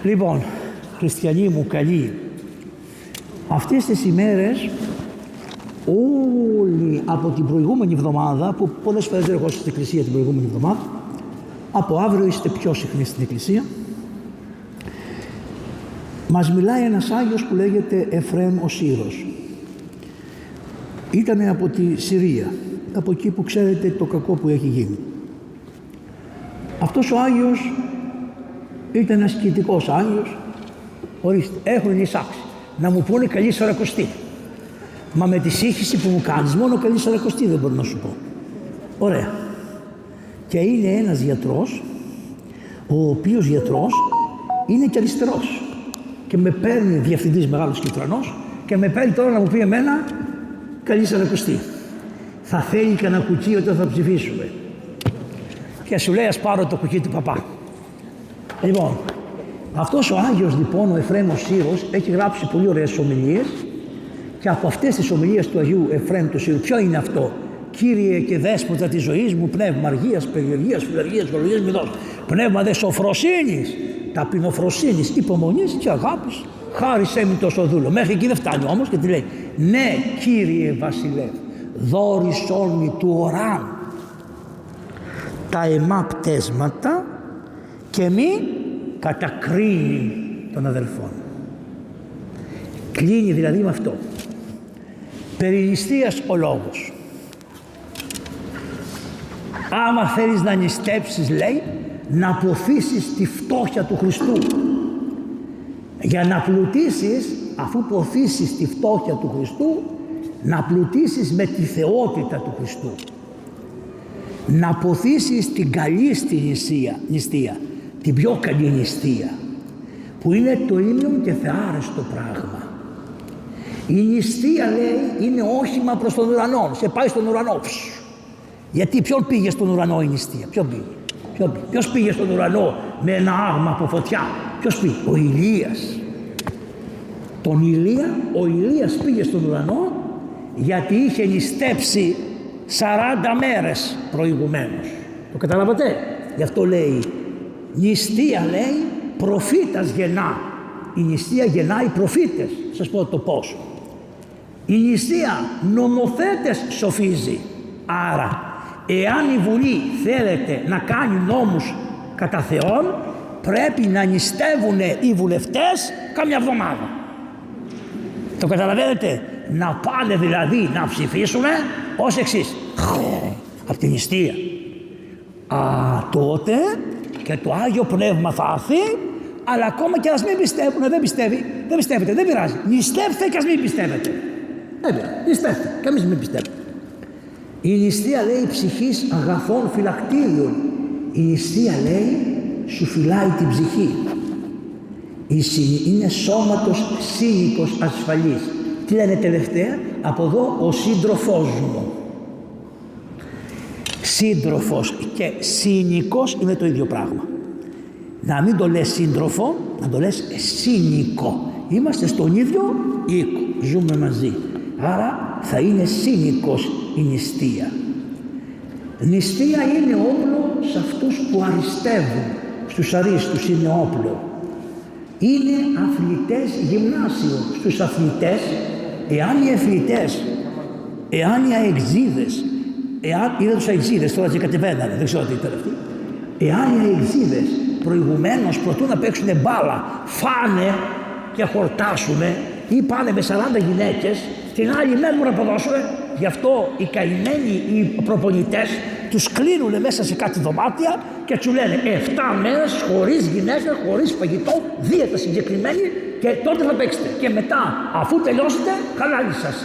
Λοιπόν, χριστιανοί μου καλοί, αυτές τις ημέρες όλοι από την προηγούμενη εβδομάδα, που πολλές φορές δεν ερχόσαστε στην εκκλησία την προηγούμενη εβδομάδα, από αύριο είστε πιο συχνοί στην εκκλησία, μας μιλάει ένας Άγιος που λέγεται Εφραίμ ο Σύρος. Ήτανε από τη Συρία, από εκεί που ξέρετε το κακό που έχει γίνει. Αυτός ο Άγιος ήταν ένας ασκητικός Άγιος. Ορίστε, έχουν εισάξει να μου πούνε καλή Σαρακοστή. Μα με τη σύγχυση που μου κάνεις, μόνο καλή Σαρακοστή δεν μπορώ να σου πω. Ωραία. Και είναι ένας γιατρός, ο οποίος γιατρός είναι και αριστερός. Και με παίρνει διευθυντής μεγάλος Κιτρανός και με παίρνει τώρα να μου πει εμένα καλή Σαρακοστή. Θα θέλει κανένα κουκί όταν θα ψηφίσουμε. Και σου λέει ας πάρω το κουκί του παπά. Λοιπόν, αυτός ο Άγιος λοιπόν, ο Εφραίμ ο Σύρος, έχει γράψει πολύ ωραίες ομιλίες και από αυτές τις ομιλίες του Αγίου Εφραίμ του Σύρου, ποιο είναι αυτό? Κύριε και δέσποτα της ζωής μου, πνεύμα αργίας, περιεργίας, φιλεργίας, γολογίας, μηδός, πνεύμα δε σοφροσύνης, ταπεινοφροσύνης, υπομονής και αγάπης, χάρισέ μου τόσο δούλο. Μέχρι εκεί δεν φτάνει όμως και τι λέει? Ναι, Κύριε Βασιλεύ, δώρισόν μη του οράν τα αιμά πτέσματα και μη κατακρίνει των αδελφών. Κλείνει δηλαδή με αυτό. Περί νηστείας ο λόγος. Άμα θέλεις να νηστέψεις, λέει, να ποθήσεις τη φτώχεια του Χριστού. Για να πλουτίσεις, αφού ποθήσεις τη φτώχεια του Χριστού, να πλουτίσεις με τη θεότητα του Χριστού. Να ποθήσεις την καλή στη νηστεία, την πιο καλή νηστεία, που είναι το ήλιον και θεάρεστο πράγμα. Η νηστεία, λέει, είναι όχημα προς τον ουρανό, σε πάει στον ουρανό. Γιατί ποιον πήγε στον ουρανό η νηστεία? Ποιος πήγε στον ουρανό με ένα άγμα από φωτιά? Ποιος πήγε? Ο Ηλίας. Τον Ηλία, ο Ηλίας πήγε στον ουρανό γιατί είχε νηστέψει 40 μέρες προηγουμένως. Το καταλάβατε? Γι' αυτό λέει νηστεία, λέει, προφήτας γεννά. Η νηστεία γεννάει προφήτες. Σας πω το πώς. Η νηστεία νομοθέτες σοφίζει. Άρα εάν η Βουλή θέλετε να κάνει νόμους κατά Θεόν, πρέπει να νηστεύουν οι βουλευτές καμιά εβδομάδα. Το καταλαβαίνετε? Να πάνε δηλαδή να ψηφίσουν ως εξής. Από την νηστεία. Τότε και το Άγιο Πνεύμα θα έρθει, αλλά ακόμα και ας μην πιστεύουν, δεν πιστεύετε, δεν πειράζει. Νηστεύτε και ας μην πιστεύετε. Δεν πειράζει, νηστεύτε και εμείς μην πιστεύετε. Η νηστεία, λέει, ψυχής αγαθών φυλακτήριων. Η νηστεία, λέει, σου φυλάει την ψυχή. Είναι σώματος σύνοικος ασφαλής. Τι λένε τελευταία? Από εδώ ο σύντροφός μου. Σύντροφος και σύνοικος είναι το ίδιο πράγμα. Να μην το λες σύντροφο, να το λες σύνοικο. Είμαστε στον ίδιο οίκο, ζούμε μαζί. Άρα θα είναι σύνοικος η νηστεία. Νηστεία είναι όπλο σε αυτούς που αριστεύουν, στους αρίστους είναι όπλο. Είναι αθλητές γυμνάσιο. Στους αθλητές, εάν οι αθλητές, εάν οι αεξίδες, είδα τους αεξίδες τώρα και κατεβαίνανε, δεν ξέρω τι ήταν αυτοί, εάν οι αεξίδες προηγουμένως προτού να παίξουν μπάλα φάνε και χορτάσουνε ή πάνε με 40 γυναίκες, την άλλη μέρα να αποδώσουν. Γι' αυτό οι καημένοι οι προπονητές τους κλείνουνε μέσα σε κάτι δωμάτια και του λένε 7 μέρες χωρίς γυναίκα, χωρίς φαγητό, δίαιτα συγκεκριμένη και τότε θα παίξετε. Και μετά, αφού τελειώσετε, χαλάλι σας.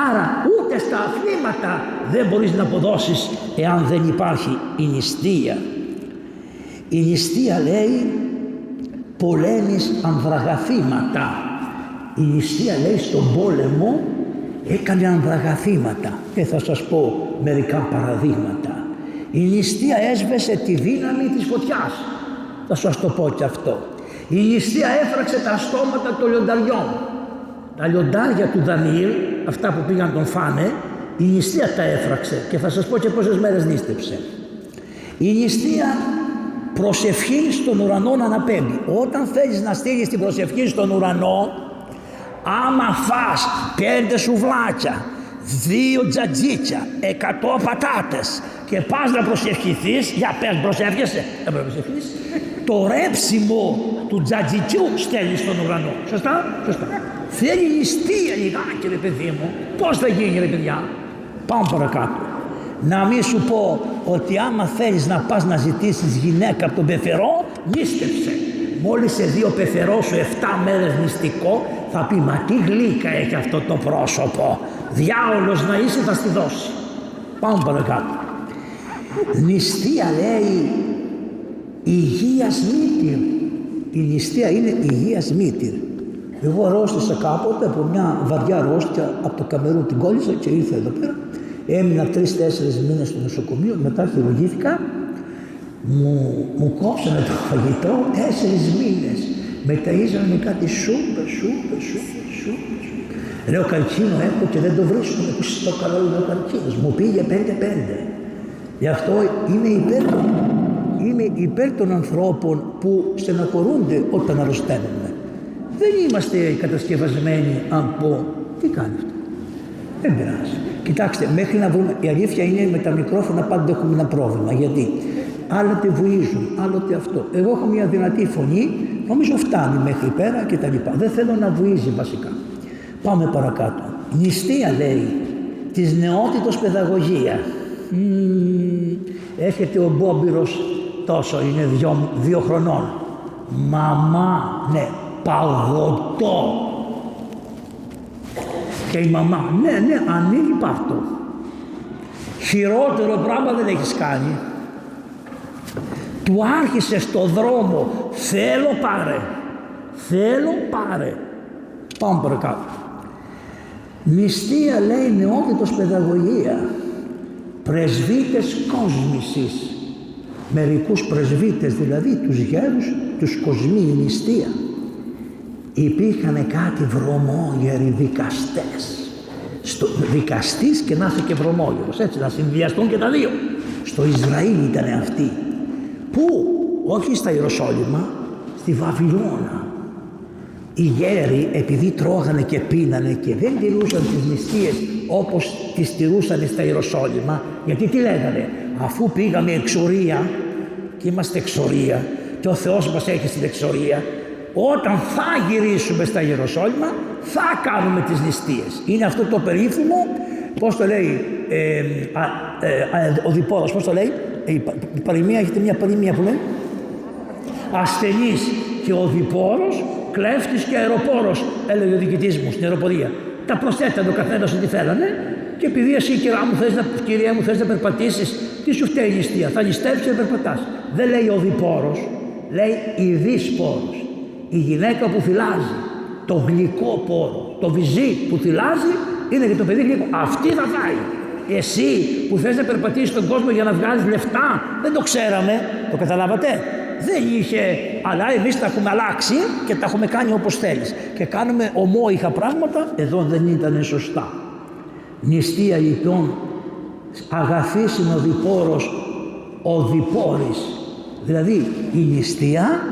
Άρα ούτε στα αθλήματα δεν μπορείς να αποδώσεις εάν δεν υπάρχει η νηστεία. Η νηστεία, λέει, πολέμης ανδραγαθήματα. Η νηστεία, λέει, στον πόλεμο έκανε ανδραγαθήματα και θα σας πω μερικά παραδείγματα. Η νηστεία έσβεσε τη δύναμη της φωτιάς. Θα σας το πω και αυτό. Η νηστεία έφραξε τα στόματα των λιονταριών. Τα λιοντάρια του Δανιήλ, αυτά που πήγαν τον φάνε, η νηστεία τα έφραξε και θα σας πω και πόσες μέρες νήστεψε. Η νηστεία προσευχή στον ουρανό να αναπέμπει. Όταν θέλεις να στείλεις την προσευχή στον ουρανό, άμα φας 5 σουβλάκια, 2 τζατζίτσια, 100 πατάτες και πας να προσευχηθείς, για πες προσεύχεσαι, δεν πρέπει να προσευχηθείς, το ρέψιμο του τζατζιτσιού στέλνεις στον ουρανό. Σωστά, σωστά. Θέλει νηστεία λιγάκι ρε παιδί μου. Πώς θα γίνει ρε παιδιά? Πάμε παρακάτω. Να μην σου πω ότι άμα θέλεις να πας να ζητήσεις γυναίκα από τον πεθερό, νήστεψε. Μόλις σε δει ο πεθερός σου 7 μέρες νηστικό, θα πει μα τι γλύκα έχει αυτό το πρόσωπο. Διάολος να είσαι, θα στη δώσει. Πάμε παρακάτω. Νηστεία λέει υγείας μήτυρ. Η νηστεία είναι υγείας μήτυρ. Εγώ αρρώστησα κάποτε από μια βαριά αρρώστια από το Καμερούν, την κόλλησα και ήρθα εδώ πέρα. Έμεινα 3-4 μήνες στο νοσοκομείο, μετά χειρουργήθηκα. Μου κόψανε το φαγητό 4 μήνες. Με ταΐζανε με κάτι σούπερ. Λέω καρκίνο έχω και δεν το βρίσκω. Στο καλό είναι ο καρκίνος. Μου πήγε 5-5. Γι' αυτό είμαι υπέρ των ανθρώπων που στεναχωρούνται όταν αρρωσταίνουν. Δεν είμαστε κατασκευασμένοι από τι κάνει αυτό. Δεν πειράζει. Κοιτάξτε, μέχρι να βρούμε, η αλήθεια είναι με τα μικρόφωνα πάντα έχουμε ένα πρόβλημα. Γιατί άλλοτε βουίζουν, άλλοτε αυτό. Εγώ έχω μια δυνατή φωνή, νομίζω φτάνει μέχρι πέρα κτλ. Δεν θέλω να βουίζει βασικά. Πάμε παρακάτω. Νηστεία λέει της νεότητος παιδαγωγία. Έρχεται ο Μπόμπυρος τόσο, είναι 2 χρονών. Μαμά, ναι, παγωτό. Και η μαμά, ναι, ανοίγει πάρτο. Χειρότερο πράγμα δεν έχεις κάνει. Του άρχισε στο δρόμο, θέλω πάρε. Πάμε παρακάτω. Νηστεία λέει νεότητος παιδαγωγία. Πρεσβύτες κόσμησης. Μερικούς πρεσβύτες δηλαδή, τους γέρους, τους κοσμεί η νηστεία. Υπήρχαν κάτι βρωμόγεροι δικαστές. Δικαστής και να είσαι και βρωμόγερος, έτσι να συνδυαστούν και τα δύο. Στο Ισραήλ ήταν αυτοί. Πού? Όχι στα Ιεροσόλυμα, στη Βαβυλώνα. Οι γέροι επειδή τρώγανε και πίνανε και δεν τηρούσαν τις νηστείες όπως τις τηρούσαν στα Ιεροσόλυμα, γιατί τι λέγανε, αφού πήγαμε εξορία και είμαστε εξορία και ο Θεός μας έχει στην εξορία, όταν θα γυρίσουμε στα Ιεροσόλυμα θα κάνουμε τις νηστείες. Είναι αυτό το περίφημο, πώς το λέει ο Διπόρος, πώς το λέει, η παροιμία, έχετε μια παροιμία που λέει ασθενής και ο Διπόρος, κλέφτης και αεροπόρος, έλεγε ο διοικητής μου στην αεροπορία. Τα προσθέτανε ο καθένας ό,τι θέλανε και επειδή εσύ κυρία μου θες να περπατήσεις, τι σου φταίει η νηστεία, θα νηστέψεις και να περπατάς. Δεν λέει ο Διπόρος, λέει η Δυσπόρος. Η γυναίκα που θυλάζει, το γλυκό πόρο, το βυζί που θυλάζει είναι και το παιδί γλυκό. Αυτή θα φάει. Εσύ που θες να περπατήσεις στον κόσμο για να βγάλεις λεφτά, δεν το ξέραμε, το καταλάβατε. Δεν είχε, αλλά εμείς τα έχουμε αλλάξει και τα έχουμε κάνει όπως θέλεις. Και κάνουμε ομόηχα πράγματα, εδώ δεν ήταν σωστά. Νηστεία λοιπόν, αγαθή είναι ο Διπόρος, ο Διπόρης. Δηλαδή η νηστεία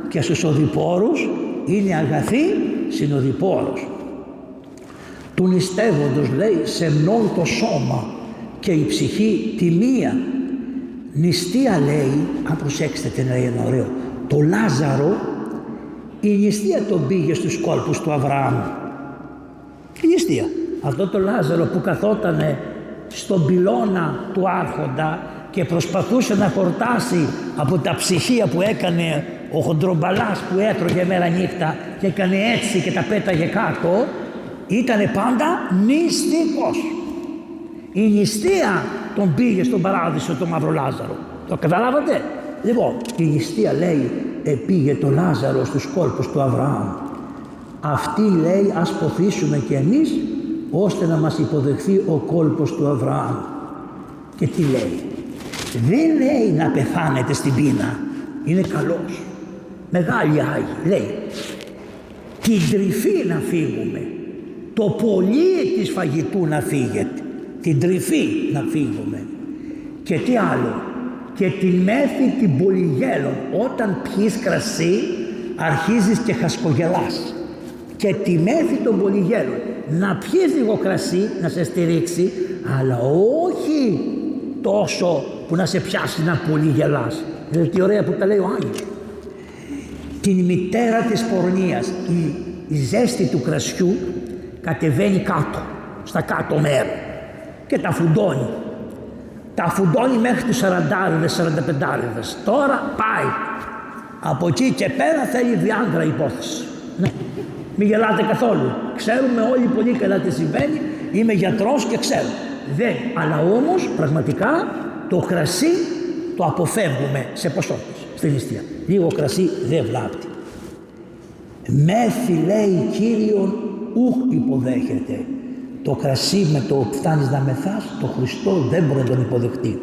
και στους οδηπόρους είναι αγαθή συνοδηπόρος. Του νηστεύοντος λέει σεμνών το σώμα και η ψυχή τιμία. Νηστεία λέει, αν προσέξετε να είναι ωραίο, το Λάζαρο, η νηστεία τον πήγε στους κόλπους του Αβραάμ. Η νηστεία. Αυτό το Λάζαρο που καθότανε στον πυλώνα του άρχοντα και προσπαθούσε να χορτάσει από τα ψυχία που έκανε ο χοντρομπαλάς που έτρωγε μέρα νύχτα και έκανε έτσι και τα πέταγε κάτω, ήτανε πάντα νηστικός. Η νηστεία τον πήγε στον παράδεισο το Μαύρο Λάζαρο. Το καταλάβατε? Λοιπόν, η νηστεία λέει πήγε το Λάζαρο στους κόλπους του Αβραάμ. Αυτή λέει ας ποθήσουμε κι εμείς ώστε να μας υποδεχθεί ο κόλπος του Αβραάμ. Και τι λέει? Δεν λέει να πεθάνετε στην πείνα. Είναι καλός. Μεγάλοι Άγιοι. Λέει την τρυφή να φύγουμε. Το πολύ της φαγητού να φύγετε. Την τρυφή να φύγουμε. Και τι άλλο? και τη μέθη την πολυγέλων. Όταν πιείς κρασί αρχίζεις και χασκογελάς. Και τη μέθη των πολυγέλων. Να πιείς λίγο κρασί, να σε στηρίξει, αλλά όχι τόσο που να σε πιάσει να πολυγελάς. Δηλαδή τι ωραία που τα λέει ο Άγιος. Την μητέρα της πορνείας, η ζέστη του κρασιού κατεβαίνει κάτω, στα κάτω μέρο και τα φουντώνει. Τα φουντώνει μέχρι τους 40-45. Τώρα πάει. Από εκεί και πέρα θέλει Viagra υπόθεση. Ναι. Μην γελάτε καθόλου. Ξέρουμε όλοι πολύ καλά τι συμβαίνει. Είμαι γιατρός και ξέρω. Δεν. Αλλά όμως πραγματικά το κρασί το αποφεύγουμε σε ποσότητες στην νηστεία. Λίγο κρασί δεν βλάπτει. Μέθη λέει Κύριον ουχ υποδέχεται. Το κρασί με το που φτάνεις να μεθάς, το Χριστό δεν μπορεί να τον υποδεχτεί.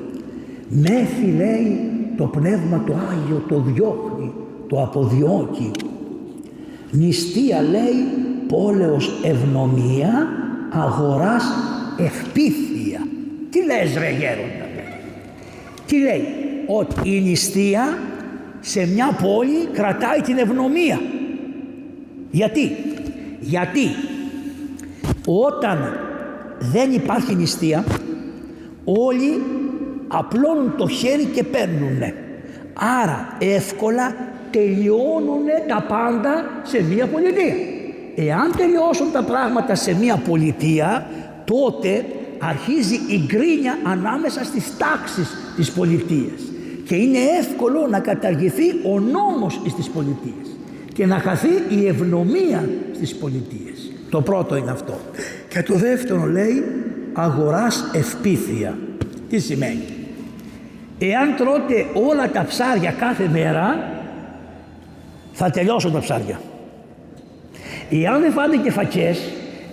Μέθη λέει το Πνεύμα το Άγιο το διώχνει, το αποδιώκει. Νηστεία λέει πόλεως ευνομία, αγοράς ευπίθεια. Τι λες ρε γέροντα? Τι λέει? Ότι η νηστεία σε μια πόλη κρατάει την ευνομία. Γιατί όταν δεν υπάρχει νηστεία όλοι απλώνουν το χέρι και παίρνουνε. Άρα εύκολα τελειώνουνε τα πάντα σε μια πολιτεία. Εάν τελειώσουν τα πράγματα σε μια πολιτεία, τότε αρχίζει η γκρίνια ανάμεσα στις τάξεις της πολιτείας και είναι εύκολο να καταργηθεί ο νόμος στις πολιτείες και να χαθεί η ευνομία στις πολιτείες. Το πρώτο είναι αυτό. Και το δεύτερο λέει αγοράς ευπίθεια. Τι σημαίνει? Εάν τρώτε όλα τα ψάρια κάθε μέρα θα τελειώσουν τα ψάρια. Εάν δεν φάτε και φακές,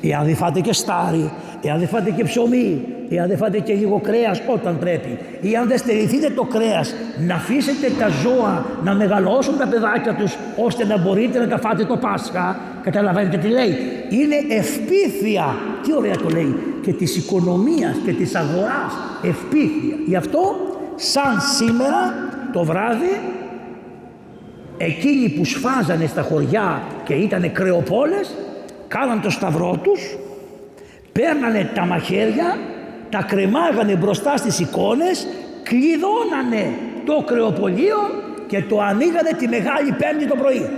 εάν δεν φάτε και στάρι, εάν δεν φάτε και ψωμί, εάν δεν φάτε και λίγο κρέας όταν πρέπει, ή αν δεν στερηθείτε το κρέας, να αφήσετε τα ζώα να μεγαλώσουν τα παιδάκια τους ώστε να μπορείτε να τα φάτε το Πάσχα, καταλαβαίνετε τι λέει? Είναι ευπίθεια. Τι ωραία το λέει. Και της οικονομίας και της αγοράς ευπίθεια. Γι' αυτό σαν σήμερα το βράδυ εκείνοι που σφάζανε στα χωριά και ήτανε κρεοπόλες κάναν το σταυρό τους, παίρνανε τα μαχαίρια, τα κρεμάγανε μπροστά στις εικόνες, κλειδώνανε το κρεοπολείο και το ανοίγανε τη Μεγάλη Πέμπτη το πρωί.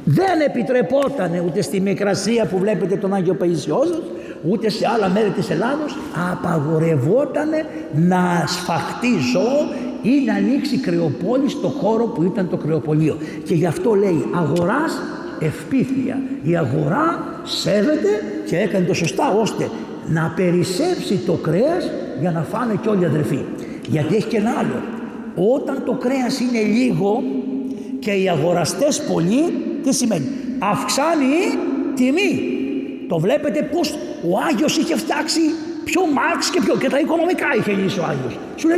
Δεν επιτρεπότανε ούτε στη Μικρασία που βλέπετε τον Άγιο Παϊσιώζος, ούτε σε άλλα μέρη της Ελλάδος, απαγορευότανε να σφαχτεί ζώο ή να ανοίξει κρεοπόλη στο χώρο που ήταν το κρεοπολείο. Και γι' αυτό λέει αγοράς ευπίθεια. Η αγορά σέβεται και έκανε το σωστά ώστε να περισσέψει το κρέας για να φάνε και όλοι οι αδερφοί. Γιατί έχει και ένα άλλο. Όταν το κρέας είναι λίγο και οι αγοραστές πολλοί, τι σημαίνει? Αυξάνει η τιμή. Το βλέπετε πως ο Άγιος είχε φτιάξει πιο Μάρξ και τα οικονομικά είχε λύσει ο Άγιος. Σου λέει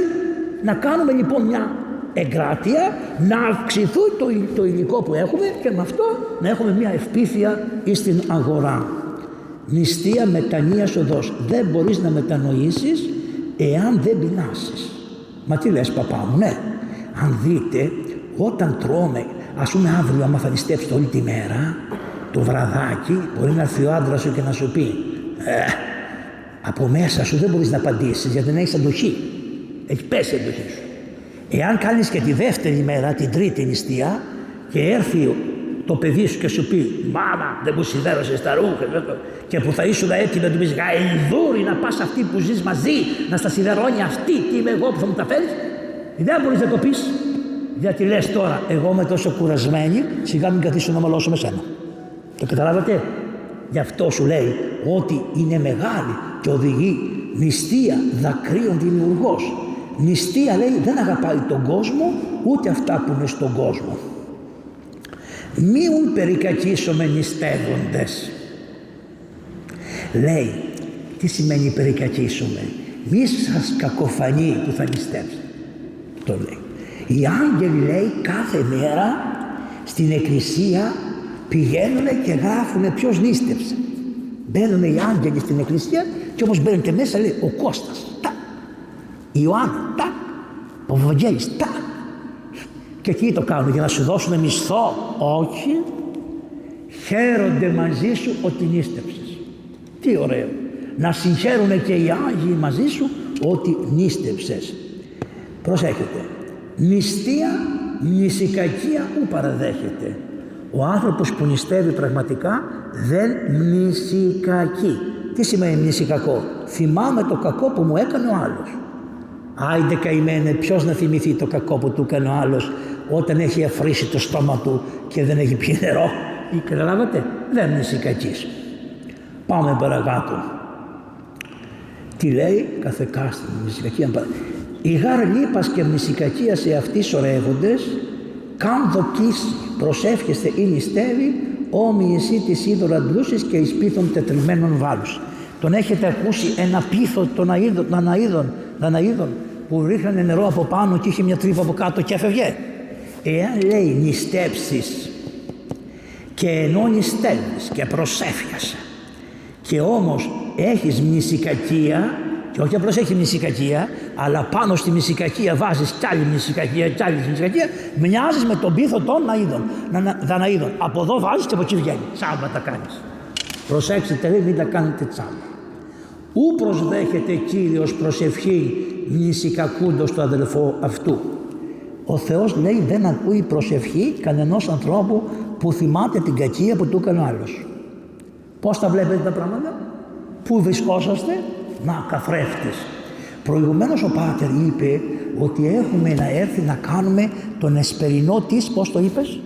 να κάνουμε λοιπόν μια εγκράτεια, να αυξηθεί το υλικό που έχουμε και με αυτό να έχουμε μια ευπίθεια στην αγορά. Νηστεία μετανοίας οδός. Δεν μπορείς να μετανοήσεις εάν δεν πεινάσεις. Μα τι λες παπά μου? Ναι, αν δείτε όταν τρώμε, ας πούμε αύριο άμα θα νηστέψετε όλη τη μέρα, το βραδάκι μπορεί να έρθει ο άντρας σου και να σου πει από μέσα σου δεν μπορείς να απαντήσεις γιατί δεν έχεις αντοχή. Έχει πέσει η αντοχή σου. Εάν κάνεις και τη δεύτερη μέρα, την τρίτη νηστεία και έρθει το παιδί σου και σου πει «Μάμα, δεν μου σιδέρωσες τα ρούχα» και που θα ήσουν έτοιμη να του πεις «Γαϊδούρη να πας αυτή που ζεις μαζί, να στα σιδερώνει αυτή, τι είμαι εγώ που θα μου τα φέρεις», δεν μπορείς να το πεις. Γιατί λες τώρα, εγώ είμαι τόσο κουρασμένη, σιγά μην καθίσω να μαλώσω με σένα. Το καταλάβατε? Γι' αυτό σου λέει ότι είναι μεγάλη και οδηγεί νηστεία δακρύων δημιουργός. Νηστεία λέει δεν αγαπάει τον κόσμο ούτε αυτά που είναι στον κόσμο. Μίουν περικακίσομε νηστεύοντες. Λέει, τι σημαίνει περικακίσομε? Μη σας κακοφανεί που θα νηστεύσετε. Το λέει. Οι άγγελοι λέει κάθε μέρα στην εκκλησία πηγαίνουνε και γράφουνε ποιος νήστευσε. Μπαίνουνε οι άγγελοι στην εκκλησία και όμως μπαίνουν και μέσα λέει ο Κώστας. Ιωάννα, τάκ. Ο Βαγγέλης, τάκ. Και εκεί το κάνουν για να σου δώσουν μισθό. Όχι. Χαίρονται μαζί σου ότι νήστεψες. Τι ωραίο. Να συγχαίρουν και οι Άγιοι μαζί σου ότι νήστεψες. Προσέχετε. Νηστεία, μνησικακία ου παραδέχεται. Ο άνθρωπος που νηστεύει πραγματικά δεν μνησικακεί. Τι σημαίνει μνησικακό? Θυμάμαι το κακό που μου έκανε ο άλλος. Άιντε καημένε, ποιος να θυμηθεί το κακό που του έκανε ο άλλος όταν έχει αφρίσει το στόμα του και δεν έχει πιει νερό? Καταλάβατε? Δεν μνησικακείς. Πάμε παρακάτω. Τι λέει? Καθεκάστη μνησικακία. Η γάρ λύπας και μνησικακία σε αυτοί σωρεύοντες, καν δοκίσει, προσεύχεστε ή νηστεύει, όμοι εσύ της είδωρα αντλούσης και εις πίθων τετριμένων βάλους. Τον έχετε ακούσει ένα πίθο των Δαναίδων που ρίχνανε νερό από πάνω και είχε μια τρύπα από κάτω και έφευγε? Εάν λέει νηστέψεις και ενώ νηστεύεις και προσεύχεσαι και όμως έχεις μνησικακία, και όχι απλώς έχει μνησικακία, αλλά πάνω στη μνησικακία βάζεις κι άλλη μνησικακία κι άλλη μνησικακία, μοιάζεις με τον πίθο των Δαναίδων. Από εδώ βάζεις και από εκεί βγαίνει. Τσάμπα τα κάνεις. Προσέξτε, λέει, μην τα κάνετε τσάμπα. Ού προσδέχεται Κύριος προσευχή μνησικακούντος του αδελφό αυτού. Ο Θεός, λέει, δεν ακούει προσευχή κανενός ανθρώπου που θυμάται την κακία που του έκανε ο άλλος. Πώς τα βλέπετε τα πράγματα? Πού βρισκόσαστε? Να, καθρέφτης. Προηγουμένως ο Πάτερ είπε ότι έχουμε να έρθει να κάνουμε τον εσπερινό της, πώς το είπες?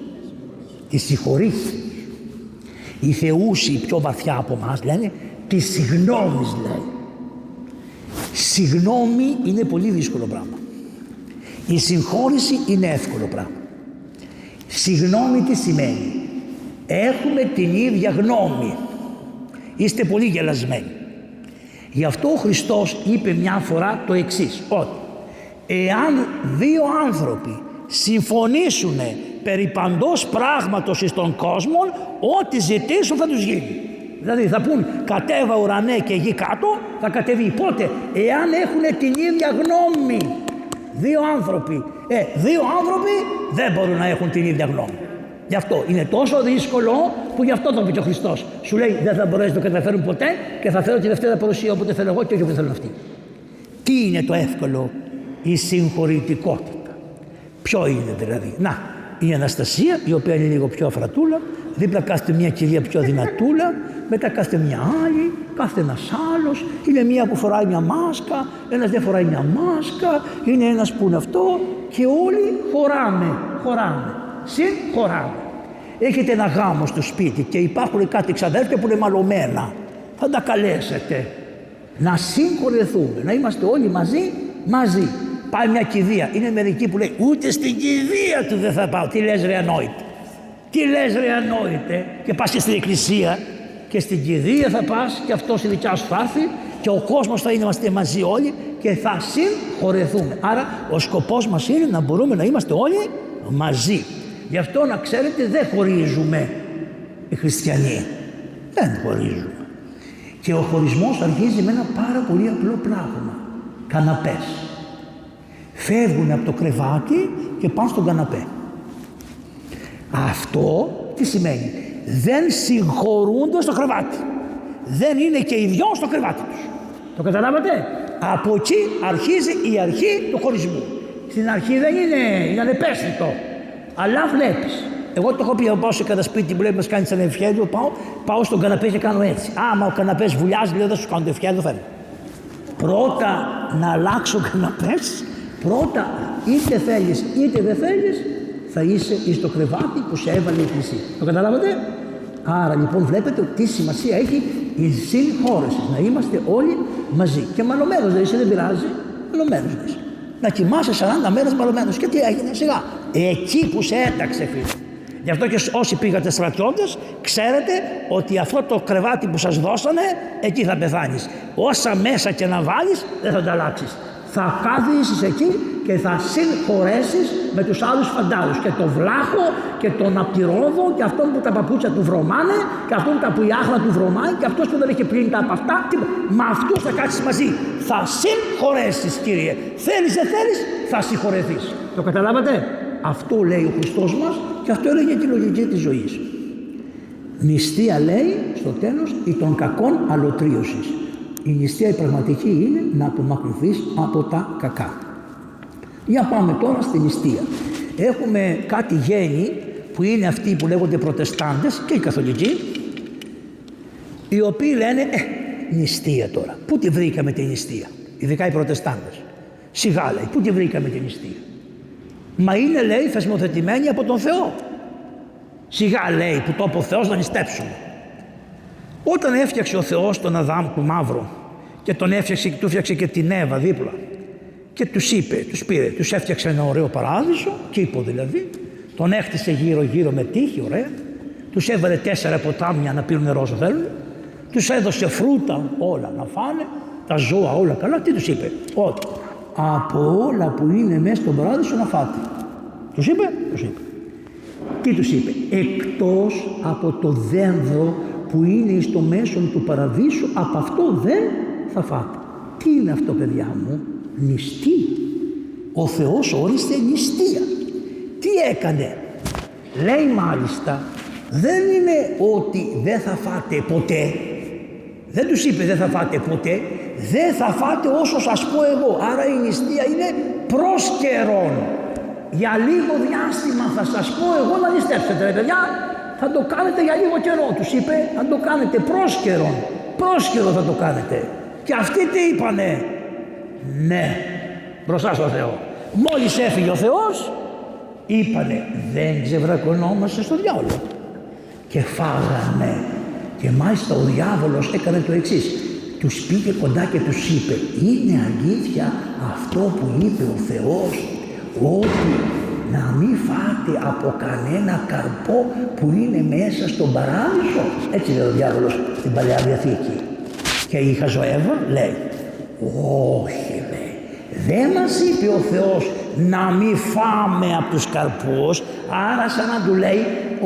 Τη συγχωρήση. Οι θεούσοι πιο βαθιά από εμάς λένε τη συγγνώμης, λέει. Συγγνώμη είναι πολύ δύσκολο πράγμα. Η συγχώρηση είναι εύκολο πράγμα. Συγγνώμη τι σημαίνει? Έχουμε την ίδια γνώμη. Είστε πολύ γελασμένοι. Γι' αυτό ο Χριστός είπε μια φορά το εξής, ότι εάν δύο άνθρωποι συμφωνήσουν περί παντός πράγματος εις τον κόσμο, ό,τι ζητήσουν θα τους γίνει. Δηλαδή θα πούν κατέβα ουρανέ και γη κάτω, θα κατεβεί. Πότε? Εάν έχουν την ίδια γνώμη. Δύο άνθρωποι δεν μπορούν να έχουν την ίδια γνώμη. Γι' αυτό είναι τόσο δύσκολο που γι' αυτό το είπε και ο Χριστός. Σου λέει δεν θα μπορέσει να το καταφέρουν ποτέ και θα θέλω τη Δευτέρα παρουσία όποτε θέλω εγώ και όχι όποτε θέλουν αυτοί. Τι είναι το εύκολο? Η συγχωρητικότητα. Ποιο είναι δηλαδή? Να, η Αναστασία, η οποία είναι λίγο πιο αφρατούλα, δίπλα κάθεται μια κυρία πιο δυνατούλα, μετά κάθεται μια άλλη, κάθεται ένας άλλος, είναι μια που φοράει μια μάσκα, ένας δεν φοράει μια μάσκα, είναι ένας που είναι αυτό και όλοι χωράμε. Συγχωράμε. Έχετε ένα γάμο στο σπίτι και υπάρχουν κάτι ξαδέρφια που είναι μαλωμένα. Θα τα καλέσετε να συγχωρεθούμε, να είμαστε όλοι μαζί. Πάει μια κηδεία. Είναι μερικοί που λέει ούτε στην κηδεία του δεν θα πάω. Τι λες ρε ανόητε? Και πας και στην εκκλησία και στην κηδεία θα πας και αυτός η δικιά σου θα έρθει και ο κόσμος θα είμαστε μαζί όλοι και θα συγχωρεθούμε. Άρα ο σκοπός μας είναι να μπορούμε να είμαστε όλοι μαζί. Γι' αυτό να ξέρετε δεν χωρίζουμε οι χριστιανοί. Δεν χωρίζουμε. Και ο χωρισμός αρχίζει με ένα πάρα πολύ απλό πράγμα. Καναπές. Φεύγουν από το κρεβάτι και πάνε στον καναπέ. Αυτό τι σημαίνει? Δεν συγχωρούνται στο κρεβάτι. Δεν είναι και οι δυο στο κρεβάτι τους. Το καταλάβατε? Από εκεί αρχίζει η αρχή του χωρισμού. Στην αρχή δεν είναι ανεπαίσθητο. Αλλά βλέπεις. Εγώ το έχω πει, πάω σε κανένα σπίτι που λέει μας κάνει σαν ευχέδιο, πάω στον καναπέ και κάνω έτσι. Άμα ο καναπές βουλιάζει, λέω δεν σου κάνω το ευχέδιο, φέρνω. Πρώτα να αλλάξω καναπές, πρώτα είτε θέλεις είτε δεν θέλεις, θα είσαι στο κρεβάτι που σε έβαλε η Εκκλησία. Το καταλάβατε? Άρα λοιπόν βλέπετε τι σημασία έχει η συγχώρεση, να είμαστε όλοι μαζί. Και μαλωμένος δεν είσαι, δεν πειράζει, μαλωμένος δεν είσαι. Να κοιμάσαι 40 μέρες μαλωμένος. Και τι έγινε? Σιγά. Εκεί που σε έταξε, φίλε. Γι' αυτό και όσοι πήγατε στρατιώτες, ξέρετε ότι αυτό το κρεβάτι που σας δώσανε, εκεί θα πεθάνεις. Όσα μέσα και να βάλεις, δεν θα τα αλλάξεις. Θα κάθισεις εκεί και θα συγχωρέσεις με τους άλλους φαντάρους. Και το βλάχο και τον απτυρόδο και αυτόν που τα παπούτσια του βρωμάνε και αυτόν που η άχνα του βρωμάει και αυτός που δεν έχει πλύνει τα από αυτά. Με αυτούς θα κάτσεις μαζί. Θα συγχωρέσεις, Κύριε. Θέλεις δεν θέλεις, θα συγχωρεθείς. Το καταλάβατε? Αυτό λέει ο Χριστός μας και αυτό έλεγε και η λογική της ζωής. Νηστεία λέει στο τέλος ή των κακών αλωτρίωσης. Η νηστεία η πραγματική είναι να απομακρυνθείς από τα κακά. Για πάμε τώρα στη νηστεία. Έχουμε κάτι γένοι που είναι αυτοί που λέγονται προτεστάντες και οι καθολικοί, οι οποίοι λένε νηστεία τώρα. Πού τη βρήκαμε τη νηστεία? Ειδικά οι προτεστάντες. Σιγά λέει, πού τη βρήκαμε τη νηστεία? Μα είναι λέει θεσμοθετημένη από τον Θεό. Σιγά λέει που το είπε ο Θεός να νηστέψουμε. Όταν έφτιαξε ο Θεός τον Αδάμ του μαύρο και τον έφτιαξε και του έφτιαξε και την Εύα δίπλα και τους είπε, τους πήρε, τους έφτιαξε ένα ωραίο παράδεισο, κήπο δηλαδή, τον έκτισε γύρω γύρω με τείχη ωραία, τους έβαλε 4 ποτάμια να πίνουν νερό όσο θέλουν, τους έδωσε φρούτα όλα να φάνε, τα ζώα όλα καλά. Τι τους είπε? Ότι από όλα που είναι μέσα στον παράδεισο να φάτε. Τους είπε? Τους είπε. Τι τους είπε? Εκτός από το δένδρο που είναι στο μέσον του παραδείσου, από αυτό δεν θα φάτε. Τι είναι αυτό, παιδιά μου? Νηστεία. Ο Θεός όρισε νηστεία. Τι έκανε? Λέει μάλιστα, δεν είναι ότι δεν θα φάτε ποτέ. Δεν τους είπε δεν θα φάτε ποτέ. Δεν θα φάτε όσο σας πω εγώ. Άρα η νηστεία είναι προς καιρόν. Για λίγο διάστημα θα σας πω εγώ να νηστέψετε, ρε παιδιά. Θα το κάνετε για λίγο καιρό. Τους είπε να το κάνετε προς καιρόν. Προς καιρό θα το κάνετε. Και αυτοί τι είπανε? Ναι, μπροστά στο Θεό. Μόλις έφυγε ο Θεός, είπανε δεν ξεβρακωνόμαστε στο διάβολο. Και φάγανε. Και μάλιστα ο διάβολος έκανε το εξής. Τους πήγε κοντά και τους είπε, είναι αλήθεια αυτό που είπε ο Θεός, ότι να μην φάτε από κανένα καρπό που είναι μέσα στον παράδεισο? Έτσι λέει ο διάβολος στην Παλαιά Διαθήκη. Και η Χαζοέβα λέει, όχι λέει, δεν μας είπε ο Θεός να μην φάμε από τους καρπούς, άρα σαν να του λέει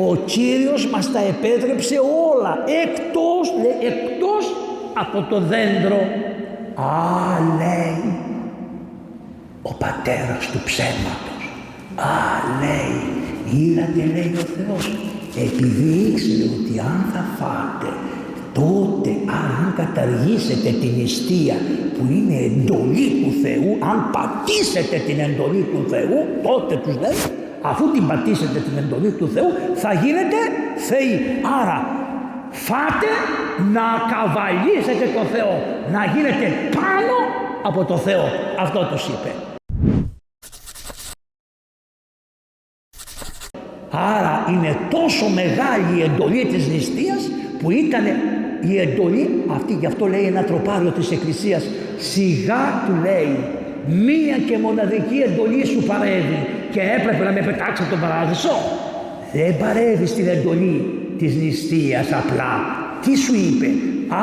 ο Κύριος μας τα επέτρεψε όλα, εκτός από το δέντρο. Α, λέει, ο πατέρας του ψέματος. Α, λέει, είδατε, λέει ο Θεός, επειδή ήξερε ότι αν θα φάτε, τότε αν καταργήσετε την νηστεία που είναι εντολή του Θεού, αν πατήσετε την εντολή του Θεού, τότε τους λέει, αφού την πατήσετε την εντολή του Θεού, θα γίνετε θεοί. Άρα φάτε να καβαλήσετε το Θεό, να γίνετε πάνω από το Θεό. Αυτό τους είπε. Άρα είναι τόσο μεγάλη η εντολή της νηστείας που ήταν η εντολή αυτή. Γι' αυτό λέει ένα τροπάριο της Εκκλησίας, σιγά του λέει, μία και μοναδική εντολή σου παρέβη και έπρεπε να με πετάξει από τον παράδεισο. Δεν παρέβει στην εντολή της νηστείας απλά. Τι σου είπε?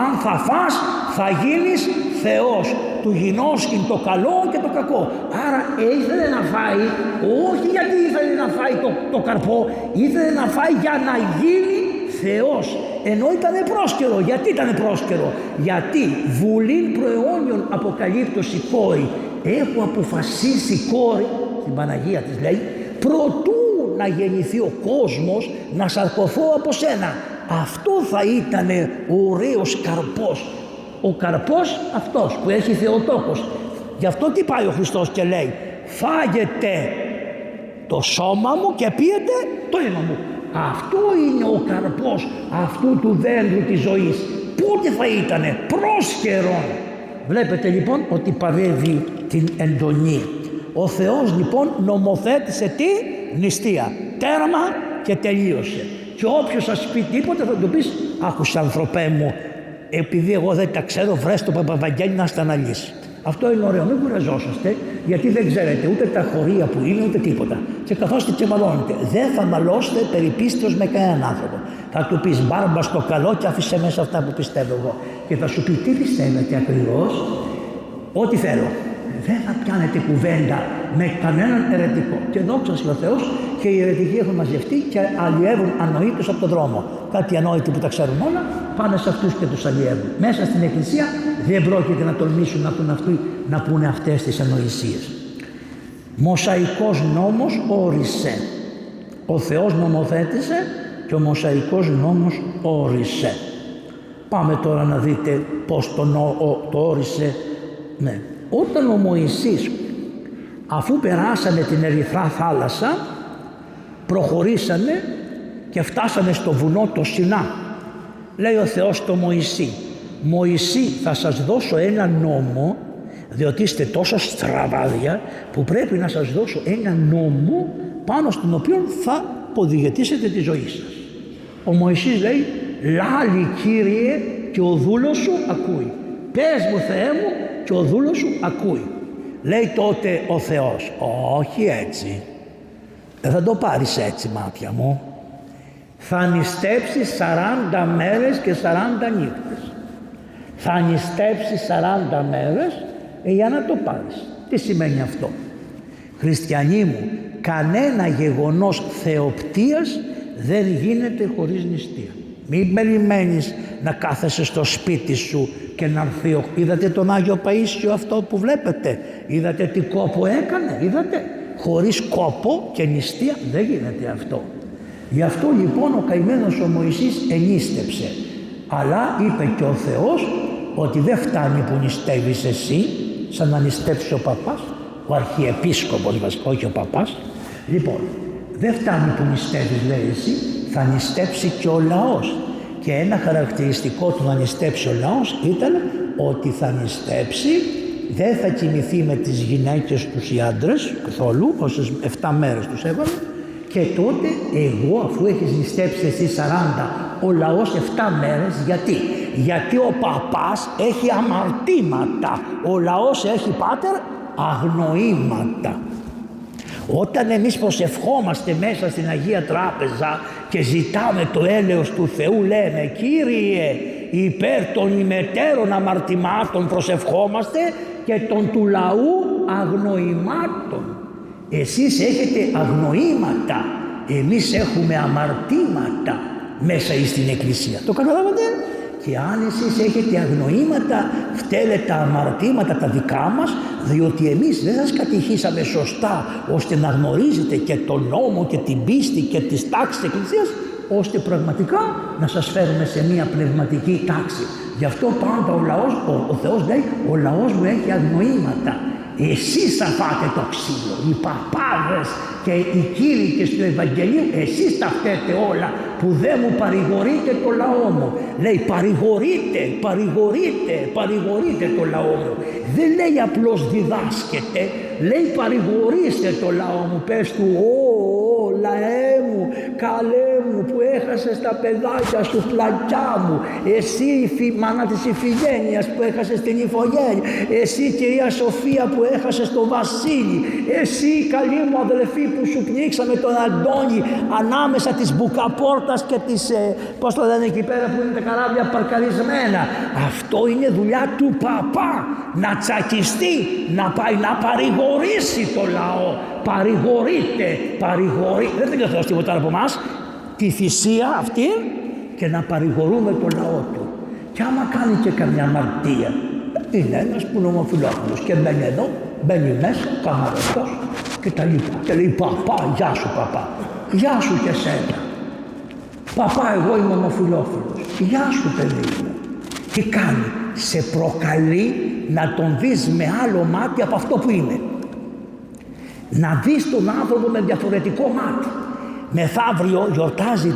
Αν θα φας θα γίνεις Θεός, του γινώσκην το καλό και το κακό. Άρα ήθελε να φάει, όχι γιατί ήθελε να φάει το καρπό, ήθελε να φάει για να γίνει Θεός. Ενώ ήταν πρόσκαιρο. Γιατί ήταν πρόσκαιρο? Γιατί βουλήν προαιώνιων αποκαλύπτωση κόρη. Έχω αποφασίσει κόρη, στην Παναγία της λέει, προτού να γεννηθεί ο κόσμος να σαρκωθώ από σένα. Αυτό θα ήταν ο ωραίος καρπός. Ο καρπός αυτός που έχει Θεοτόκος. Γι' αυτό τι πάει ο Χριστός και λέει, φάγετε το σώμα μου και πίετε το αίμα μου. Αυτό είναι ο καρπός αυτού του δέντρου της ζωής. Πότε θα ήτανε? Πρόσκαιρον. Βλέπετε λοιπόν ότι παρεύει την εντολή. Ο Θεός λοιπόν νομοθέτησε τι? Νηστεία. Τέρμα και τελείωσε. Και όποιος σας πει τίποτε θα του πεις, άκουσα ανθρωπέ μου, επειδή εγώ δεν τα ξέρω, βρες το Παπαβαγγέλη να στα αναλύσει. Αυτό είναι ωραίο, μην κουραζόσαστε, γιατί δεν ξέρετε ούτε τα χωρία που είναι ούτε τίποτα. Και καθώς και μαλώνετε, δεν θα μαλώσετε περί πίστεως με κανέναν άνθρωπο. Θα του πεις μπάρμπα στο καλό και άφησε μέσα αυτά που πιστεύω εγώ. Και θα σου πει τι πιστεύετε ακριβώς? Ό,τι θέλω. δεν θα πιάνετε κουβέντα με κανέναν αιρετικό. Και δόξα ο Θεός, και οι αιρετικοί έχουν μαζευτεί και αλλιεύουν ανοήτως από τον δρόμο. Κάτι ανόητοι που τα ξέρουν όλα, πάνε σε αυτούς και τους αλλιεύουν. Μέσα στην Εκκλησία δεν πρόκειται να τολμήσουν να πούνε αυτές τις ανοησίες. Μοσαϊκός νόμος όρισε. Ο Θεός νομοθέτησε και ο Μοσαϊκός νόμος όρισε. Πάμε τώρα να δείτε πώς το όρισε. Ναι. Όταν ο Μωυσής, αφού περάσανε την Ερυθρά θάλασσα, προχωρήσανε και φτάσανε στο βουνό το Σινά. Λέει ο Θεός στο Μωυσή, Μωυσή, θα σας δώσω ένα νόμο, διότι είστε τόσο στραβάδια που πρέπει να σας δώσω ένα νόμο πάνω στον οποίο θα οδηγετήσετε τη ζωή σας. Ο Μωυσής λέει, λάλη Κύριε και ο δούλος σου ακούει. Πες μου Θεέ μου και ο δούλος σου ακούει. Λέει τότε ο Θεός, όχι έτσι, δεν θα το πάρεις έτσι μάτια μου. Θα νηστέψεις 40 μέρες και 40 νύχτες. Θα νηστέψεις 40 μέρες για να το πάρεις. Τι σημαίνει αυτό? Χριστιανοί μου, κανένα γεγονός θεοπτείας δεν γίνεται χωρίς νηστεία. Μην περιμένεις να κάθεσαι στο σπίτι σου και να έρθει. Είδατε τον Άγιο Παΐσιο αυτό που βλέπετε? Είδατε τι κόπο έκανε? Είδατε? Χωρίς κόπο και νηστεία δεν γίνεται αυτό. Γι' αυτό λοιπόν ο καημένος ο Μωυσής ενίστεψε. Αλλά είπε και ο Θεός ότι δεν φτάνει που νηστεύεις εσύ, σαν να νηστέψει ο παπάς, ο αρχιεπίσκοπος βασικά, όχι ο παπάς. Λοιπόν, δεν φτάνει που νηστεύεις, λέει εσύ, θα νηστέψει και ο λαός. Και ένα χαρακτηριστικό του να νηστέψει ο λαός ήταν ότι θα νηστέψει, δεν θα κοιμηθεί με τις γυναίκες τους οι άντρες καθόλου, όσες 7 μέρες τους έβαλε, και τότε εγώ, αφού έχεις νηστέψει εσύ 40, ο λαός 7 μέρες, γιατί ο παπάς έχει αμαρτήματα, ο λαός έχει πάτερ αγνοήματα. Όταν εμείς προσευχόμαστε μέσα στην Αγία Τράπεζα και ζητάμε το έλεος του Θεού, λέμε Κύριε, υπέρ των ημετέρων αμαρτημάτων προσευχόμαστε και των του λαού αγνοημάτων. Εσείς έχετε αγνοήματα, εμείς έχουμε αμαρτήματα μέσα στην Εκκλησία. Το καταλάβατε? Και αν εσείς έχετε αγνοήματα, φταίνε τα αμαρτήματα τα δικά μας, διότι εμείς δεν σας κατηχήσαμε σωστά ώστε να γνωρίζετε και τον νόμο και την πίστη και τις τάξεις της Εκκλησίας, ώστε πραγματικά να σας φέρουμε σε μια πνευματική τάξη. Γι' αυτό πάντα ο Θεός λέει, ο λαός μου έχει αγνοήματα. Εσείς θα φάτε το ξύλο, οι παπάδες και οι κήρυκες του Ευαγγελίου, εσείς τα φταίτε όλα που δεν μου παρηγορείτε το λαό μου. Λέει παρηγορείτε το λαό μου. Δεν λέει απλώς διδάσκετε, λέει παρηγορήστε το λαό μου. Πες του, λαέ μου, καλέ μου που έχασες τα παιδάκια σου, πλακιά μου, εσύ η μάνα της Ιφηγένειας που έχασες την Ιφογένεια, εσύ κυρία Σοφία που έχασες τον Βασίλη, εσύ καλή μου αδελφή που σου πνίξαμε τον Αντώνη ανάμεσα της Μπουκαπόρτας και της, πώς το λένε εκεί πέρα που είναι τα καράβια παρκαρισμένα. Αυτό είναι δουλειά του παπά, να τσακιστεί, να πάει να παρηγορήσει το λαό. Παρηγορείτε, δεν θέλει ο Θεός τίποτα από εμάς, τη θυσία αυτή και να παρηγορούμε το λαό του. Και άμα κάνει και καμιά αμαρτία, είναι ένας που είναι ομοφυλόφιλος και μπαίνει εδώ, μπαίνει μέσα, καμαρωτός και τα λοιπά. Και λέει παπά, γεια σου παπά, γεια σου και σένα. Παπά, εγώ είμαι ομοφυλόφιλος, γεια σου παιδί μου. Τι κάνει? Σε προκαλεί να τον δεις με άλλο μάτι από αυτό που είναι. Να δεις τον άνθρωπο με διαφορετικό μάτι. Μεθαύριο γιορτάζει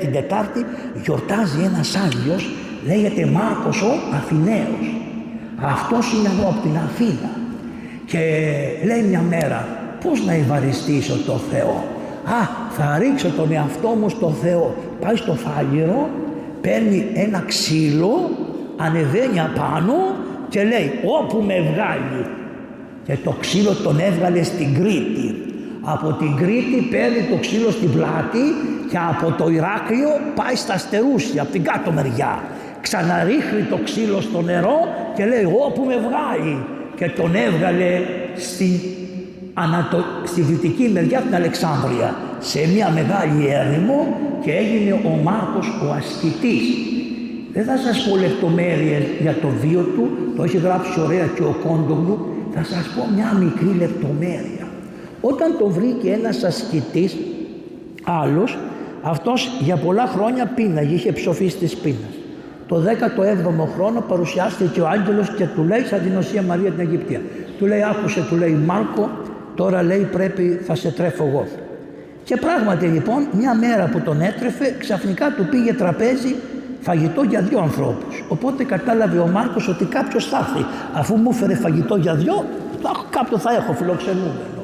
την Τετάρτη, γιορτάζει ένας Άγιος, λέγεται Μάρκος ο Αθηναίος. Αυτός είναι εδώ από την Αθήνα και λέει μια μέρα, πώς να ευαριστήσω το Θεό? Θα ρίξω τον εαυτό μου στο Θεό. Πάει στο φάληρο, παίρνει ένα ξύλο, ανεβαίνει απάνω και λέει όπου με βγάλει. Και το ξύλο τον έβγαλε στην Κρήτη. Από την Κρήτη παίρνει το ξύλο στην πλάτη και από το Ηράκλειο πάει στα Στερούσια, από την κάτω μεριά. Ξαναρίχνει το ξύλο στο νερό και λέει όπου με βγάλει. και τον έβγαλε στη δυτική μεριά την Αλεξάνδρεια, σε μια μεγάλη έρημο, και έγινε ο Μάρκος ο ασκητής. Δεν θα σας πω λεπτομέρειες για το βίο του, το έχει γράψει ωραία και ο Κόντογλου. Θα σας πω μια μικρή λεπτομέρεια. Όταν τον βρήκε ένας ασκητής άλλος, αυτός για πολλά χρόνια πίναγε, είχε ψοφήσει της πείνας. Το 17ο χρόνο παρουσιάστηκε ο άγγελος και του λέει, σαν την Οσία Μαρία την Αιγυπτία, του λέει, άκουσε, του λέει, Μάρκο, τώρα λέει θα σε τρέφω εγώ. Και πράγματι λοιπόν μια μέρα που τον έτρεφε, ξαφνικά του πήγε τραπέζι φαγητό για 2 ανθρώπους. Οπότε κατάλαβε ο Μάρκος ότι κάποιος θα έρθει. Αφού μου έφερε φαγητό για 2, κάποιον θα έχω φιλοξενούμενο.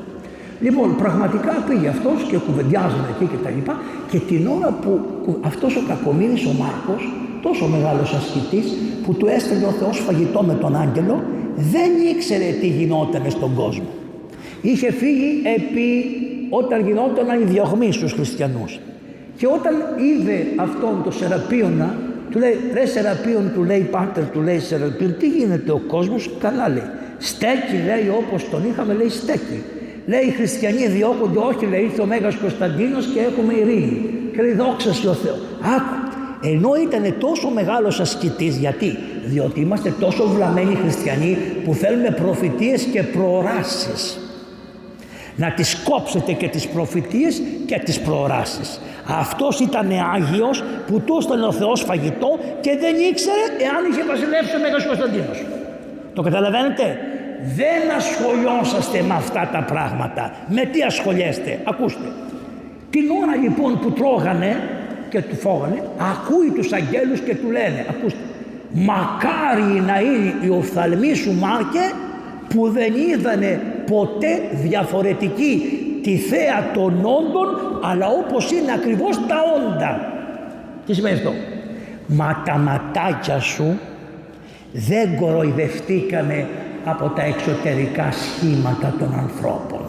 Λοιπόν, πραγματικά πήγε αυτός και κουβεντιάζανε εκεί και τα λοιπά, και την ώρα που αυτός ο κακομοίρης ο Μάρκος, τόσο μεγάλος ασκητής, που του έστελνε ο Θεός φαγητό με τον άγγελο, δεν ήξερε τι γινόταν στον κόσμο. Είχε φύγει όταν γινόταν οι διωγμοί στους χριστιανούς. Και όταν είδε αυτόν τον Σεραπίωνα, του λέει, ρε Σεραπίων, του λέει, πάτερ, του λέει, Σεραπίων, τι γίνεται ο κόσμος? Καλά, λέει. Στέκει, λέει, όπως τον είχαμε, λέει, στέκει. Λέει, οι χριστιανοί διώκονται, όχι, λέει, ήρθε ο Μέγας Κωνσταντίνος και έχουμε ειρήνη. Και λέει, δόξα ο Θεός. Άκου, ενώ ήταν τόσο μεγάλος ασκητής, γιατί? Διότι είμαστε τόσο βλαμμένοι χριστιανοί που θέλουμε προφητείες και προοράσεις. Να τις κόψετε και τις προφητείες και τις προοράσεις. Αυτός ήταν Άγιος που του έστελνε ο Θεός φαγητό και δεν ήξερε εάν είχε βασιλεύσει ο Μέγας Κωνσταντίνος. Το καταλαβαίνετε? Δεν ασχολιόσαστε με αυτά τα πράγματα. Με τι ασχολιέστε? Ακούστε. Την ώρα λοιπόν που τρώγανε και του φόγανε, ακούει τους αγγέλους και του λένε, ακούστε, μακάρι να είναι οι οφθαλμοί σου, Μάρκε, που δεν είδανε ποτέ διαφορετική τη θέα των όντων, αλλά όπως είναι ακριβώς τα όντα. Τι σημαίνει αυτό? Μα τα ματάκια σου δεν κοροϊδευτήκανε από τα εξωτερικά σχήματα των ανθρώπων,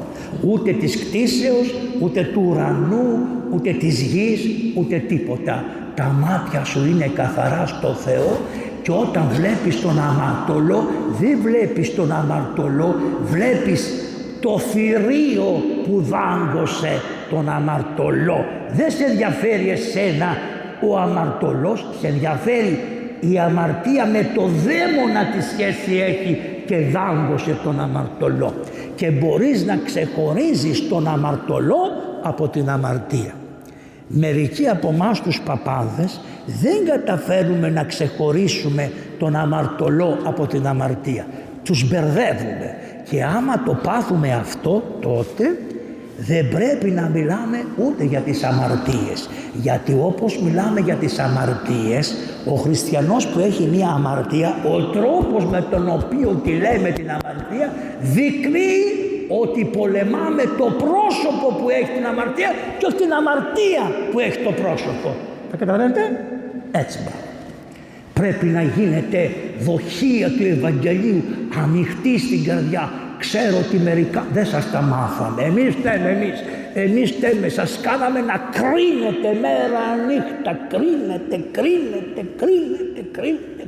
ούτε της κτίσεως, ούτε του ουρανού, ούτε της γης, ούτε τίποτα. Τα μάτια σου είναι καθαρά στο Θεό, και όταν βλέπεις τον αμαρτωλό, δεν βλέπεις τον αμαρτωλό, βλέπεις το θηρίο που δάγκωσε τον αμαρτωλό. Δεν σε ενδιαφέρει εσένα ο αμαρτωλός, σε ενδιαφέρει η αμαρτία με το δαίμονα τι σχέση έχει και δάγκωσε τον αμαρτωλό. Και μπορείς να ξεχωρίζεις τον αμαρτωλό από την αμαρτία. Μερικοί από εμάς τους παπάδες δεν καταφέρουμε να ξεχωρίσουμε τον αμαρτωλό από την αμαρτία. Τους μπερδεύουμε, και άμα το πάθουμε αυτό, τότε δεν πρέπει να μιλάμε ούτε για τις αμαρτίες. Γιατί όπως μιλάμε για τις αμαρτίες, ο χριστιανός που έχει μία αμαρτία, ο τρόπος με τον οποίο τη λέμε την αμαρτία δείχνει ότι πολεμάμε το πρόσωπο που έχει την αμαρτία και όχι την αμαρτία που έχει το πρόσωπο. Τα καταλαβαίνετε? Έτσι μπράβο. Πρέπει να γίνεται δοχεία του Ευαγγελίου ανοιχτή στην καρδιά. Ξέρω ότι μερικά δεν σας τα μάθαμε. Εμείς θέμε, σας κάναμε να κρίνετε μέρα νύχτα. Κρίνετε,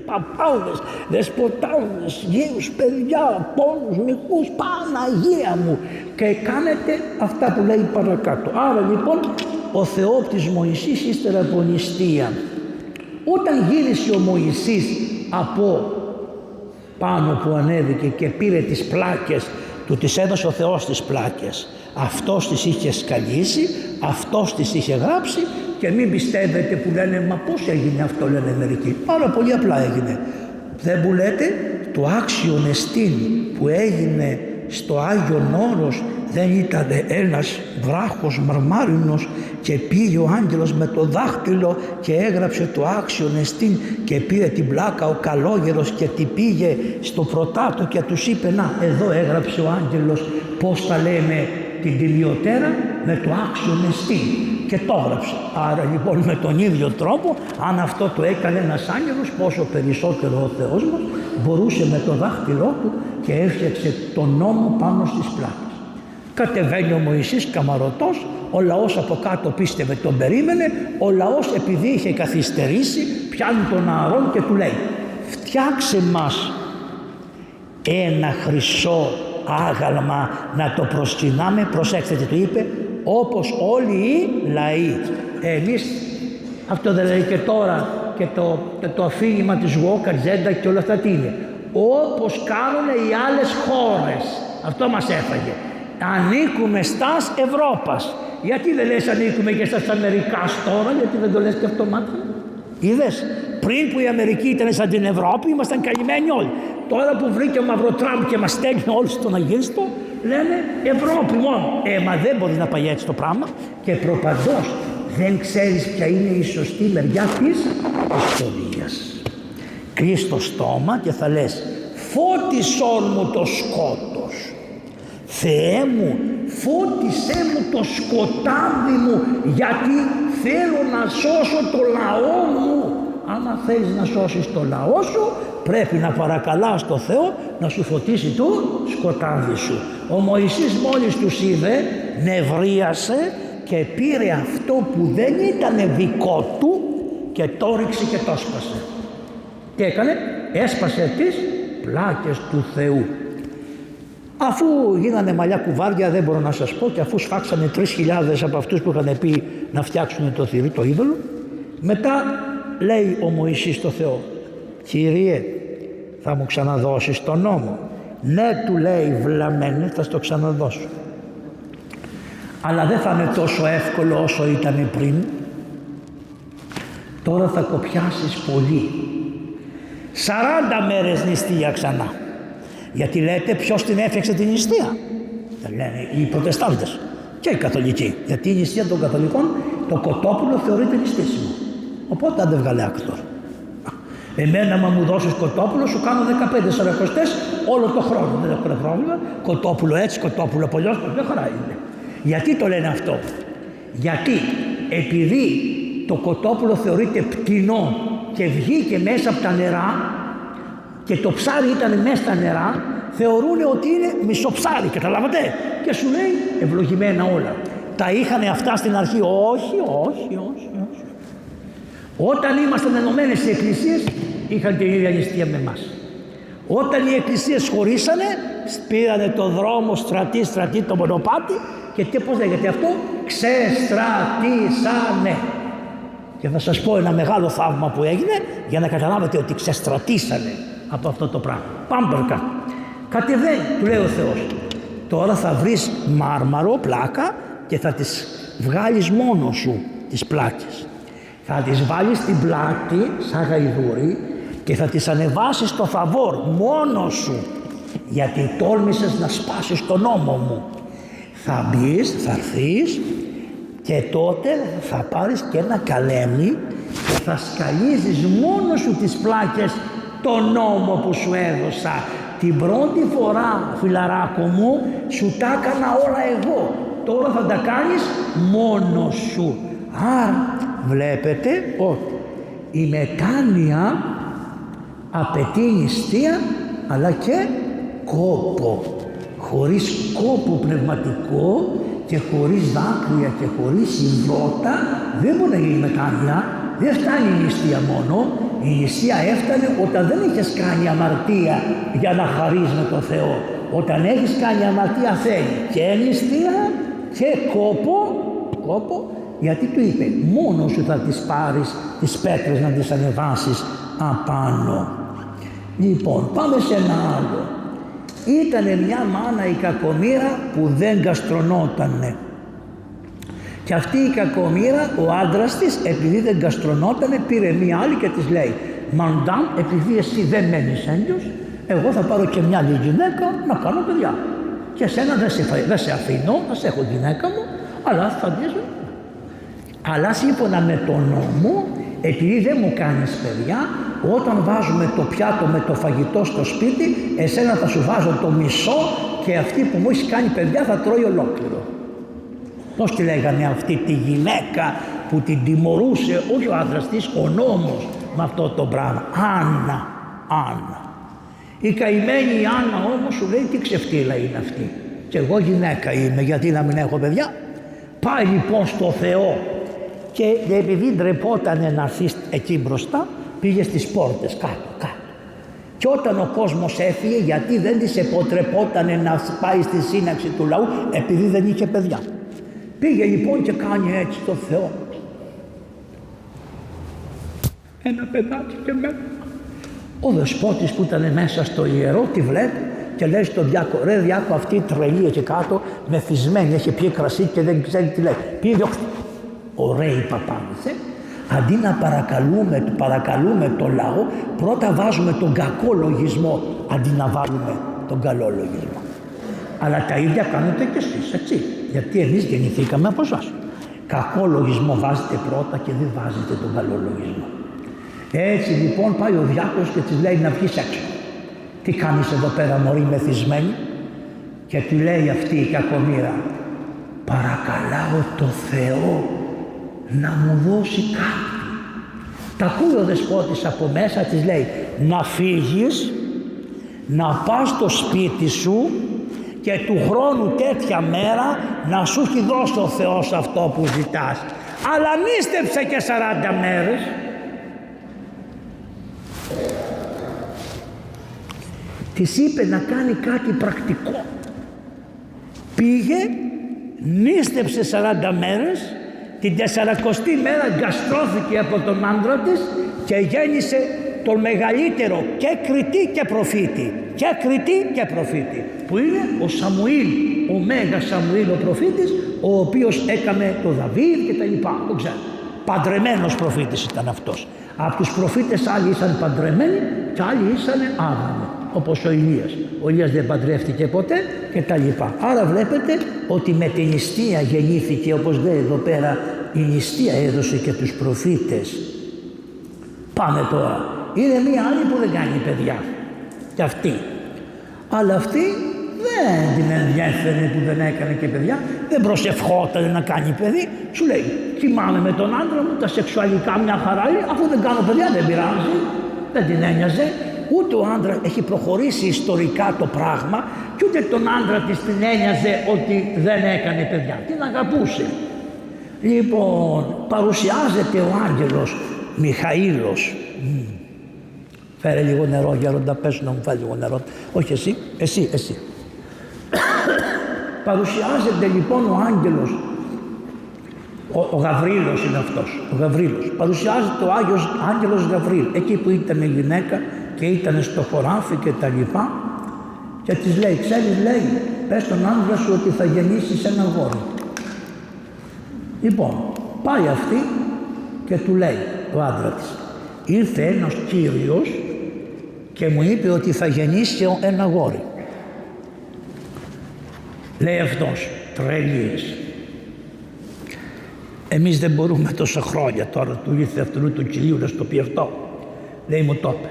παπάδες, δεσποτάδες, γέους παιδιά, πόνους, μυχούς, Παναγία μου. Και κάνετε αυτά που λέει παρακάτω. Άρα λοιπόν ο Θεόπτης Μωυσής ύστερα από νηστεία, όταν γύρισε ο Μωυσής από πάνω που ανέβηκε και πήρε τις πλάκες, του τις έδωσε ο Θεός τις πλάκες. Αυτός τις είχε σκαλίσει, αυτός τις είχε γράψει, και μην πιστεύετε που λένε μα πώς έγινε αυτό, λένε μερικοί. Πάρα πολύ απλά έγινε. Δεν μου λέτε, το άξιον εστίν που έγινε στο Άγιον Όρος δεν ήταν ένας βράχος μαρμάρινος και πήγε ο άγγελος με το δάχτυλο και έγραψε το άξιον εστίν και πήρε την πλάκα ο καλόγερος και την πήγε στο πρωτάτο και τους είπε να εδώ έγραψε ο άγγελος πώς θα λέμε την τιμιωτέρα με το άξιον εστίν και το έγραψε. Άρα λοιπόν με τον ίδιο τρόπο, αν αυτό το έκανε ένας άγγελος, πόσο περισσότερο ο Θεός μας μπορούσε με το δάχτυλό του και έφτιαξε τον νόμο πάνω στις πλάκες. Κατεβαίνει ο Μωυσής καμαρωτός, ο λαός από κάτω πίστευε, τον περίμενε, ο λαός επειδή είχε καθυστερήσει πιάνει τον Ααρών και του λέει φτιάξε μας ένα χρυσό άγαλμα να το προσκυνάμε, προσέξτε τι του είπε, όπως όλοι οι λαοί. Εμείς, αυτό δεν λέει και τώρα και το αφήγημα της Walk Agenda και όλα αυτά τι είναι, όπως κάνουν οι άλλες χώρες. Αυτό μας έφαγε. Ανήκουμε στας Ευρώπας. Γιατί δεν λες ανήκουμε και στας Αμερικάς τώρα, γιατί δεν το λες και αυτομάτως? Είδες, πριν που η Αμερική ήταν σαν την Ευρώπη, ήμασταν καλυμμένοι όλοι. Τώρα που βρήκε ο Μαυροτράμπ και μας στέλνει όλους στον αγίστο, λένε Ευρώπη μόνο. Μα δεν μπορεί να πάει έτσι το πράγμα. Και προπαντός δεν ξέρεις ποια είναι η σωστή μεριά της ιστορίας. Κλείς το στόμα και θα λες, φώτισόν μου το σκότος. Θεέ μου, φώτισέ μου το σκοτάδι μου, γιατί θέλω να σώσω το λαό μου. Άμα θέλεις να σώσεις το λαό σου, πρέπει να παρακαλάς το Θεό να σου φωτίσει το σκοτάδι σου. Ο Μωυσής μόλις τους είδε, νευρίασε και πήρε αυτό που δεν ήταν δικό του και το ρίξε και το έσπασε. Τι έκανε? Έσπασε τις πλάκες του Θεού. Αφού γίνανε μαλλιά κουβάρια, δεν μπορώ να σας πω, και αφού σφάξανε 3.000 από αυτούς που είχαν πει να φτιάξουν το θηρί, το είδωλο, μετά λέει ο Μωυσής στο Θεό, Κύριε, θα μου ξαναδώσεις τον νόμο? Ναι, του λέει, βλαμμένε, θα στο ξαναδώσω. Αλλά δεν θα είναι τόσο εύκολο όσο ήταν πριν. Τώρα θα κοπιάσεις πολύ. 40 μέρες νηστεία ξανά. Γιατί λέτε ποιος την έφτιαξε την νηστεία? Δεν λένε οι Προτεστάντες και οι Καθολικοί. Γιατί η νηστεία των Καθολικών, το κοτόπουλο θεωρείται νηστήσιμο. Οπότε αν δεν βγάλε άκτορ. Εμένα, μα μου δώσεις κοτόπουλο, σου κάνω 15 σαρακοστές όλο το χρόνο. Δεν έχω πρόβλημα. Κοτόπουλο έτσι, κοτόπουλο παλιός, δεν χαρά είναι. Γιατί το λένε αυτό? Γιατί επειδή το κοτόπουλο θεωρείται πτηνό και βγήκε μέσα από τα νερά και το ψάρι ήταν μέσα στα νερά, θεωρούν ότι είναι μισοψάρι, καταλάβατε? Και σου λέει ευλογημένα όλα. Τα είχανε αυτά στην αρχή? Όχι. Όταν ήμασταν ενωμένες οι εκκλησίες, είχαν την ίδια νηστεία με εμάς. Όταν οι εκκλησίες χωρίσανε, πήρανε το δρόμο στρατή το μονοπάτι και πώς λέγεται αυτό? Ξεστρατήσανε. Και θα σας πω ένα μεγάλο θαύμα που έγινε για να καταλάβετε ότι ξεστρατήσανε από αυτό το πράγμα. Πάμπερκα. Κατεβαίνει, του λέει ο Θεός. Τώρα θα βρεις μάρμαρο, πλάκα και θα τις βγάλεις μόνος σου τις πλάκες. Θα τις βάλεις στην πλάτη σαν γαϊδούρι και θα τις ανεβάσεις στο Θαβόρ μόνος σου, γιατί τόλμησες να σπάσεις τον νόμο μου. Θα μπεις, θα έρθεις και τότε θα πάρεις και ένα καλέμι και θα σκαλίζεις μόνος σου τις πλάκες τον νόμο που σου έδωσα. Την πρώτη φορά, φιλαράκο μου, σου τα έκανα όλα εγώ. Τώρα θα τα κάνεις μόνος σου. Άρα βλέπετε ότι η μετάνοια απαιτεί νηστεία αλλά και κόπο. Χωρίς κόπο πνευματικό και χωρίς δάκρυα και χωρίς υδρότα δεν μπορεί να γίνει μετάνοια. Δεν φτάνει η νηστεία μόνο. Η νηστεία έφτανε όταν δεν είχες κάνει αμαρτία για να χαρείς με τον Θεό. Όταν έχεις κάνει αμαρτία θέλει και νηστεία και κόπο, γιατί του είπε μόνο σου θα τις πάρεις τις πέτρες να τις ανεβάσεις απάνω. Λοιπόν, πάμε σε ένα άλλο. Ήτανε μια μάνα η κακομοίρα που δεν καστρωνότανε. Και αυτή η κακομοίρα, ο άντρας της, επειδή δεν καστρωνότανε, πήρε μια άλλη και της λέει «Μαντάμ, επειδή εσύ δεν μένεις έγκυος, εγώ θα πάρω και μια άλλη γυναίκα να κάνω παιδιά. Και εσένα δεν σε αφήνω, θα σε έχω γυναίκα μου, αλλά θα δεις». Αλλά σύμφωνα με τον νόμο, επειδή δεν μου κάνεις παιδιά, όταν βάζουμε το πιάτο με το φαγητό στο σπίτι, εσένα θα σου βάζω το μισό και αυτή που μου έχει κάνει παιδιά θα τρώει ολόκληρο. Πώς τη λέγανε αυτή τη γυναίκα που την τιμωρούσε, όχι ο άντρας της, ο νόμος με αυτό το πράγμα? Άννα. Η καημένη η Άννα όμως σου λέει τι ξεφτύλα είναι αυτή. Και εγώ γυναίκα είμαι, γιατί να μην έχω παιδιά? Πάει λοιπόν στο Θεό και επειδή ντρεπότανε να έρθει εκεί μπροστά, πήγε στις πόρτες κάτω. Και όταν ο κόσμος έφυγε, γιατί δεν της επιτρεπόταν να πάει στη σύναξη του λαού, επειδή δεν είχε παιδιά. Πήγε λοιπόν και κάνει έτσι το Θεό. Ένα παιδάκι και μένα. Ο δεσπότης που ήταν μέσα στο ιερό τη βλέπει και λέει στον διάκο, ρε διάκο, αυτή τρελή εκεί κάτω, μεθυσμένη, έχει πιει κρασί και δεν ξέρει τι λέει. Πήγε διώξτε. Ωραίοι παπάδες, Αντί να παρακαλούμε το λαό, πρώτα βάζουμε τον κακό λογισμό, αντί να βάλουμε τον καλό λογισμό. Αλλά τα ίδια κάνετε κι εσείς, έτσι. Γιατί εμείς γεννηθήκαμε από εσάς. Κακό λογισμό βάζετε πρώτα και δεν βάζετε τον καλό λογισμό. Έτσι λοιπόν πάει ο διάκος και της λέει να βγεις έξω. Τι κάνεις εδώ πέρα μωρή μεθυσμένη? Και του λέει αυτή η κακομοίρα, παρακαλάω το Θεό να μου δώσει κάτι. Τα ακούει ο δεσπότης από μέσα, της λέει να φύγεις, να πας στο σπίτι σου και του χρόνου τέτοια μέρα να σου έχει δώσει ο Θεός αυτό που ζητάς. Αλλά νίστεψε και 40 μέρες. Της είπε να κάνει κάτι πρακτικό. Πήγε, νίστεψε 40 μέρες, την 40η μέρα γκαστρώθηκε από τον άντρα της και γέννησε τον μεγαλύτερο και κριτή και προφήτη. Και κριτή και προφήτη. Που είναι ο Σαμουήλ, ο Μέγας Σαμουήλ ο προφήτης, ο οποίος έκαμε το Δαβίδ και τα λοιπά. Το ξέρω. Παντρεμένος προφήτης ήταν αυτός. Από τους προφήτες άλλοι ήσαν παντρεμένοι και άλλοι ήσαν άγαμοι. Όπως ο Ηλίας. Ο Ηλίας δεν παντρεύτηκε ποτέ και τα λοιπά. Άρα βλέπετε ότι με την νηστεία γεννήθηκε, όπως λέει εδώ πέρα, η νηστεία έδωσε και τους προφήτες. Πάμε τώρα. Είναι μία άλλη που δεν κάνει παιδιά. Και αυτή. Αλλά αυτή δεν την ενδιαφέρει που δεν έκανε και παιδιά. Δεν προσευχόταν να κάνει παιδί. Σου λέει, κοιμάμαι με τον άντρα μου, τα σεξουαλικά μια χαρά είναι, αφού δεν κάνω παιδιά δεν πειράζει. Δεν την ένοιαζε. Ούτε ο άντρα έχει προχωρήσει ιστορικά το πράγμα και ούτε τον άντρα της την ένοιαζε ότι δεν έκανε παιδιά. Την αγαπούσε. Λοιπόν, παρουσιάζεται ο άγγελος Μιχαήλος. Φέρε λίγο νερό γέροντα, πες να μου φάει λίγο νερό. Όχι εσύ. Παρουσιάζεται λοιπόν ο άγγελος, ο Γαβρίλος είναι αυτός, ο Γαβρίλος. Παρουσιάζεται ο άγγελος Γαβρίλ, εκεί που ήταν η γυναίκα και ήταν στο χωράφι και τα λοιπά και της λέει, ξέρεις λέει, πες τον άντρα σου ότι θα γεννήσεις ένα γόρι. Λοιπόν, πάει αυτή και του λέει το άντρα της, ήρθε ένας Κύριος και μου είπε ότι θα γεννήσει ένα γόρι. Λέει αυτός, τρελής. Εμείς δεν μπορούμε τόσα χρόνια τώρα του ήρθε αυτού του Κυρίου να στο πει αυτό. Λέει μου το είπε.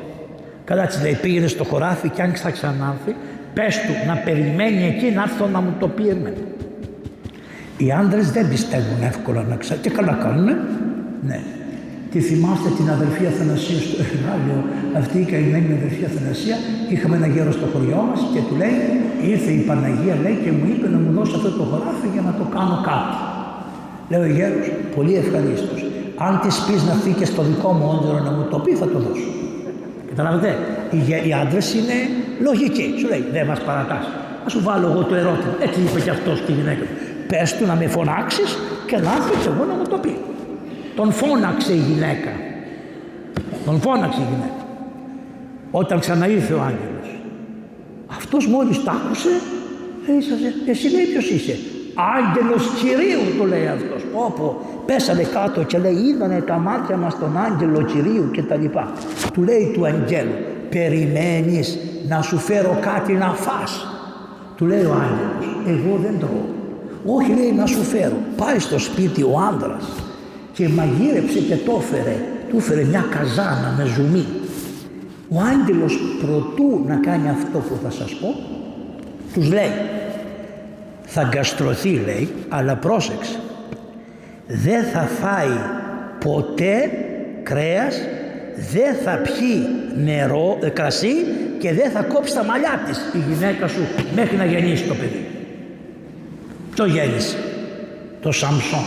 Καλά της λέει, πήγαινε στο χωράφι και αν θα ξανάρθει, πες του να περιμένει εκεί να έρθω να μου το πει εμένα. Οι άντρες δεν πιστεύουν εύκολα να ξέρουν και καλά κάνουνε. Ναι. Τη θυμάστε την αδελφή Αθανασία στο Εργάλιο, αυτή η καημένη αδελφή Αθανασία, είχαμε ένα γέρο στο χωριό μας και του λέει, ήρθε η Παναγία λέει και μου είπε να μου δώσει αυτό το χωράφι για να το κάνω κάτι. Λέει ο γέρος, πολύ ευχαρίστως. Αν της πεις να φύγει και στο δικό μου όνειρο να μου το πει, θα το δώσω. Καταλάβετε, οι άντρες είναι λογικοί. Σου λέει, δεν μας παρατάς. Ας σου βάλω εγώ το ερώτημα. Έτσι είπε και αυτός τη γυναίκα του. Πες του να με φωνάξεις και να έρθω και εγώ να μου το πει. Τον φώναξε η γυναίκα. Όταν ξαναήρθε ο άγγελος. Αυτός μόλις τ' άκουσε, εσύ λέει ποιος είσαι. Άγγελος Κυρίου του λέει αυτός. Όπου πέσανε κάτω και λέει είδανε τα μάτια μας τον Άγγελο Κυρίου και τα λοιπά. Του λέει του αγγέλου, περιμένεις να σου φέρω κάτι να φας? Του λέει ο άγγελος, εγώ δεν τρώω. Όχι λέει να σου φέρω. Πάει στο σπίτι ο άντρας και μαγείρεψε και το έφερε. Του έφερε μια καζάνα με ζουμί. Ο άγγελος προτού να κάνει αυτό που θα σας πω, τους λέει, θα γκαστρωθεί λέει, αλλά πρόσεξε, δεν θα φάει ποτέ κρέας, δεν θα πιει νερό, κρασί και δεν θα κόψει τα μαλλιά της η γυναίκα σου μέχρι να γεννήσει το παιδί. Το γέννησε, το Σαμσόν.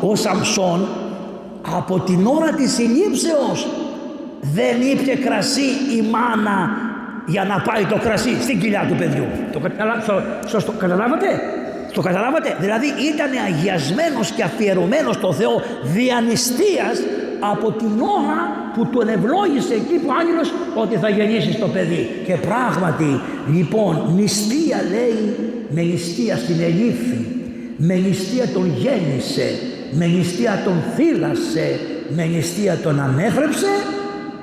Ο Σαμσόν από την ώρα της συλλήψεως δεν ήπιε κρασί η μάνα για να πάει το κρασί στην κοιλιά του παιδιού. Το καταλάβατε? Δηλαδή ήταν αγιασμένος και αφιερωμένος στο Θεό δια νηστείας από την ώρα που του ευλόγησε εκεί που ο άγγελος ότι θα γεννήσει το παιδί. Και πράγματι λοιπόν νηστεία λέει, με νηστεία συνελήφθη, με νηστεία τον γέννησε, με νηστεία τον θύλασε, με νηστεία τον ανέθρεψε.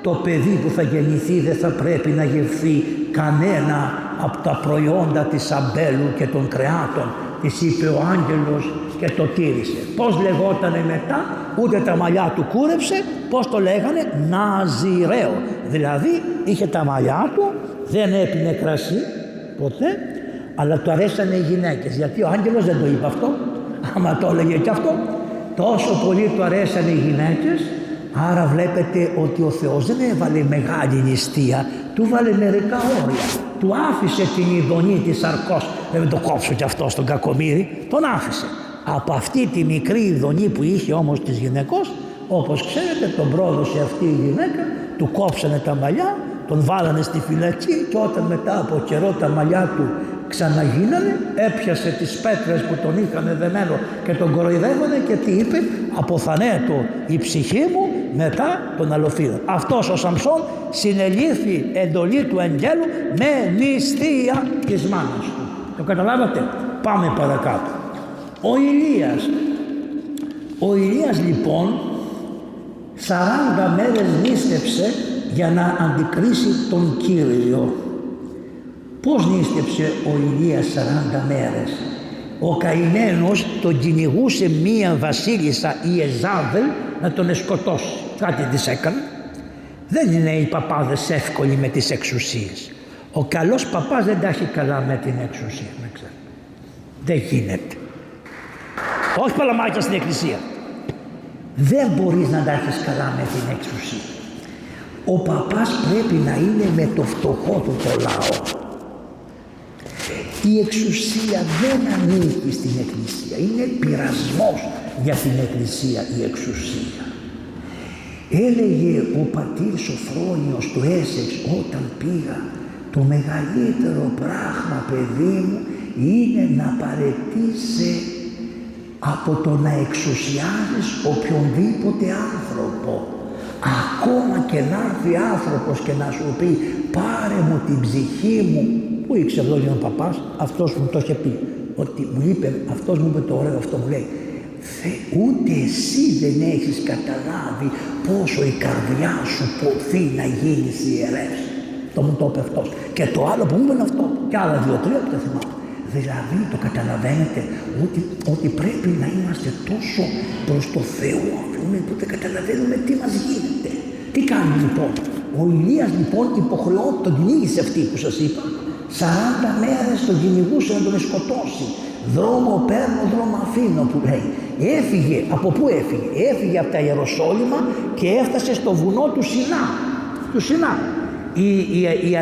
Το παιδί που θα γεννηθεί δεν θα πρέπει να γευθεί κανένα από τα προϊόντα της αμπέλου και των κρεάτων. Της είπε ο άγγελος και το τήρησε. Πώς λεγότανε μετά? Ούτε τα μαλλιά του κούρεψε. Πώς το λέγανε? Ναζιραίο. Δηλαδή είχε τα μαλλιά του, δεν έπινε κρασί ποτέ, αλλά του αρέσανε οι γυναίκες. Γιατί ο άγγελος δεν το είπε αυτό. Άμα το έλεγε και αυτό, τόσο πολύ του αρέσανε οι γυναίκες. Άρα βλέπετε ότι ο Θεός δεν έβαλε μεγάλη νηστεία, του βάλε μερικά όρια. Του άφησε την ειδονή της σαρκός, δεν το κόψω κι αυτό στον κακομοίρη, τον άφησε. Από αυτή τη μικρή ειδονή που είχε όμως της γυναικός, όπως ξέρετε τον πρόδωσε αυτή η γυναίκα, του κόψανε τα μαλλιά, τον βάλανε στη φυλακή και όταν μετά από καιρό τα μαλλιά του ξαναγίνανε, έπιασε τις πέτρες που τον είχαν δεμένο και τον κοροϊδεύανε και τι είπε? Αποθανέτω η ψυχή μου μετά τον αλοφίδα. Αυτός ο Σαμψόν συνελήφθη εντολή του αγγέλου με νηστεία της μάνας του. Το καταλάβατε? Πάμε παρακάτω. Ο Ηλίας λοιπόν 40 μέρες νήστεψε για να αντικρίσει τον Κύριο. Πώς νήστεψε ο Ηλίας 40 μέρες? Ο καημένος τον κυνηγούσε μία βασίλισσα η Εζάβελ να τον σκοτώσει. Κάτι της έκανε. Δεν είναι οι παπάδες εύκολοι με τις εξουσίες. Ο καλός παπάς δεν τα έχει καλά με την εξουσία. Δεν γίνεται. Όχι παλαμάκια στην εκκλησία. Δεν μπορείς να τα έχεις καλά με την εξουσία. Ο παπάς πρέπει να είναι με το φτωχό του το λαό. Η εξουσία δεν ανήκει στην εκκλησία. Είναι πειρασμός για την εκκλησία η εξουσία. Έλεγε ο πατήρ Σοφρόνιος του Έσεξ όταν πήγα, το μεγαλύτερο πράγμα παιδί μου είναι να παραιτήσει από το να εξουσιάζεις οποιονδήποτε άνθρωπο. Ακόμα και να έρθει άνθρωπος και να σου πει πάρε μου την ψυχή μου. Πού ήξερε εδώ ο παπάς? Αυτός μου το είχε πει. Ότι μου είπε, αυτός μου είπε το ωραίο αυτό, μου λέει ούτε εσύ δεν έχεις καταλάβει πόσο η καρδιά σου ποθεί να γίνεις ιερεύς. Το μου το είπε αυτός. Και το άλλο που μου είπε αυτό. Και άλλα 2-3 που τα θυμάμαι. Δηλαδή το καταλαβαίνετε ότι πρέπει να είμαστε τόσο προς το Θεό που δεν καταλαβαίνουμε τι μας γίνεται. Τι κάνει λοιπόν? Ο Ηλίας λοιπόν υποχρεώθηκε, τον κυνήγησε αυτή που σας είπα. 40 μέρες τον κυνηγούσε να τον σκοτώσει. Δρόμο παίρνω, δρόμο αφήνω που λέει. Έφυγε, από πού έφυγε? Έφυγε από τα Ιεροσόλυμα και έφτασε στο βουνό του Σινά. Του Σινά. Οι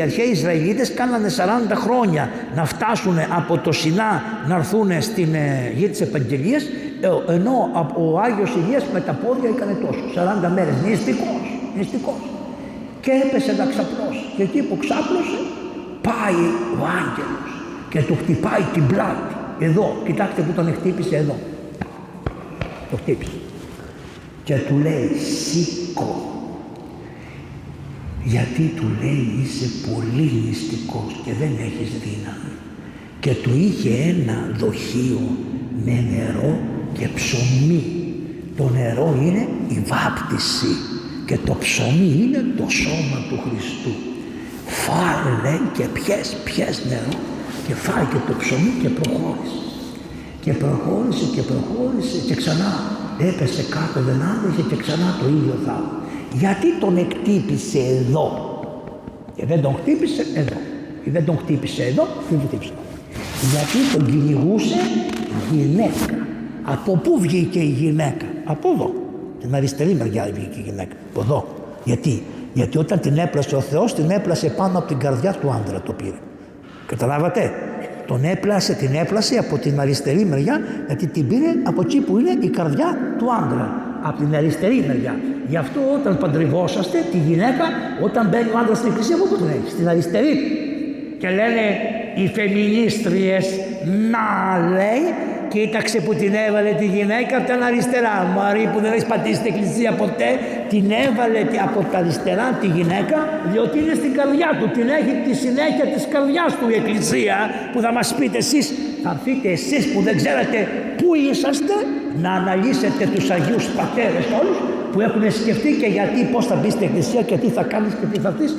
αρχαίοι Ισραηλίτες κάνανε 40 χρόνια να φτάσουν από το Σινά να έρθουν στην γη της Επαγγελίας, ενώ ο Άγιος Ηλίας με τα πόδια έκανε τόσο 40 μέρες, νηστικός. Και έπεσε να ξαπλώσει και εκεί που ξάπλωσε πάει ο άγγελος και του χτυπάει την πλάτη εδώ, κοιτάξτε που τον χτύπησε εδώ, το χτύπησε και του λέει σήκω. Γιατί του λέει είσαι πολύ νηστικός και δεν έχεις δύναμη. Και του είχε ένα δοχείο με νερό και ψωμί. Το νερό είναι η βάπτιση και το ψωμί είναι το σώμα του Χριστού. Φάρε λέει και πιες νερό και φάει και το ψωμί και προχώρησε. Και προχώρησε και ξανά έπεσε κάτω, δεν άντεχε και ξανά το ίδιο θαύμα. Γιατί τον εκτύπησε εδώ και δεν τον χτύπησε εδώ? Ή δεν τον χτύπησε εδώ και δεν τον χτύπησε εδώ? Γιατί τον κυνηγούσε γυναίκα. Από πού βγήκε η γυναίκα? Από εδώ. Την αριστερή μεριά βγήκε η γυναίκα. Από εδώ. Γιατί όταν την έπλασε ο Θεός, την έπλασε πάνω από την καρδιά του άντρα, το πήρε. Καταλάβατε? Την έπλασε από την αριστερή μεριά, γιατί την πήρε από εκεί που είναι η καρδιά του άντρα. από την αριστερή μεριά. Γι' αυτό όταν παντρευόσαστε τη γυναίκα, όταν μπαίνει ο άντρας στην εκκλησία, πού την έχει? Στην αριστερή. Και λένε οι φεμινίστριες, να λέει, κοίταξε που την έβαλε τη γυναίκα από την αριστερά. Μαρή που δεν έχει πατήσει την εκκλησία ποτέ, την έβαλε από τα αριστερά τη γυναίκα, διότι είναι στην καρδιά του. Την έχει τη συνέχεια της καρδιάς του η εκκλησία, που θα μας πείτε εσείς, θα πείτε εσείς που δεν ξέρετε πού είσαστε, να αναλύσετε τους Αγίους Πατέρες όλους που έχουν σκεφτεί και γιατί, πώς θα μπει στην εκκλησία και τι θα κάνεις και τι θα πεις.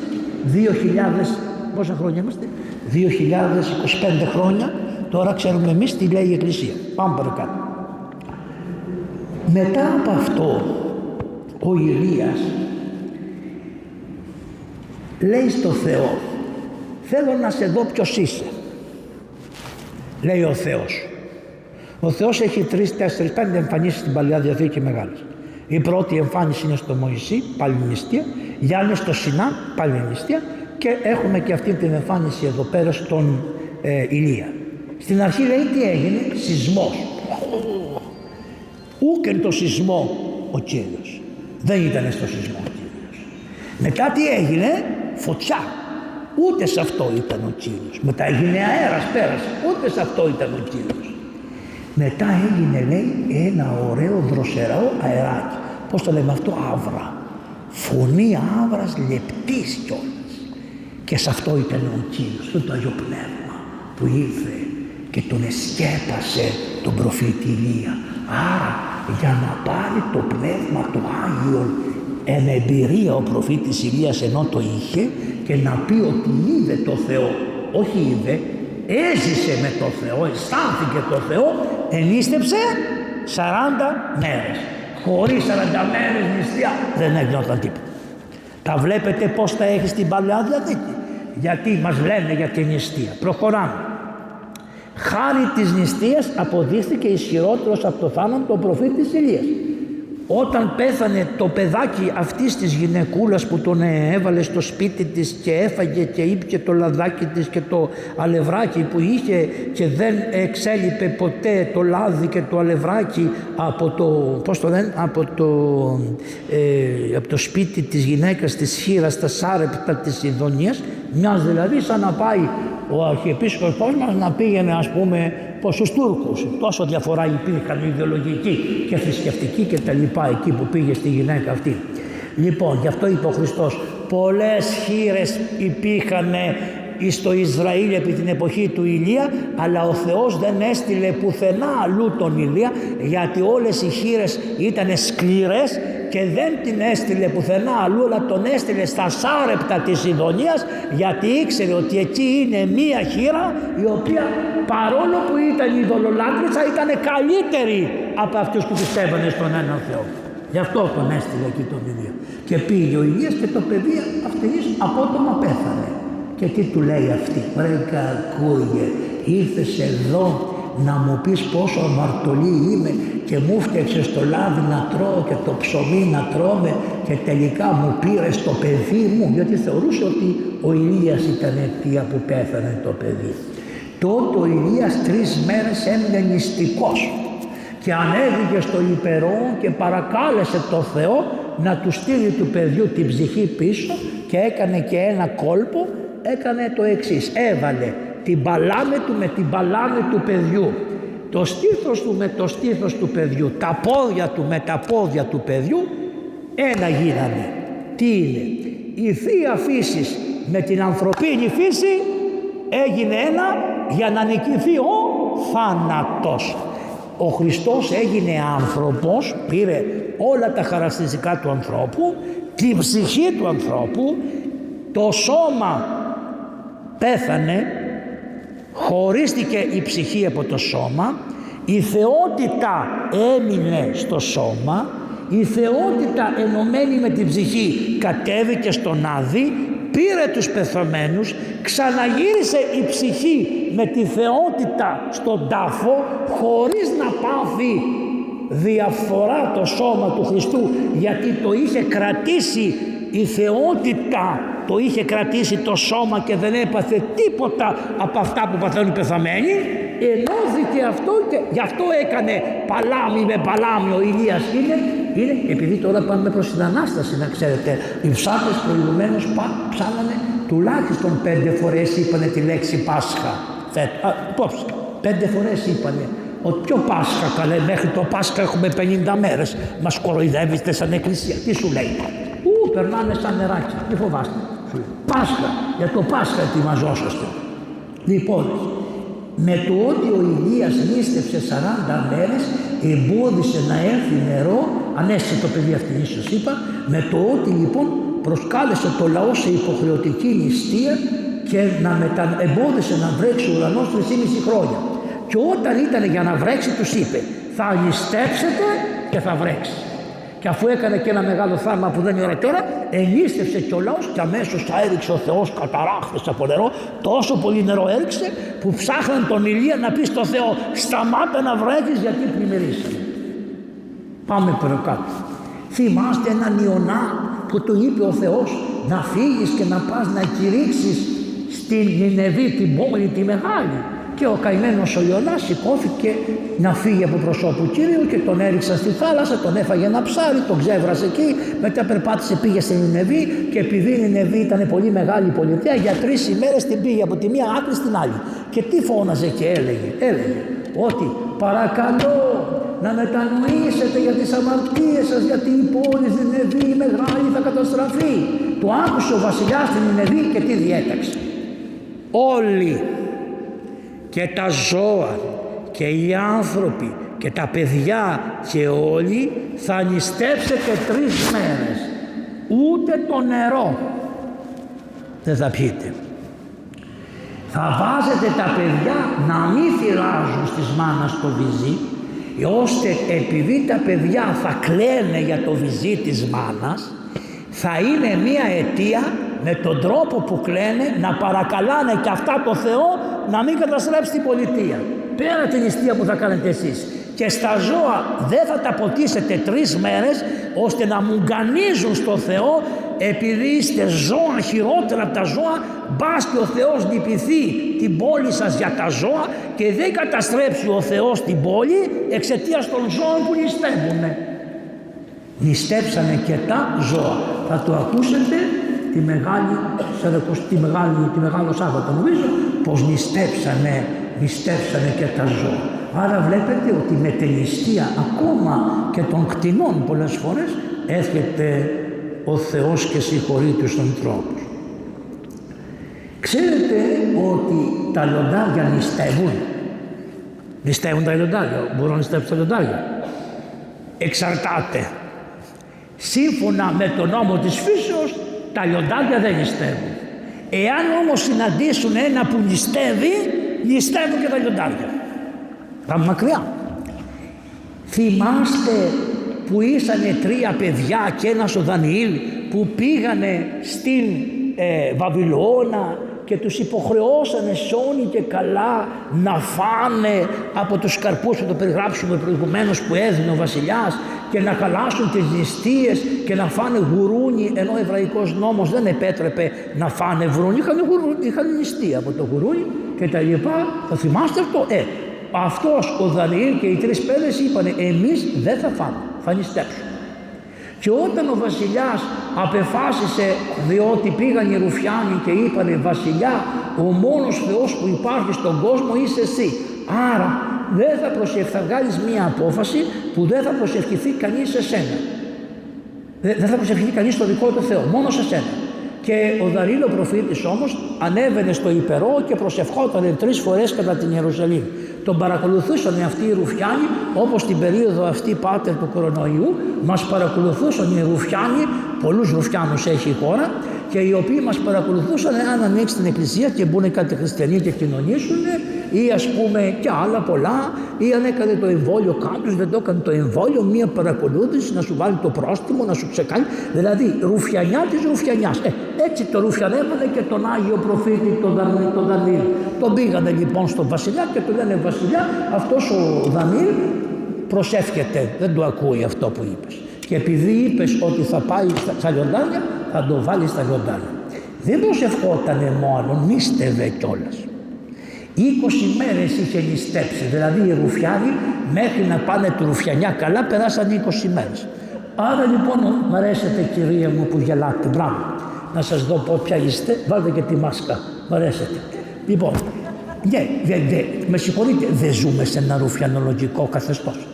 2000, πόσα χρόνια είμαστε? 2025 χρόνια. Τώρα ξέρουμε εμείς τι λέει η Εκκλησία. Πάμε παρακάτω. Μετά από αυτό ο Ηλίας λέει στο Θεό, θέλω να σε δω ποιος είσαι. Λέει ο Θεός. Ο Θεός έχει 3, 4, 5 εμφανίσεις στην Παλαιά Διαθήκη μεγάλες. Η πρώτη εμφάνιση είναι στο Μωυσή, πάλι νηστεία. Η άλλη στο Σινά, πάλι νηστεία. Και έχουμε και αυτή την εμφάνιση εδώ πέρα στον Ηλία. Στην αρχή λέει τι έγινε? Σεισμός. Ούκεν το σεισμό ο Κύριος. Δεν ήταν στο σεισμό ο Κύριος. Μετά τι έγινε? Φωτιά. Ούτε σε αυτό ήταν ο Κύριος. Μετά έγινε αέρας, πέρασε. Ούτε σε αυτό ήταν ο Κύριος. Μετά έγινε, λέει, ένα ωραίο δροσερό αεράκι. Πώς το λέμε αυτό? Άβρα. Φωνή άβρας λεπτής κιόλας. Και σε αυτό ήταν ο Κύριος, το Άγιο Πνεύμα που ήρθε και τον εσκέπασε τον προφήτη Ηλία. Άρα για να πάρει το Πνεύμα του Άγιον εν εμπειρία ο προφήτης Ηλίας, ενώ το είχε, και να πει ότι είδε το Θεό, όχι είδε, έζησε με το Θεό, αισθάνθηκε το Θεό, ενίστεψε 40 μέρες. Χωρίς 40 μέρες νηστεία δεν έγιναν τίποτα. Τα βλέπετε πώς τα έχει στην Παλαιά Διαθήκη. Γιατί μας λένε για τη νηστεία. Προχωράμε. Χάρη της νηστείας αποδείχθηκε ισχυρότερος από το θάνατο ο προφήτης Ηλίας. Όταν πέθανε το παιδάκι αυτής της γυναικούλας που τον έβαλε στο σπίτι της και έφαγε και ήπια το λαδάκι της και το αλευράκι που είχε και δεν εξέλιπε ποτέ το λάδι και το αλευράκι από το, πώς το λένε, από το σπίτι της γυναίκας της Χήρας στα Σάρεπτα της Ιδονίας, μοιάζει δηλαδή σαν να πάει ο Αρχιεπίσκοπος μας να πήγαινε, ας πούμε, στους Τούρκους. Τόσο διαφορά υπήρχαν ιδεολογική και θρησκευτική και τα λοιπά εκεί που πήγε στη γυναίκα αυτή. Λοιπόν, γι' αυτό είπε ο Χριστός, πολλές χήρες υπήρχαν στο Ισραήλ επί την εποχή του Ηλία, αλλά ο Θεός δεν έστειλε πουθενά αλλού τον Ηλία, γιατί όλες οι χήρες ήταν σκληρές και δεν την έστειλε πουθενά αλλού, αλλά τον έστειλε στα Σάρεπτα της Ιδονίας, γιατί ήξερε ότι εκεί είναι μία χήρα η οποία, παρόλο που ήταν ειδωλολάτρησα, ήταν καλύτερη από αυτούς που πιστεύανε στον έναν Θεό. Γι' αυτό τον έστειλε εκεί τον Ηλία. Και πήγε ο Ηλίας και το παιδί αυτής απότομα πέθανε. Και τι του λέει αυτή? Ρε κακούργε, ήρθες εδώ να μου πεις πόσο αμαρτωλή είμαι και μου φτιάξες το λάδι να τρώω και το ψωμί να τρώμε και τελικά μου πήρες το παιδί μου, γιατί θεωρούσε ότι ο Ηλίας ήταν αιτία που πέθανε το παιδί. Τότε ο Ηλίας 3 μέρες έμεινε νηστικός και ανέβηκε στο Υπερό και παρακάλεσε το Θεό να του στείλει του παιδιού την ψυχή πίσω και έκανε και ένα κόλπο. Έκανε το εξής, έβαλε την παλάμη του με την παλάμη του παιδιού, το στήθος του με το στήθος του παιδιού, τα πόδια του με τα πόδια του παιδιού, ένα γίνανε. Τι είναι? Η Θεία Φύσης με την ανθρωπίνη φύση έγινε ένα για να νικηθεί ο θάνατος. Ο Χριστός έγινε άνθρωπος, πήρε όλα τα χαρακτηριστικά του ανθρώπου, την ψυχή του ανθρώπου, το σώμα πέθανε, χωρίστηκε η ψυχή από το σώμα, η θεότητα έμεινε στο σώμα, η θεότητα ενωμένη με την ψυχή κατέβηκε στον Άδη, πήρε τους πεθαμένους, ξαναγύρισε η ψυχή με τη θεότητα στον τάφο χωρίς να πάθει διαφθορά το σώμα του Χριστού, γιατί το είχε κρατήσει η θεότητα, το είχε κρατήσει το σώμα και δεν έπαθε τίποτα από αυτά που παθαίνουν οι πεθαμένοι. Ενώθηκε αυτό και γι' αυτό έκανε παλάμη με παλάμη ο Ηλίας, είναι είναι επειδή τώρα πάμε προς την Ανάσταση, να ξέρετε. Οι ψάρτες προηγουμένως ψάλανε τουλάχιστον 5 φορές είπανε τη λέξη Πάσχα. Πώς, 5 φορές είπανε. Ότι ποιο Πάσχα, καλέ, μέχρι το Πάσχα έχουμε 50 μέρες. Μας κοροϊδεύετε σαν εκκλησία. Τι σου λέει? Περνάνε σαν νεράκια. Μη φοβάστε. Πάσχα, για το Πάσχα ετοιμαζόσαστε. Λοιπόν, με το ότι ο Ηλίας νίστεψε 40 μέρες, εμπόδισε να έρθει νερό, ανέστησε το παιδί αυτή ίσως είπα, με το ότι λοιπόν προσκάλεσε το λαό σε υποχρεωτική νηστεία και εμπόδισε να βρέξει ο ουρανός 3,5 χρόνια. Και όταν ήταν για να βρέξει τους είπε, θα νηστέψετε και θα βρέξει. Και αφού έκανε και ένα μεγάλο θαύμα που δεν είναι ώρα τώρα, ενίστευσε και ο λαός και αμέσως θα έριξε ο Θεός καταράχτες από νερό, τόσο πολύ νερό έριξε που ψάχναν τον Ηλία να πει στο Θεό, σταμάτα να βρέχεις γιατί πλημμυρίσανε. Πάμε παρακάτω. Θυμάστε έναν Ιωνά που του είπε ο Θεός να φύγεις και να πας να κηρύξεις στην Νινεβή, την πόλη τη μεγάλη. Και ο καημένος ο Ιωνάς σηκώθηκε να φύγει από προσώπου Κυρίου και τον έριξαν στη θάλασσα, τον έφαγε ένα ψάρι, τον ξέβρασε εκεί, μετά περπάτησε, πήγε στην Νινεβή και επειδή η Νινεβή ήταν πολύ μεγάλη πολιτεία, για 3 ημέρες την πήγε από τη μία άκρη στην άλλη. Και τι φώναζε και έλεγε ότι παρακαλώ να μετανοήσετε για τις αμαρτίες σας, γιατί η πόλη στην Νινεβή μεγάλη θα καταστραφεί. Το άκουσε ο βασιλιάς στην Νινεβή και τι διέταξε? Όλοι και τα ζώα και οι άνθρωποι και τα παιδιά και όλοι θα νηστέψετε 3 μέρες. Ούτε το νερό δεν θα πιείτε. Θα βάζετε τα παιδιά να μην θυλάζουν στις μάνας το βυζί, ώστε επειδή τα παιδιά θα κλαίνε για το βυζί της μάνας, θα είναι μία αιτία με τον τρόπο που κλαίνε να παρακαλάνε και αυτά το Θεό να μην καταστρέψει την πολιτεία. Πέρα την νηστεία που θα κάνετε εσείς. Και στα ζώα δεν θα τα ποτίσετε 3 μέρες, ώστε να μουγκανίζουν στο Θεό, επειδή είστε ζώα χειρότερα από τα ζώα, μπας και ο Θεός λυπηθεί την πόλη σας για τα ζώα και δεν καταστρέψει ο Θεός την πόλη εξαιτίας των ζώων που νηστεύουνε. Νηστέψανε και τα ζώα. Θα το ακούσετε τη Μεγάλο Σάββατο νομίζω, πως νηστέψανε και τα ζώα. Άρα βλέπετε ότι με την νηστεία ακόμα και των κτηνών πολλές φορές έρχεται ο Θεός και συγχωρεί τους ανθρώπους. Ξέρετε ότι τα λιοντάρια νηστεύουν. Νηστεύουν τα λιοντάρια. Μπορούν να νηστεύουν τα λιοντάρια. Εξαρτάται. Σύμφωνα με τον νόμο της φύσεως, τα λιοντάρια δεν νηστεύουν. Εάν όμως συναντήσουν ένα που νηστεύει, νηστεύουν και τα λιοντάρια. Πάμε μακριά. Θυμάστε που ήσανε 3 παιδιά και ένας ο Δανιήλ που πήγανε στην Βαβυλώνα και τους υποχρεώσανε σώνει και καλά να φάνε από τους καρπούς που το περιγράψουμε προηγουμένως που έδινε ο βασιλιάς και να χαλάσουν τις νηστείες και να φάνε γουρούνι, ενώ ο εβραϊκός νόμος δεν επέτρεπε να φάνε βρούνι, είχαν νηστεία από το γουρούνι και τα λοιπά. Θα θυμάστε αυτό? Αυτός ο Δανιήλ και οι 3 παιδες είπανε εμείς δεν θα φάμε, θα νηστέψουμε. Και όταν ο βασιλιάς απεφάσισε, διότι πήγαν οι ρουφιάνοι και είπανε βασιλιά, ο μόνος Θεός που υπάρχει στον κόσμο είσαι εσύ, άρα θα βγάλεις μία απόφαση που δεν θα προσευχηθεί κανείς σε σένα. Δεν θα προσευχηθεί κανείς στο δικό του Θεό, μόνο σε σένα. Και ο Δανιήλ ο προφήτης όμως ανέβαινε στο υπερό και προσευχότανε 3 φορές κατά την Ιερουσαλήμ. Τον παρακολουθούσαν αυτοί οι ρουφιάνοι, όπως την περίοδο αυτή πάτερ του κορονοϊού, μας παρακολουθούσαν οι ρουφιάνοι, πολλούς ρουφιάνους έχει η χώρα, και οι οποίοι μας παρακολουθούσαν αν ανοίξει την εκκλησία και μπουν κάτι χριστιανοί και κοινωνήσουν, ή ας πούμε και άλλα πολλά, ή αν έκανε το εμβόλιο κάποιος, δεν το έκανε το εμβόλιο, μία παρακολούθηση να σου βάλει το πρόστιμο, να σου ξεκάνει, δηλαδή ρουφιανιά της ρουφιανιάς. Έτσι το ρουφιανεύανε και τον Άγιο προφήτη τον Δανιήλ. Τον πήγανε λοιπόν στον βασιλιά και του λένε βασιλιά, αυτός ο Δανιήλ προσεύχεται, δεν το ακούει αυτό που είπες. Και επειδή είπες ότι θα πάει στα λιοντάρια, θα το βάλει στα λιοντάρια. Δεν προσευχότανε μόνο, νήστευε κιόλας. 20 μέρες είχε νηστέψει, δηλαδή οι ρουφιάνοι μέχρι να πάνε του ρουφιανιά καλά περάσαν 20 μέρες. Άρα λοιπόν μ' αρέσετε κυρία μου που γελάτε, μπράβο. Να σας δω ποια είστε, βάλτε και τη μάσκα, μ' αρέσετε. Λοιπόν, με συγχωρείτε, δεν ζούμε σε ένα ρουφιανολογικό καθεστώς.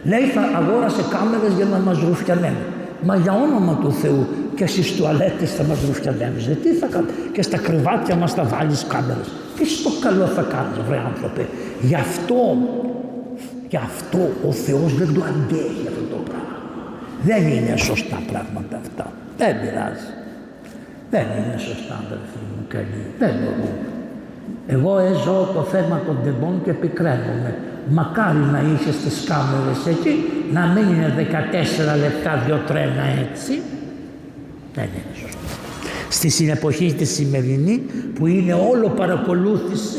Λέει θα αγόρασε κάμερες για να μας ρουφιανέμει. Μα για όνομα του Θεού και στις τουαλέτες θα μας ρουφιανέμεις. Τι θα κάνεις, και στα κρεβάτια μας θα βάλεις κάμερες. Τι στο καλό θα κάνεις βρε άνθρωπε. Γι' αυτό ο Θεός δεν το αντέχει αυτό το πράγμα. Δεν είναι σωστά πράγματα αυτά. Δεν πειράζει. Δεν είναι σωστά αδελφοί μου καλοί. Δεν μπορούμε. Εγώ έζω το θέμα των τεμπών και επικραίνομαι. Μακάρι να είσαι στις κάμερες εκεί, να μην είναι 14 λεπτά 2 τρένα έτσι. Δεν είναι σωστό. Στη συνεποχή τη σημερινή που είναι όλο παρακολούθηση,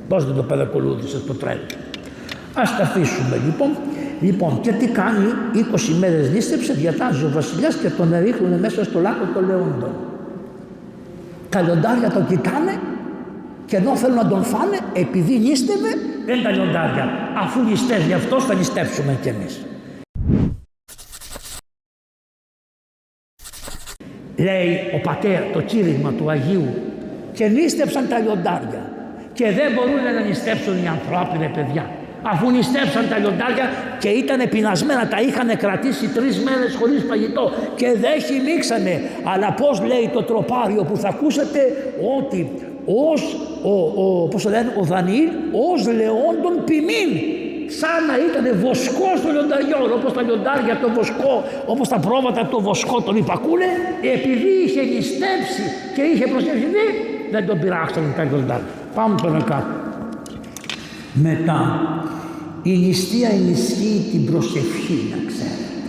πώς δεν το παρακολούθησε το τρένο. Ας τα αφήσουμε λοιπόν. Λοιπόν, και τι κάνει, 20 μέρες νήστεψε, διατάζει ο βασιλιάς και τον ρίχνουν μέσα στο λάκκο των λεόντων. Τα λιοντάρια το κοιτάνε και ενώ θέλουν να τον φάνε, επειδή νήστευε, δεν είναι τα λιοντάρια. Αφού νηστεύει αυτός, θα νηστεύσουμε κι εμείς. Λέει ο πατέρα, το κήρυγμα του Αγίου, και νήστεψαν τα λιοντάρια και δεν μπορούν να νηστεύσουν οι ανθρώποι, ρε παιδιά. Αφού νηστεύσαν τα λιοντάρια και ήταν πεινασμένα, τα είχαν κρατήσει 3 μέρες χωρίς φαγητό και δεν χυμίξανε. Αλλά πώς λέει το τροπάριο που θα ακούσετε, ότι ο Δανιήλ ως λεόντων ποιμήν, σαν να ήταν βοσκό των λιονταριών, όπως τα λιοντάρια το βοσκό, όπως τα πρόβατα το βοσκό τον υπακούνε, επειδή είχε νηστέψει και είχε προσευχηθεί, δεν τον πειράξανε τα λιοντάρια. Πάμε τώρα κάτω. Μετά, η νηστεία ενισχύει την προσευχή, να ξέρετε.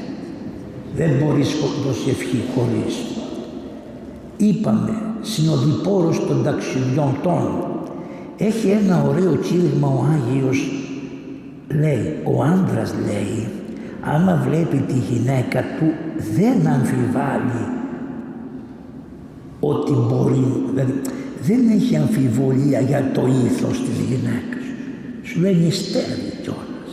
Δεν μπορείς προσευχή χωρίς. Είπαμε, συνοδοιπόρος των ταξιδιωτών. Έχει ένα ωραίο κήρυγμα ο Άγιος. Λέει, ο άντρας λέει, άμα βλέπει τη γυναίκα του, δεν αμφιβάλλει ότι μπορεί, δηλαδή δεν έχει αμφιβολία για το ήθος της γυναίκας. Σου λέει νηστεύει κιόλας.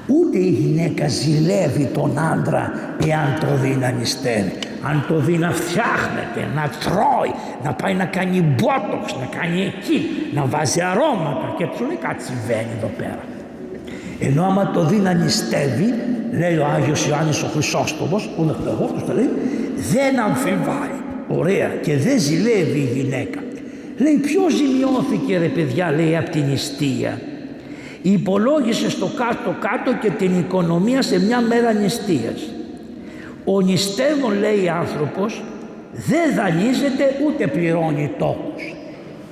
Ούτε η γυναίκα ζηλεύει τον άντρα εάν το δει να νηστεύει. Αν το δει να φτιάχνεται, να τρώει, να πάει να κάνει μπότοξ, να κάνει εκεί, να βάζει αρώματα και του λέει κάτι συμβαίνει εδώ πέρα. Ενώ άμα το δει να νηστεύει, λέει ο Άγιος Ιωάννης ο Χρυσόστομος, εγώ το λέει, δεν αμφιβάλλει, ωραία, και δεν ζηλεύει η γυναίκα. Λέει, ποιος ζημιώθηκε ρε παιδιά, λέει, από την νηστεία. Υπολόγισε στο κάτω-κάτω και την οικονομία σε μια μέρα νηστείας. Ο νηστεύων, λέει, άνθρωπος δεν δανείζεται ούτε πληρώνει τόκους.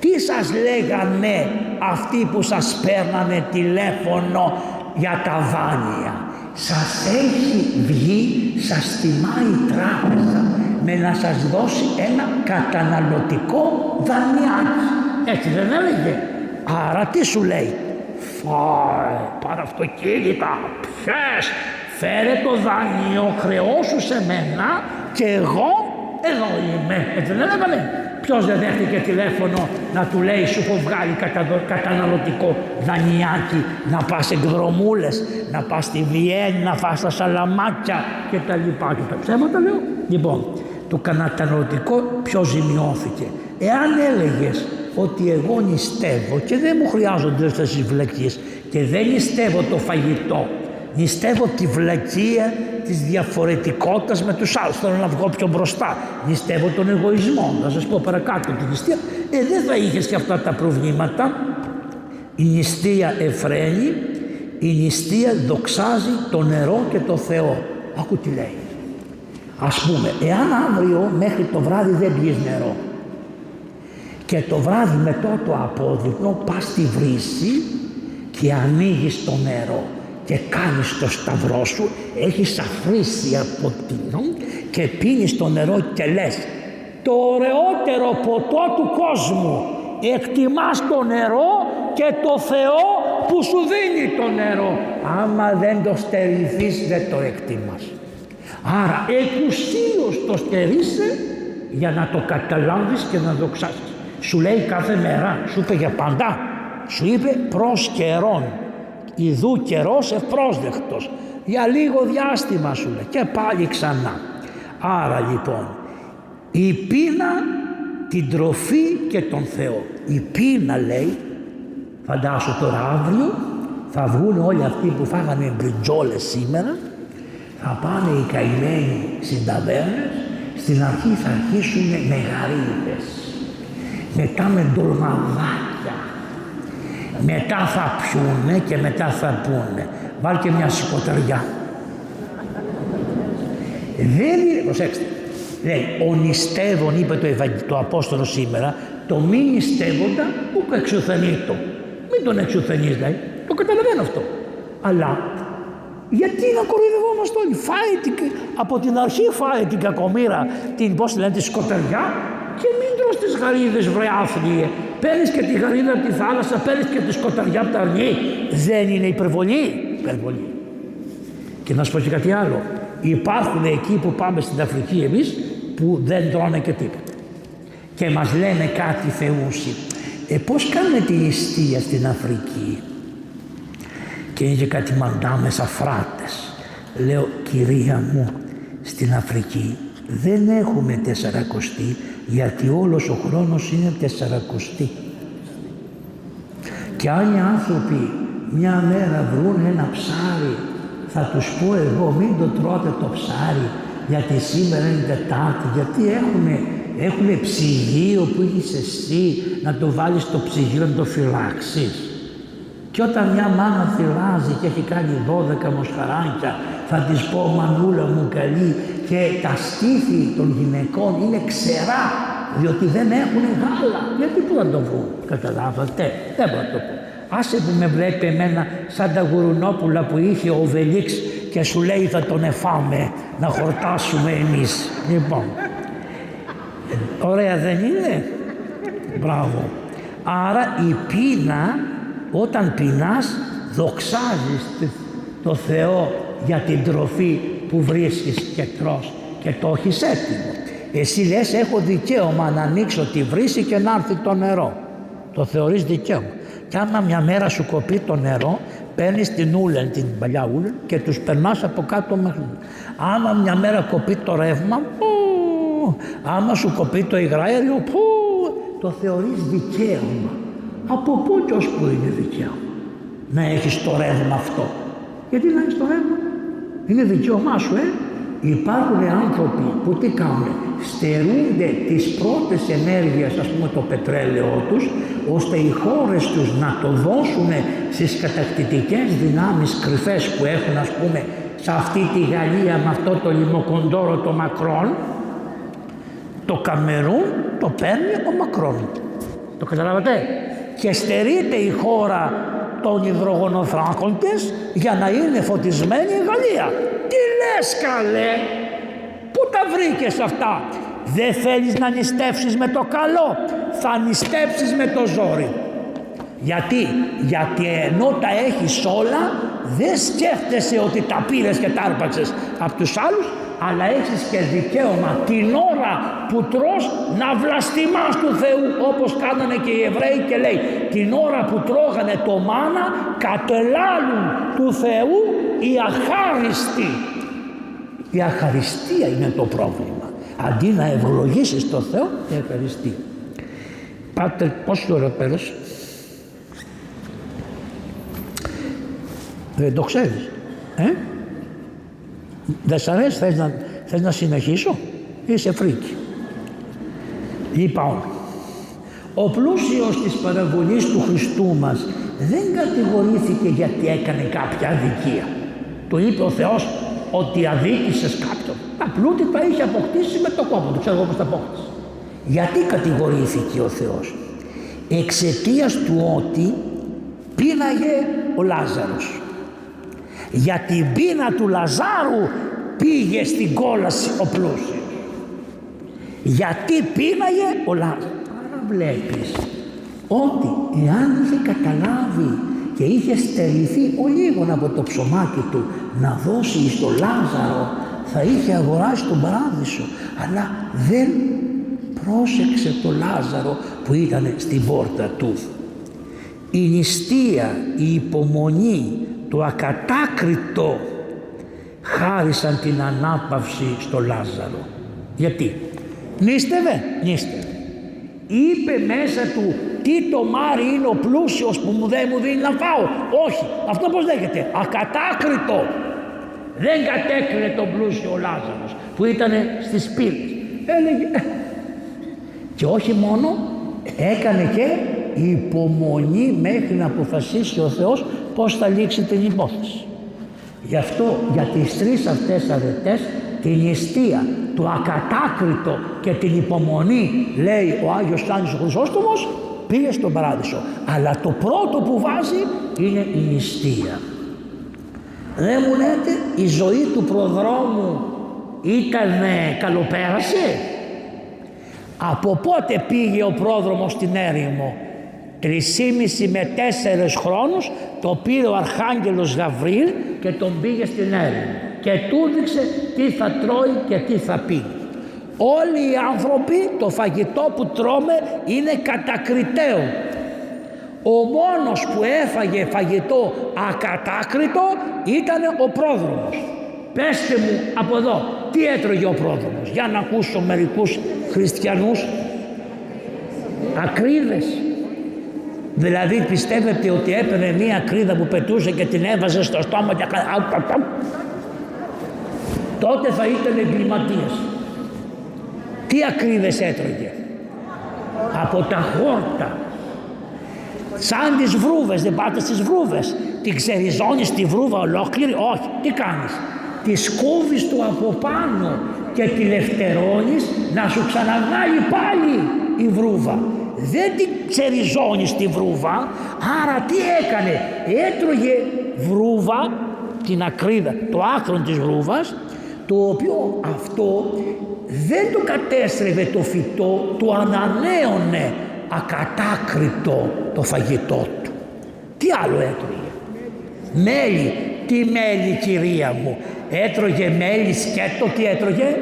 Τι σας λέγανε αυτοί που σας παίρνανε τηλέφωνο για τα δάνεια. Σας έχει βγει, σας τιμάει η τράπεζα με να σας δώσει ένα καταναλωτικό δανειάκι. Έτσι δεν έλεγε. Άρα τι σου λέει. Φάε, πάρε αυτοκίνητα, πιες, φέρε το δάνειο, χρεώσου σε μένα και εγώ εδώ είμαι. Έτσι δεν έλεγανε. Ποιος δεν δέχτηκε τηλέφωνο να του λέει σου έχω βγάλει καταναλωτικό δανειάκι, να πας εκδρομούλες, να πας στη Βιέννη, να φας τα σαλαμάκια και τα λοιπά και τα ψέματα λέω. Λοιπόν, το καταναλωτικό ποιος ζημιώθηκε. Εάν έλεγες ότι εγώ νηστεύω και δεν μου χρειάζονται αυτές τις βλακίες και δεν νηστεύω το φαγητό, νηστεύω τη βλακεία της διαφορετικότητας με τους άλλους, θέλω να βγω πιο μπροστά, νηστεύω τον εγωισμό, θα σας πω παρακάτω τη νηστεία, δεν θα είχες και αυτά τα προβλήματα. Η νηστεία εφραίνει, η νηστεία δοξάζει το νερό και το Θεό. Άκου τι λέει. Ας πούμε, εάν αύριο μέχρι το βράδυ δεν πιεις νερό και το βράδυ μετά το απόδειπνο πας στη βρύση και ανοίγεις το νερό και κάνεις το σταυρό σου, έχεις αφρίσει από τίνο και πίνεις το νερό και λες το ωραιότερο ποτό του κόσμου, εκτιμάς το νερό και το Θεό που σου δίνει το νερό. Άμα δεν το στερηθείς δεν το εκτιμάς. Άρα εκουσίως το στερείσαι για να το καταλάβεις και να δοξάσεις. Σου λέει κάθε μέρα, σου είπε για πάντα, σου είπε προς καιρόν. Ιδού καιρός ευπρόσδεκτος. για λίγο διάστημα σου λέει και πάλι ξανά. Άρα λοιπόν η πείνα, την τροφή και τον Θεό. Η πείνα λέει, φαντάσου τώρα αύριο θα βγουν όλοι αυτοί που φάγανε μπριτζόλες σήμερα, θα πάνε οι καημένοι στην ταβέρνες, στην αρχή θα αρχίσουν με γαρίδες, μετά με ντολμαδάκια, μετά θα πιούνε και μετά θα πούνε βάλ και μια σκοταριά. Δεν είναι, προσέξτε, λέει ο νηστεύων, είπε το Απόστολο σήμερα, το μη νηστεύοντα ούκ εξουθενείτο. Μην τον εξουθενείς λέει, το καταλαβαίνω αυτό. Αλλά γιατί να κοροϊδευόμαστε όλοι, από την αρχή φάει την κακομοίρα, πώς λένε, τη σκοταριά και μην τρως τις γαρίδες βρε άθλιε. Παίρνεις και τη γαρίδα από τη θάλασσα, παίρνεις και τη σκοταριά από τα αρνή. Δεν είναι υπερβολή? Υπερβολή. Και να σου πω και κάτι άλλο. Υπάρχουν εκεί που πάμε στην Αφρική εμείς που δεν τρώνε και τίποτα. Και μας λένε κάτι θεούσι. Πώς κάνουμε την νηστεία στην Αφρική? Και είναι και κάτι μαντάμες αφράτες. Λέω, κυρία μου, στην Αφρική δεν έχουμε τεσσαρακοστή, γιατί όλος ο χρόνος είναι τεσσαρακοστή. Και αν οι άνθρωποι μια μέρα βρουν ένα ψάρι, θα τους πω εγώ, μην το τρώτε το ψάρι, γιατί σήμερα είναι Τετάρτη, γιατί έχουμε ψυγείο που έχεις εσύ, να το βάλεις στο ψυγείο να το φυλάξεις. Και όταν μια μάνα θυλάζει και έχει κάνει 12 μοσχαράνκια, θα της πω, μανούλα μου καλή, και τα στήθη των γυναικών είναι ξερά, διότι δεν έχουν γάλα. Γιατί πού να το βρουν? Καταλάβατε? Δεν μπορώ να το πω. Άσε που με βλέπει εμένα σαν τα γουρουνόπουλα που είχε ο Βελίξ και σου λέει θα τον εφάμε να χορτάσουμε εμείς. Λοιπόν, ωραία δεν είναι? Μπράβο. Άρα η πείνα, όταν πεινάς, δοξάζεις το Θεό για την τροφή που βρίσκεις και τρως και το έχεις έτοιμο. Εσύ λες έχω δικαίωμα να ανοίξω τη βρύση και να έρθει το νερό. Το θεωρείς δικαίωμα. Και άμα μια μέρα σου κοπεί το νερό, παίρνεις την ούλεν, την παλιά ούλεν και τους περνάς από κάτω μέχρι. Άμα μια μέρα κοπεί το ρεύμα, άμα σου κοπεί το υγραέριο, το θεωρείς δικαίωμα. Από πού και ως πού είναι δικαίωμα να έχεις το ρεύμα αυτό? Γιατί να έχεις το ρεύμα? Είναι δικαίωμά σου, Υπάρχουν άνθρωποι που τι κάνουν? Στερούνται τις πρώτες ενέργειες, ας πούμε το πετρέλαιό τους, ώστε οι χώρες τους να το δώσουν στις κατακτητικές δυνάμεις κρυφές που έχουν, ας πούμε, σε αυτή τη Γαλλία με αυτό το λιμοκοντόρο το Μακρόν. Το Καμερούν το παίρνει ο Μακρόν. Το καταλάβατε? Και στερείται η χώρα των υδρογονοθράκοντες για να είναι φωτισμένη η Γαλλία. Τι λες καλέ? Πού τα βρήκες αυτά? Δεν θέλεις να νηστεύσεις με το καλό, θα νηστεύσεις με το ζόρι. Γιατί ενώ τα έχεις όλα, δεν σκέφτεσαι ότι τα πήρες και τα άρπαξες από τους άλλους, αλλά έχεις και δικαίωμα την ώρα που τρως να βλαστημάς του Θεού, όπως κάνανε και οι Εβραίοι, και λέει την ώρα που τρώγανε το μάνα κατελάλουν του Θεού οι αχάριστοι. Η αχαριστία είναι το πρόβλημα. Αντί να ευλογήσεις το Θεό, η αχαριστία. Πάτερ, πόση ώρα πέρασε? Δεν το ξέρεις, Δεν σ' αρέσει, θες να συνεχίσω? Είσαι φρίκι. Λοιπόν, ο πλούσιος της παραβολής του Χριστού μας δεν κατηγορήθηκε γιατί έκανε κάποια αδικία. Του είπε ο Θεός ότι αδίκησες κάποιον. Τα πλούτη τα είχε αποκτήσει με το κόπο του, ξέρω εγώ πώς τα απόκτησε. Γιατί κατηγορήθηκε ο Θεός? Εξαιτίας του ότι πίναγε ο Λάζαρος. Για την πείνα του Λαζάρου πήγε στην κόλαση ο πλούσιος. Γιατί πίναγε ο Λάζαρος. Άρα βλέπεις ότι εάν είχε καταλάβει και είχε στερηθεί ο λίγον από το ψωμάκι του να δώσει στο Λάζαρο, θα είχε αγοράσει τον παράδεισο. Αλλά δεν πρόσεξε το Λάζαρο που ήταν στην πόρτα του. Η νηστεία, η υπομονή, το ακατάκριτο χάρισαν την ανάπαυση στο Λάζαρο. Γιατί? Νίστευε? Νίστευε. Είπε μέσα του, τι το μάρι είναι ο πλούσιος που δεν μου δίνει να φάω? Όχι. Αυτό πώς λέγεται? Ακατάκριτο. Δεν κατέκρινε τον πλούσιο ο Λάζαρος που ήταν στις πύλες. Έλεγε. Και όχι μόνο, έκανε και υπομονή μέχρι να αποφασίσει ο Θεός πώς θα λήξει την υπόθεση. Γι' αυτό για τις τρεις αυτές αρετές, την νηστεία, το ακατάκριτο και την υπομονή, λέει ο Άγιος Στάνης ο Χρυσόστομος, πήγε στον παράδεισο. Αλλά το πρώτο που βάζει είναι η νηστεία. Δεν μου λέτε, η ζωή του προδρόμου ήταν καλοπέρασε? Από πότε πήγε ο πρόδρομος στην έρημο? 3,5 με 4 χρόνους το πήρε ο Αρχάγγελος Γαβρίλ και τον πήγε στην έρημο και του έδειξε τι θα τρώει και τι θα πίνει. Όλοι οι άνθρωποι το φαγητό που τρώμε είναι κατακριτέο. Ο μόνος που έφαγε φαγητό ακατάκριτο ήταν ο πρόδρομος. Πέστε μου από εδώ, τι έτρωγε ο πρόδρομος? Για να ακούσω μερικούς χριστιανούς. Ακρίδες. Δηλαδή πιστεύετε ότι έπαιρνε μία ακρίδα που πετούσε και την έβαζε στο στόμα και τότε θα ήταν εγκληματίες. Τι ακρίδες έτρωγε? Από τα χόρτα. Σαν τις βρούβες, δεν πάτε στις βρούβες? Την ξεριζώνεις τη βρούβα ολόκληρη? Όχι. Τι κάνεις? Τη σκούβεις του από πάνω και τη λευτερώνεις να σου ξαναβγάλει πάλι η βρούβα. Δεν την ξεριζώνεις τη βρούβα. Άρα τι έκανε? Έτρωγε βρούβα, την ακρίδα, το άκρο της βρούβας, το οποίο αυτό δεν το κατέστρεβε το φυτό, το ανανέωνε ακατάκριτο το φαγητό του. Τι άλλο έτρωγε? Μέλι. Τι μέλι, κυρία μου? Έτρωγε μέλι σκέτο. Τι έτρωγε?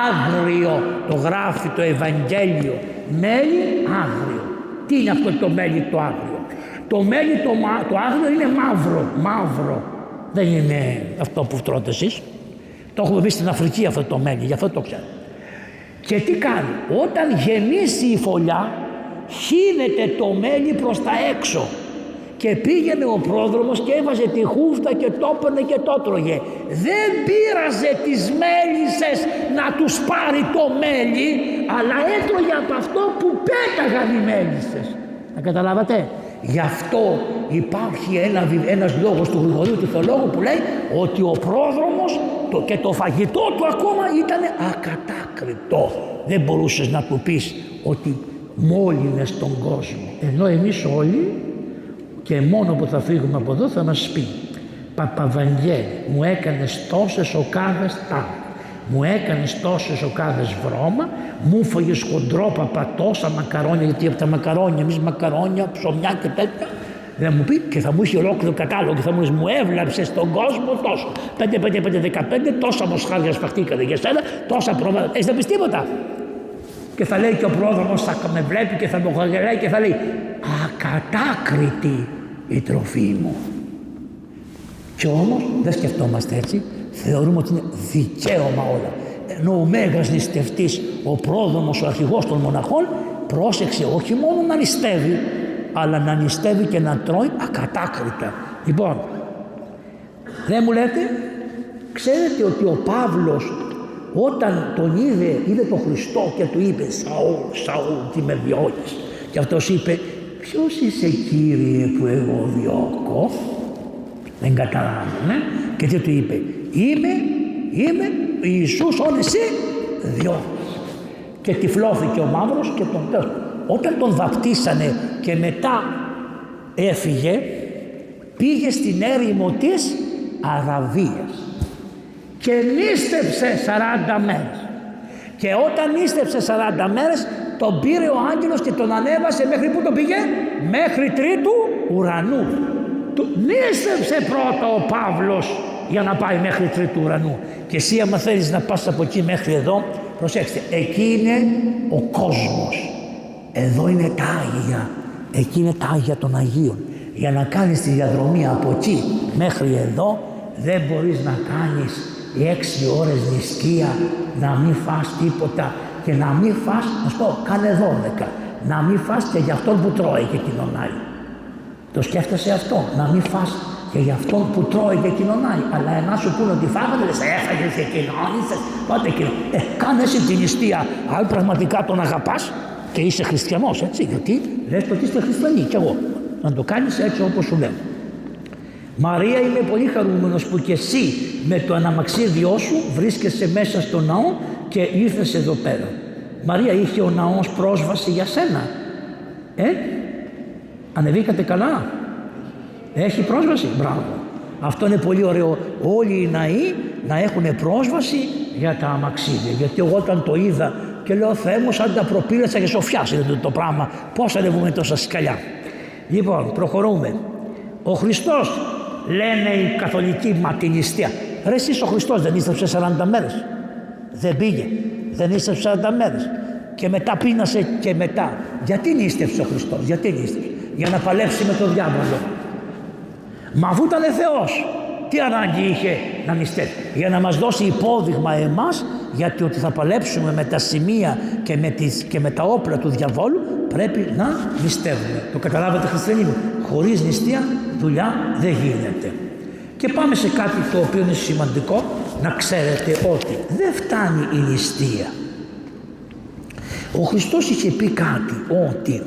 Άγριο. Το γράφει το Ευαγγέλιο. Μέλι άγριο. Τι είναι αυτό το μέλι το άγριο? Το μέλι το άγριο είναι μαύρο. Μαύρο. Δεν είναι αυτό που τρώτε εσείς. Το έχουμε βρει στην Αφρική αυτό το μέλι, γι' αυτό το ξέρω. Και τι κάνει? Όταν γεμίσει η φωλιά, χύνεται το μέλι προς τα έξω. Και πήγαινε ο πρόδρομος και έβαζε τη χούφτα και το έπαιρνε και το τρώγε. Δεν πείραζε τις μέλισσες να τους πάρει το μέλι, αλλά έτρωγε από αυτό που πέταγαν οι μέλισσες. Να καταλάβατε? Γι' αυτό υπάρχει ένας λόγος του Γρηγορίου του Θεολόγου που λέει ότι ο πρόδρομος και το φαγητό του ακόμα ήταν ακατάκριτο. Δεν μπορούσες να του πεις ότι μόλυνες τον κόσμο. Ενώ εμείς όλοι, και μόνο που θα φύγουμε από εδώ θα μας πει, Παπαβαγγέλη, μου έκανες τόσες οκάδες τάβα, μου έκανες τόσες οκάδες βρώμα, μου φάγες χοντρόπαπα τόσα μακαρόνια, γιατί από τα μακαρόνια, εμείς μακαρόνια, ψωμιά και τέτοια, δεν μου πει, και θα μου είχε ολόκληρο κατάλογο και θα μου λες, μου έβλαψες τον κόσμο τόσο, 5-5-5-15, τόσα μοσχάρια σφαχτήκανε για σένα, τόσα πρόβατα, έχεις να πεις τίποτα? Και θα λέει και ο πρόδρομος, θα με βλέπει και θα μου χαγελάει και θα λέει, ακατάκριτη η τροφή μου. Και όμως δεν σκεφτόμαστε έτσι, θεωρούμε ότι είναι δικαίωμα όλα. Ενώ ο μέγας νηστευτής, ο πρόδρομος, ο αρχηγός των μοναχών, πρόσεξε όχι μόνο να νηστεύει, αλλά να νηστεύει και να τρώει ακατάκριτα. Λοιπόν, δεν μου λέτε, ξέρετε ότι ο Παύλος όταν τον είδε τον Χριστό και του είπε «Σαούλ, Σαούλ, τι με διώκεις?» και αυτός είπε «Ποιος είσαι, Κύριε, που εγώ διώκω?» Δεν καταλάβαινε. Και τι του είπε? Είμαι Ιησούς όν εσύ διώκεις. Και τυφλώθηκε ο μαύρος και τον τέλος. Όταν τον βαπτίσανε και μετά έφυγε, πήγε στην έρημο της Αραβίας και νήστεψε 40 μέρες. Και όταν νήστεψε 40 μέρες, τον πήρε ο άγγελος και τον ανέβασε μέχρι που τον πήγε? Μέχρι τρίτου ουρανού. Νήστεψε πρώτα ο Παύλος για να πάει μέχρι τρίτου ουρανού. Και εσύ άμα θέλεις να πας από εκεί μέχρι εδώ, προσέξτε, εκεί είναι ο κόσμος. Εδώ είναι τα Άγια. Εκεί είναι τα Άγια των Αγίων. Για να κάνεις τη διαδρομή από εκεί μέχρι εδώ δεν μπορείς να κάνεις 6 ώρες νηστεία, να μην φας τίποτα και να μην φας, να σου πω, κάνε 12, να μην φας και για αυτόν που τρώει και κοινωνάει. Το σκέφτεσαι αυτό, να μην φας και για αυτόν που τρώει και κοινωνάει. Αλλά να σου πούνε ότι φάγατε, λες έφαγες και κοινώνησες, πότε κοινώνησες. Κάνε εσύ την νηστεία, αν πραγματικά τον αγαπάς και είσαι χριστιανός, έτσι, γιατί λες ότι είστε χριστιανοί κι εγώ. Να το κάνεις έτσι όπως σου λέω. Μαρία, είμαι πολύ χαρούμενος που και εσύ με το αναμαξίδιό σου βρίσκεσαι μέσα στο ναό και ήρθες εδώ πέρα. Μαρία, είχε ο ναός πρόσβαση για σένα? Ανεβήκατε καλά? Έχει πρόσβαση? Μπράβο. Αυτό είναι πολύ ωραίο. Όλοι οι ναοί να έχουν πρόσβαση για τα αμαξίδια. Γιατί εγώ όταν το είδα και λέω Θεέ μου, σαν τα προπήλασα και σοφιάς είναι το πράγμα. Πώς ανεβούμε τόσα σκαλιά. Λοιπόν, προχωρούμε. Ο Χριστός, λένε οι καθολικοί, μα την νηστεία. Ρε εσείς ο Χριστός δεν ίστεψε 40 μέρες? Δεν πήγε, δεν ίστεψε 40 μέρες. Και μετά πείνασε και μετά. Γιατί νήστεψε ο Χριστός, γιατί νήστεψε? Για να παλέψει με τον διάβολο. Μα αφού ήταν Θεός, τι ανάγκη είχε να νηστεύει? Για να μας δώσει υπόδειγμα εμάς, γιατί ότι θα παλέψουμε με τα σημεία και με τα όπλα του διαβόλου, πρέπει να νηστεύουμε. Το καταλάβατε, χριστιανοί μου? Χωρίς νηστεία δουλειά δεν γίνεται. Και πάμε σε κάτι το οποίο είναι σημαντικό να ξέρετε, ότι δεν φτάνει η νηστεία. Ο Χριστός είχε πει κάτι, ότι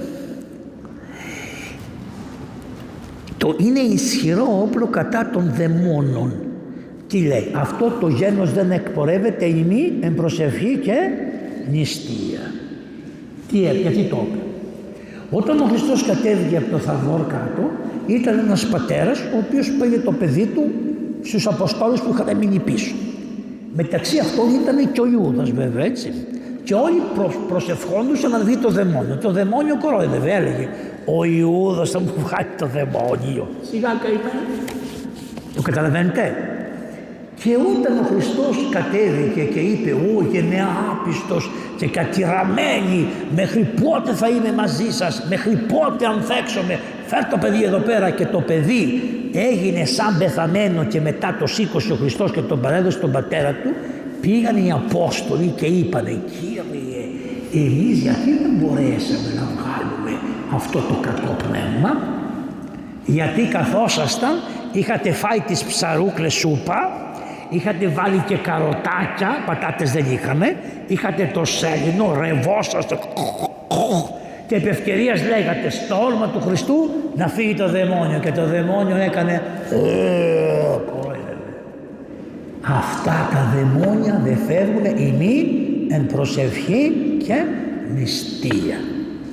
το είναι ισχυρό όπλο κατά των δαιμόνων. Τι λέει? Αυτό το γένος δεν εκπορεύεται ημί εν προσευχή και νηστεία. Γιατί το είπε? Όταν ο Χριστός κατέβηκε από το Θαβόρ κάτω, ήταν ένας πατέρας ο οποίος πήγε το παιδί του στους Αποστόλους που είχαν μείνει πίσω. Μεταξύ αυτών ήταν και ο Ιούδας βέβαια, έτσι. Και όλοι προσευχόντουσαν να δει το δαιμόνιο. Το δαιμόνιο κορόιδευε, έλεγε ο Ιούδας θα μου βγάλει το δαιμόνιο. Σιγά καημένο. Το καταλαβαίνετε? Και όταν ο Χριστός κατέβηκε και είπε «Ω γενναία άπιστος και κατηραμένη, μέχρι πότε θα είμαι μαζί σας, μέχρι πότε ανθέξομαι, φέρ το παιδί εδώ πέρα», και το παιδί έγινε σαν πεθαμένο και μετά το σήκωσε ο Χριστός και τον παρέδωσε στον πατέρα του, πήγαν οι Απόστολοι και είπανε «Κύριε, εμείς γιατί δεν μπορέσαμε να βγάλουμε αυτό το κακό πνεύμα?» Γιατί καθόσασταν, είχατε φάει τις ψαρούκλες σούπα, είχατε βάλει και καροτάκια, πατάτες δεν είχαμε, είχατε το σέλινο, ρεβόσαστε και επ' ευκαιρίας λέγατε στο όνομα του Χριστού να φύγει το δαιμόνιο, και το δαιμόνιο έκανε αυτά τα δαιμόνια δεν φεύγουν ημί εν προσευχή και νηστεία.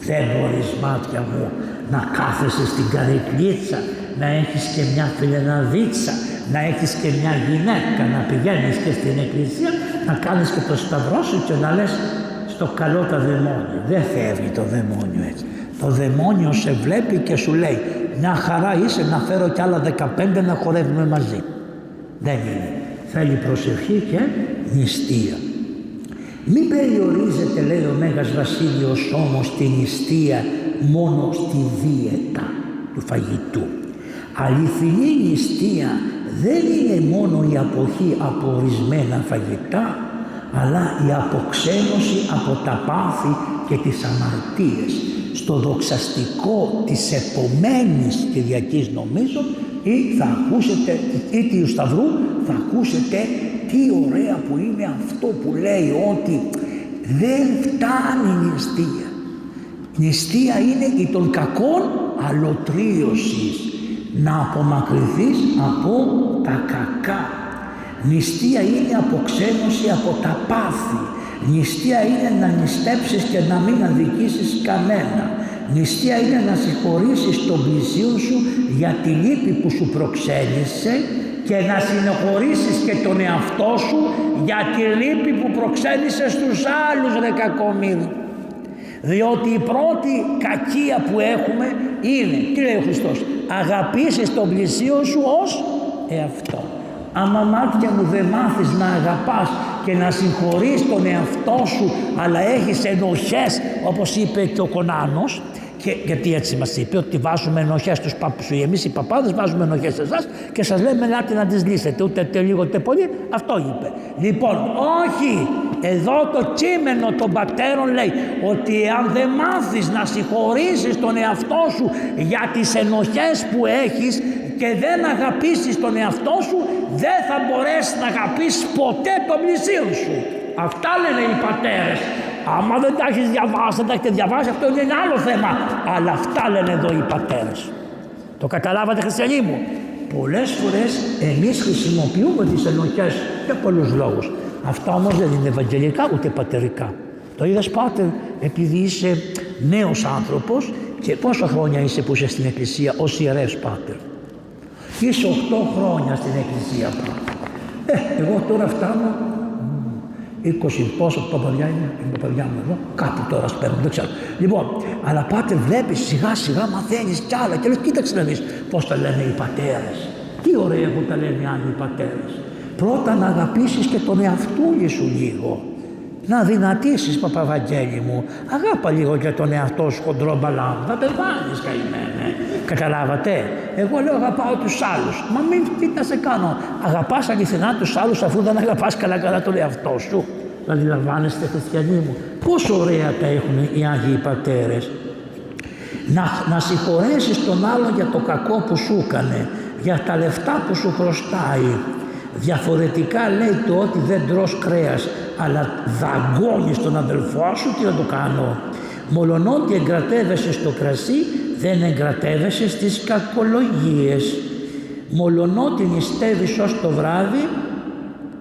Δεν μπορείς, μάτια μου, να κάθεσαι στην καρεκλίτσα, να έχεις και μια φιλεναδίτσα, να έχεις και μια γυναίκα, να πηγαίνεις και στην εκκλησία, να κάνεις και το σταυρό σου και να λες στο καλό τα δαιμόνια. Δεν φεύγει το δαιμόνιο έτσι. Το δαιμόνιο σε βλέπει και σου λέει μια χαρά είσαι, να φέρω κι άλλα 15 να χορεύουμε μαζί. Δεν είναι. Θέλει προσευχή και νηστεία. Μην περιορίζεται, λέει ο Μέγας Βασίλειος, όμως τη νηστεία μόνο στη δίαιτα του φαγητού. Αληθινή νηστεία δεν είναι μόνο η αποχή από ορισμένα φαγητά, αλλά η αποξένωση από τα πάθη και τις αμαρτίες. Στο δοξαστικό της επομένης Κυριακής, νομίζω, ή θα ακούσετε, ή του Σταυρού, θα ακούσετε τι ωραία που είναι αυτό που λέει ότι δεν φτάνει η νηστεία. Νηστεία είναι η των κακών αλωτρίωσης, να απομακρυνθείς από τα κακά. Νηστεία είναι αποξένωση από τα πάθη. Νηστεία είναι να νηστέψεις και να μην αδικήσεις κανένα. Νηστεία είναι να συγχωρήσεις τον πλησίον σου για τη λύπη που σου προξένησε και να συνεχωρήσεις και τον εαυτό σου για τη λύπη που προξένησε στους άλλους, ρε κακομοίρη. Διότι η πρώτη κακία που έχουμε είναι, τι λέει ο Χριστός, αγαπήσεις τον πλησίον σου ως εαυτό. Άμα, μάτια μου, δεν μάθεις να αγαπάς και να συγχωρείς τον εαυτό σου, αλλά έχεις ενοχές, όπως είπε και ο Κονάνος, Και γιατί έτσι μας είπε, ότι βάζουμε ενοχές στους παππούς. Εμείς οι παπάδες βάζουμε ενοχές σε εσάς και σας λέμε ελάτε να τις λύσετε, ούτε λίγο ούτε πολύ. Αυτό είπε. Λοιπόν, όχι, εδώ το κείμενο των πατέρων λέει ότι αν δεν μάθεις να συγχωρήσεις τον εαυτό σου για τις ενοχές που έχεις και δεν αγαπήσεις τον εαυτό σου, δεν θα μπορέσεις να αγαπήσεις ποτέ τον πλησίον σου. Αυτά λένε οι πατέρες. Άμα δεν τα έχεις διαβάσει, δεν τα έχετε διαβάσει, αυτό είναι ένα άλλο θέμα. Αλλά αυτά λένε εδώ οι πατέρες. Το καταλάβατε, χριστιανοί μου? Πολλές φορές εμείς χρησιμοποιούμε τις ενοχές για πολλούς λόγους. Αυτά όμως δεν είναι ευαγγελικά ούτε πατερικά. Το είδες, πάτερ, επειδή είσαι νέος άνθρωπος και πόσα χρόνια είσαι που είσαι στην εκκλησία ως ιερεύς, πάτερ? Είσαι 8 χρόνια στην εκκλησία, πάτερ. Εγώ τώρα φτάνω 20 πόσο το παιδιά είναι τα παιδιά μου εδώ, κάπου τώρα σπέρνουν, δεν ξέρω. Λοιπόν, αλλά πάτερ, βλέπεις σιγά σιγά μαθαίνεις κι άλλα και λες κοίταξε να δεις πώς τα λένε οι πατέρες. Τι ωραία που τα λένε οι άλλοι πατέρες. Πρώτα να αγαπήσεις και τον εαυτούλη σου λίγο. Να δυνατήσεις, Παπαβαγγέλη μου. Αγάπα λίγο και τον εαυτό σου χοντρό μπαλάμ. Θα πεθάνεις, καημένε. Καταλάβατε? Εγώ λέω αγαπάω τους άλλους. Μα μην τι να σε κάνω. Αγαπάς αληθινά τους άλλους αφού δεν αγαπάς καλά τον εαυτό σου? Αντιλαμβάνεστε, χριστιανοί μου, πόσο ωραία τα έχουν οι Άγιοι Πατέρες. Να συγχωρέσεις τον άλλον για το κακό που σου έκανε, για τα λεφτά που σου χρωστάει. Διαφορετικά λέει το ότι δεν τρως κρέας, αλλά δαγκώνεις τον αδελφό σου, τι να το κάνω? Μολονότι εγκρατεύεσαι στο κρασί, δεν εγκρατεύεσαι στις κακολογίες. Μολονότι νηστεύεις ως το βράδυ,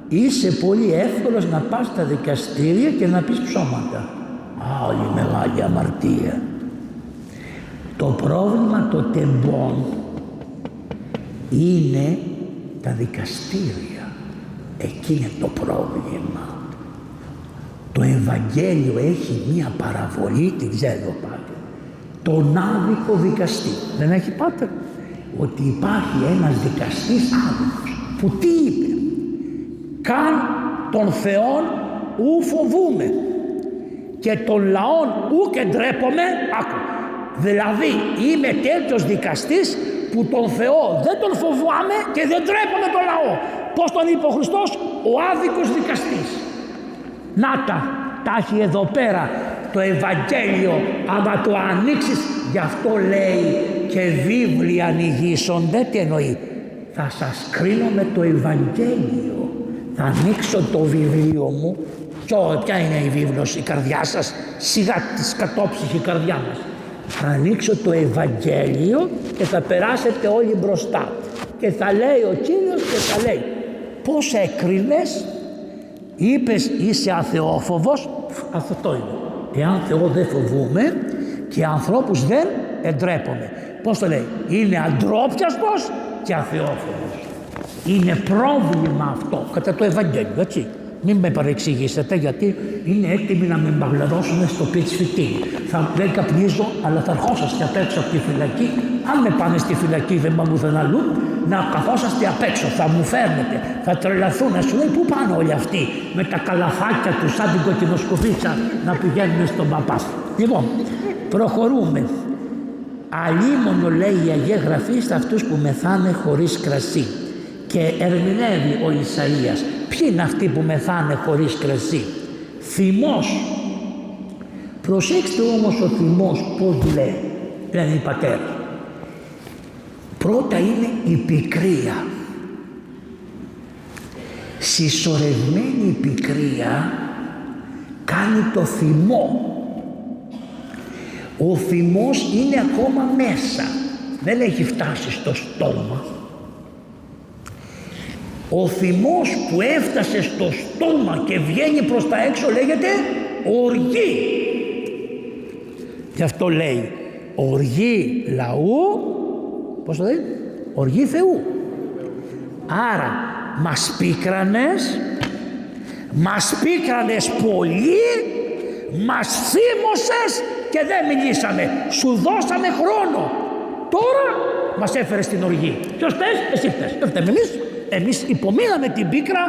είσαι πολύ εύκολος να πας στα δικαστήρια και να πεις ψώματα. Άλλη μεγάλη αμαρτία. Το πρόβλημα των τεμπών είναι τα δικαστήρια. Εκεί είναι το πρόβλημα. Το Ευαγγέλιο έχει μία παραβολή, την ξέρω, πάτερ. Τον άδικο δικαστή. Δεν έχει, πάτερ? Ότι υπάρχει ένας δικαστής άδικος που τι είπε? Καν των Θεών ου φοβούμε και των λαών ου και ντρέπομαι. Άκου. Δηλαδή είμαι τέτοιος δικαστής που τον Θεό δεν τον φοβάμαι και δεν ντρέπομαι τον λαό. Πώς τον είπε ο Χριστός? Ο άδικος δικαστής. Να τα έχει εδώ πέρα το Ευαγγέλιο. Άμα το ανοίξεις, γι' αυτό λέει και βίβλοι ανοιγήσονται. Τι εννοεί? Θα σας κρίνω με το Ευαγγέλιο. Θα ανοίξω το βιβλίο μου. Ποια είναι η βίβλος? Η καρδιά σας. Σιγά τη σκατόψυχη καρδιά μας. Θα ανοίξω το Ευαγγέλιο και θα περάσετε όλοι μπροστά. Και θα λέει ο Κύριος και θα λέει πώς έκρινες? Είπες είσαι αθεόφοβος. Αυτό είναι. Εάν Θεό δεν φοβούμε και ανθρώπους δεν εντρέπομαι. Πώς το λέει? Είναι αντρόπιαστος και αθεόφοβος. Είναι πρόβλημα αυτό κατά το Ευαγγέλιο, έτσι. Μην με παρεξηγήσετε, γιατί είναι έτοιμοι να με μπαγλαρώσουν στο πίτσφιτί. Δεν καπνίζω, αλλά θα ερχόσαστε απ' έξω από τη φυλακή. Αν με πάνε στη φυλακή, δεν πάμε πουθενά αλλού, να καθόσαστε απ' έξω. Θα μου φέρνετε, θα τρελαθούν, να σου λέει πού πάνε όλοι αυτοί με τα καλαθάκια τους, σαν την κοκκινοσκουφίτσα, να πηγαίνουν στον παπά. Λοιπόν, προχωρούμε. Αλίμονο, λέει η Αγία Γραφή, σε αυτούς που μεθάνε χωρίς κρασί. Και ερμηνεύει ο Ισαΐας. Ποιοι είναι αυτοί που μεθάνε χωρίς κρασί? Θυμός. Προσέξτε όμως ο θυμός πώς λέει, λένε οι πατέρες. Πρώτα είναι η πικρία. Συσσωρευμένη η πικρία κάνει το θυμό. Ο θυμός είναι ακόμα μέσα, δεν έχει φτάσει στο στόμα. Ο θυμός που έφτασε στο στόμα και βγαίνει προς τα έξω λέγεται οργή. Γι' αυτό λέει οργή λαού, πώς το λέει? Οργή Θεού. Άρα μας πίκρανες πολύ, μας θύμωσες και δεν μιλήσαμε. Σου δώσαμε χρόνο. Τώρα μας έφερες στην οργή. Ποιος θες? Εσύ θες. Εμείς υπομείναμε την πίκρα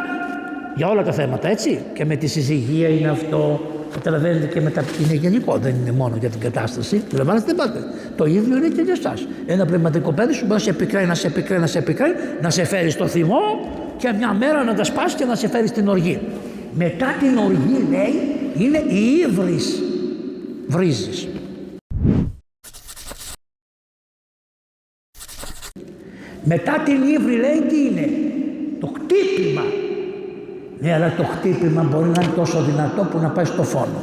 για όλα τα θέματα, έτσι. Και με τη συζυγία είναι αυτό. Καταλαβαίνετε, και είναι γενικό, δεν είναι μόνο για την κατάσταση. Καταλαβαίνετε, δεν πάτε. Το ίδιο είναι και για εσάς. Ένα πνευματικό παιδί σου μπορεί να σε επικραίνει, να σε φέρει στο θυμό και μια μέρα να τα σπάσει και να σε φέρει στην οργή. Μετά την οργή, λέει, είναι η ύβρις. Βρίζεις. Μετά την ύβρι, λέει, τι είναι? Το χτύπημα. Ναι, αλλά το χτύπημα μπορεί να είναι τόσο δυνατό που να πάει στο φόνο.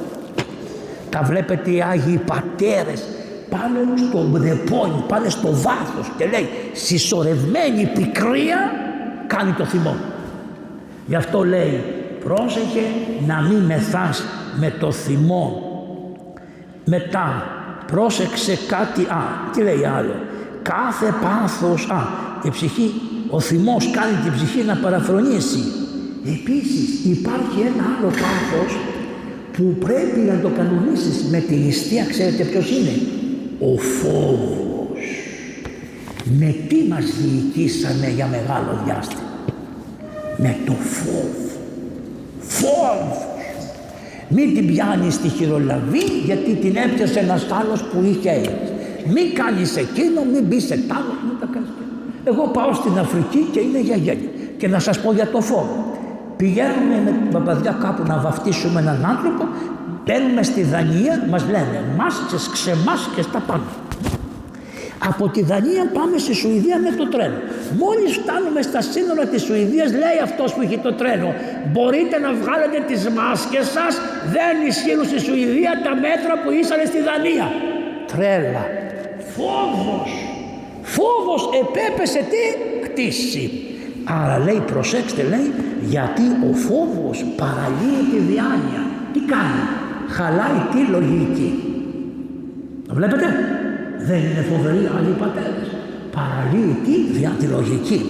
Τα βλέπετε οι Άγιοι Πατέρες πάνε στο δεπόνι, πάνε στο βάθος και λέει συσσωρευμένη πικρία κάνει το θυμό. Γι' αυτό λέει πρόσεχε να μην μεθάς με το θυμό. Μετά πρόσεξε κάτι, τι λέει άλλο, κάθε πάθος, η ψυχή, ο θυμός κάνει την ψυχή να παραφρονήσει. Επίσης υπάρχει ένα άλλο πάθος που πρέπει να το κανονίσεις με την νηστεία. Ξέρετε ποιος είναι? Ο φόβος. Με τι μας διοικήσανε για μεγάλο διάστημα? Με το φόβο. Φόβος. Μην την πιάνεις στη χειρολαβή γιατί την έπιασε ένας άλλος που είχε AIDS. Μην κάνεις εκείνο, μην μπεις σε τάλο, μην τα κάνεις εκείνο. Εγώ πάω στην Αφρική και είναι για γέλια. Και να σας πω για το φόβο. Πηγαίνουμε με την παπαδιά κάπου να βαφτίσουμε έναν άνθρωπο, μπαίνουμε στη Δανία, μας λένε μάσκες, ξεμάσκες, τα πάμε. Από τη Δανία πάμε στη Σουηδία με το τρένο. Μόλις φτάνουμε στα σύνορα της Σουηδίας, λέει αυτός που έχει το τρένο, μπορείτε να βγάλετε τις μάσκες σας, δεν ισχύουν στη Σουηδία τα μέτρα που ήσανε στη Δανία. Τρέλα. Φόβος. Φόβος επέπεσε τι? Κτήση. Άρα λέει προσέξτε, λέει, γιατί ο φόβος παραλύει τη διάνοια. Τι κάνει? Χαλάει τη λογική. Το βλέπετε? Δεν είναι φοβεροί άλλοι πατέρες? Παραλύει τη λογική.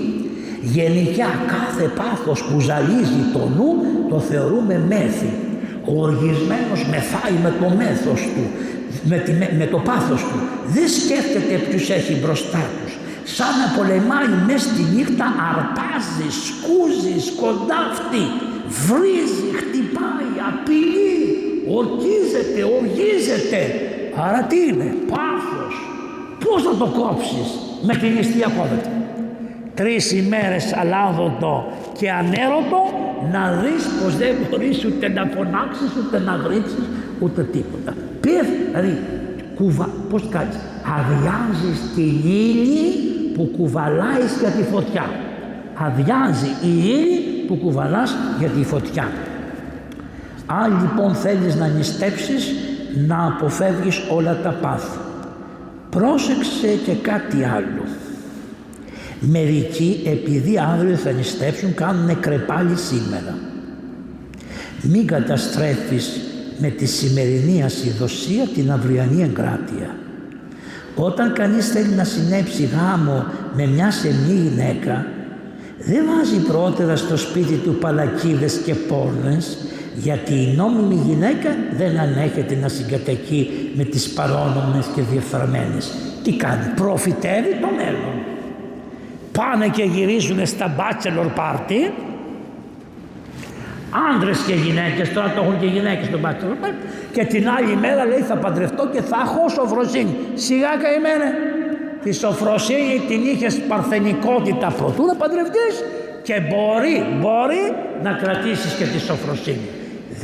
Γενικά κάθε πάθος που ζαλίζει το νου το θεωρούμε μέθη. Ο οργισμένος μεθάει με το μέθος του, με το πάθος του. Δεν σκέφτεται ποιους έχει μπροστά τους. Σαν να πολεμάει μες στη νύχτα, αρπάζει, σκούζει, σκοντάφτει, βρίζει, χτυπάει, απειλεί, ορκίζεται, οργίζεται. Άρα τι είναι? Πάθος. Πώς θα το κόψεις? Με την νηστεία κόβεται. 3 ημέρες αλάδοτο και ανέρωτο να δεις πως δεν μπορείς ούτε να φωνάξεις, ούτε να γρίψεις, ούτε τίποτα. Δηλαδή, πώς κάνεις? Αδειάζεις την ύλη που κουβαλάεις για τη φωτιά. Αδειάζει η ύλη που κουβαλάς για τη φωτιά. Αν λοιπόν θέλεις να νηστέψεις, να αποφεύγεις όλα τα πάθη. Πρόσεξε και κάτι άλλο. Μερικοί επειδή αύριο θα νηστέψουν κάνουν κρεπάλι σήμερα. Μην καταστρέφεις με τη σημερινή ασυδοσία την αυριανή εγκράτεια. Όταν κανείς θέλει να συνέψει γάμο με μια σεμνή γυναίκα, δεν βάζει πρώτερα στο σπίτι του παλακίδες και πόρνες, γιατί η νόμιμη γυναίκα δεν ανέχεται να συγκατοικεί με τις παρόνομες και διεφθαρμένες. Τι κάνει? Προφητεύει το μέλλον. Πάνε και γυρίζουν στα bachelor party, άντρες και γυναίκες, τώρα το έχουν και γυναίκες στο bachelor party, και την άλλη μέρα λέει θα παντρευτώ και θα έχω σοφροσύνη. Σιγά καημένε, τη σοφροσύνη την είχες παρθενικότητα προτού να παντρευτείς και μπορεί να κρατήσεις και τη σοφροσύνη.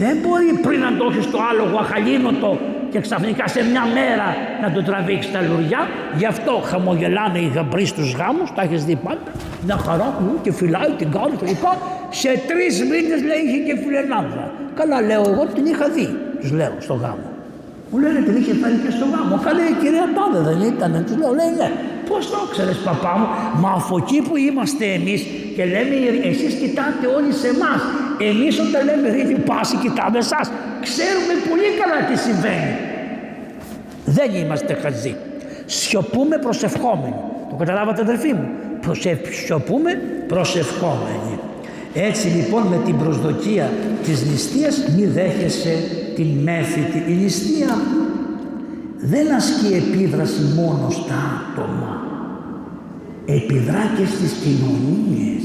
Δεν μπορεί πριν να το έχεις το άλογο αχαλήνοτο και ξαφνικά σε μια μέρα να το τραβήξεις τα λουριά. Γι' αυτό χαμογελάνε οι γαμπροί στους γάμους, τα έχεις δει πάντα. Μια χαρά και φυλάει την κάρτα και λοιπά. Σε 3 μήνες λέει είχε και φιλενάδα. Καλά λέω εγώ την είχα δει, τους λέω στο γάμο. Μου λένε την είχε φέρει και στο γάμο. Καλά η κυρία Τάδε δεν ήταν, τους λέω, λέει ναι. Πώς το ξέρεις παπά μου? Μα από εκεί που είμαστε εμείς και λέμε εσείς κοιτάτε όλοι σε εμάς. Εμείς όταν λέμε ρίχνει πάση κοιτάμε εσάς. Ξέρουμε πολύ καλά τι συμβαίνει. Δεν είμαστε χαζοί. Σιωπούμε προσευχόμενοι. Το καταλάβατε αδερφοί μου? Σιωπούμε προσευχόμενοι. Έτσι λοιπόν με την προσδοκία της νηστείας μη δέχεσαι την μέθητη. Η νηστεία δεν ασκεί επίδραση μόνο στα άτομα. Επιδρά και στις κοινωνίες.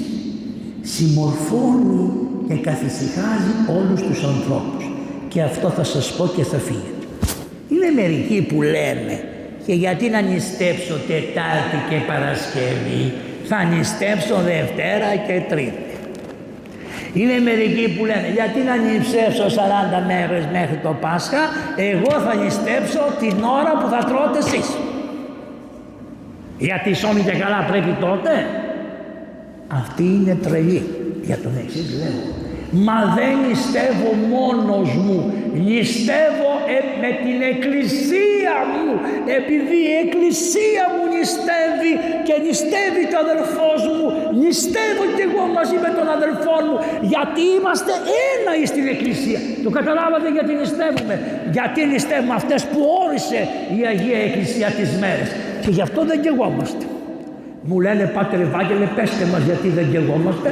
Συμμορφώνει και καθησυχάζει όλους τους ανθρώπους. και αυτό θα σας πω και θα φύγετε. Είναι μερικοί που λένε και γιατί να νηστέψω Τετάρτη και Παρασκευή, θα νηστέψω Δευτέρα και Τρίτη. Είναι μερικοί που λένε γιατί να νηστέψω 40 μέρες μέχρι το Πάσχα, εγώ θα νηστέψω την ώρα που θα τρώτε εσείς. Γιατί σώμη και καλά πρέπει τότε. Αυτή είναι τρελή. Για τον εξής λέω. Μα δεν νηστεύω μόνος μου, νηστεύω με την εκκλησία μου, επειδή η εκκλησία μου νηστεύει και νηστεύει και ο αδελφός μου, νηστεύω και εγώ μαζί με τον αδελφό μου, γιατί είμαστε ένα στην εκκλησία. Το καταλάβατε γιατί νηστεύουμε? Γιατί νηστεύουμε αυτές που όρισε η Αγία Εκκλησία τις μέρες και γι' αυτό δεν καιγόμαστε. Μου λένε Πάτερ Ευάγγελε, πέστε μας γιατί δεν καιγόμαστε.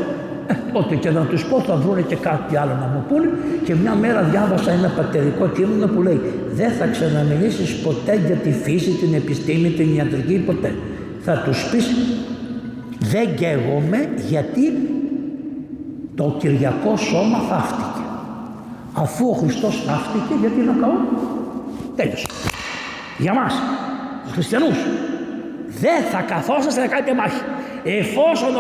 Ό,τι και να τους πω θα βρούνε και κάτι άλλο να μου πούνε. Και μια μέρα διάβασα ένα πατερικό κείμενο που λέει δεν θα ξαναμιλήσεις ποτέ για τη φύση, την επιστήμη, την ιατρική, ποτέ. Θα τους πεις δεν καίγομαι γιατί το Κυριακό σώμα θαύτηκε. Αφού ο Χριστός θαύτηκε, γιατί να καώ? Τέλειωσε. Για μας, τους χριστιανούς, δεν θα καθόσαστε να κάνετε μάχη. Εφόσον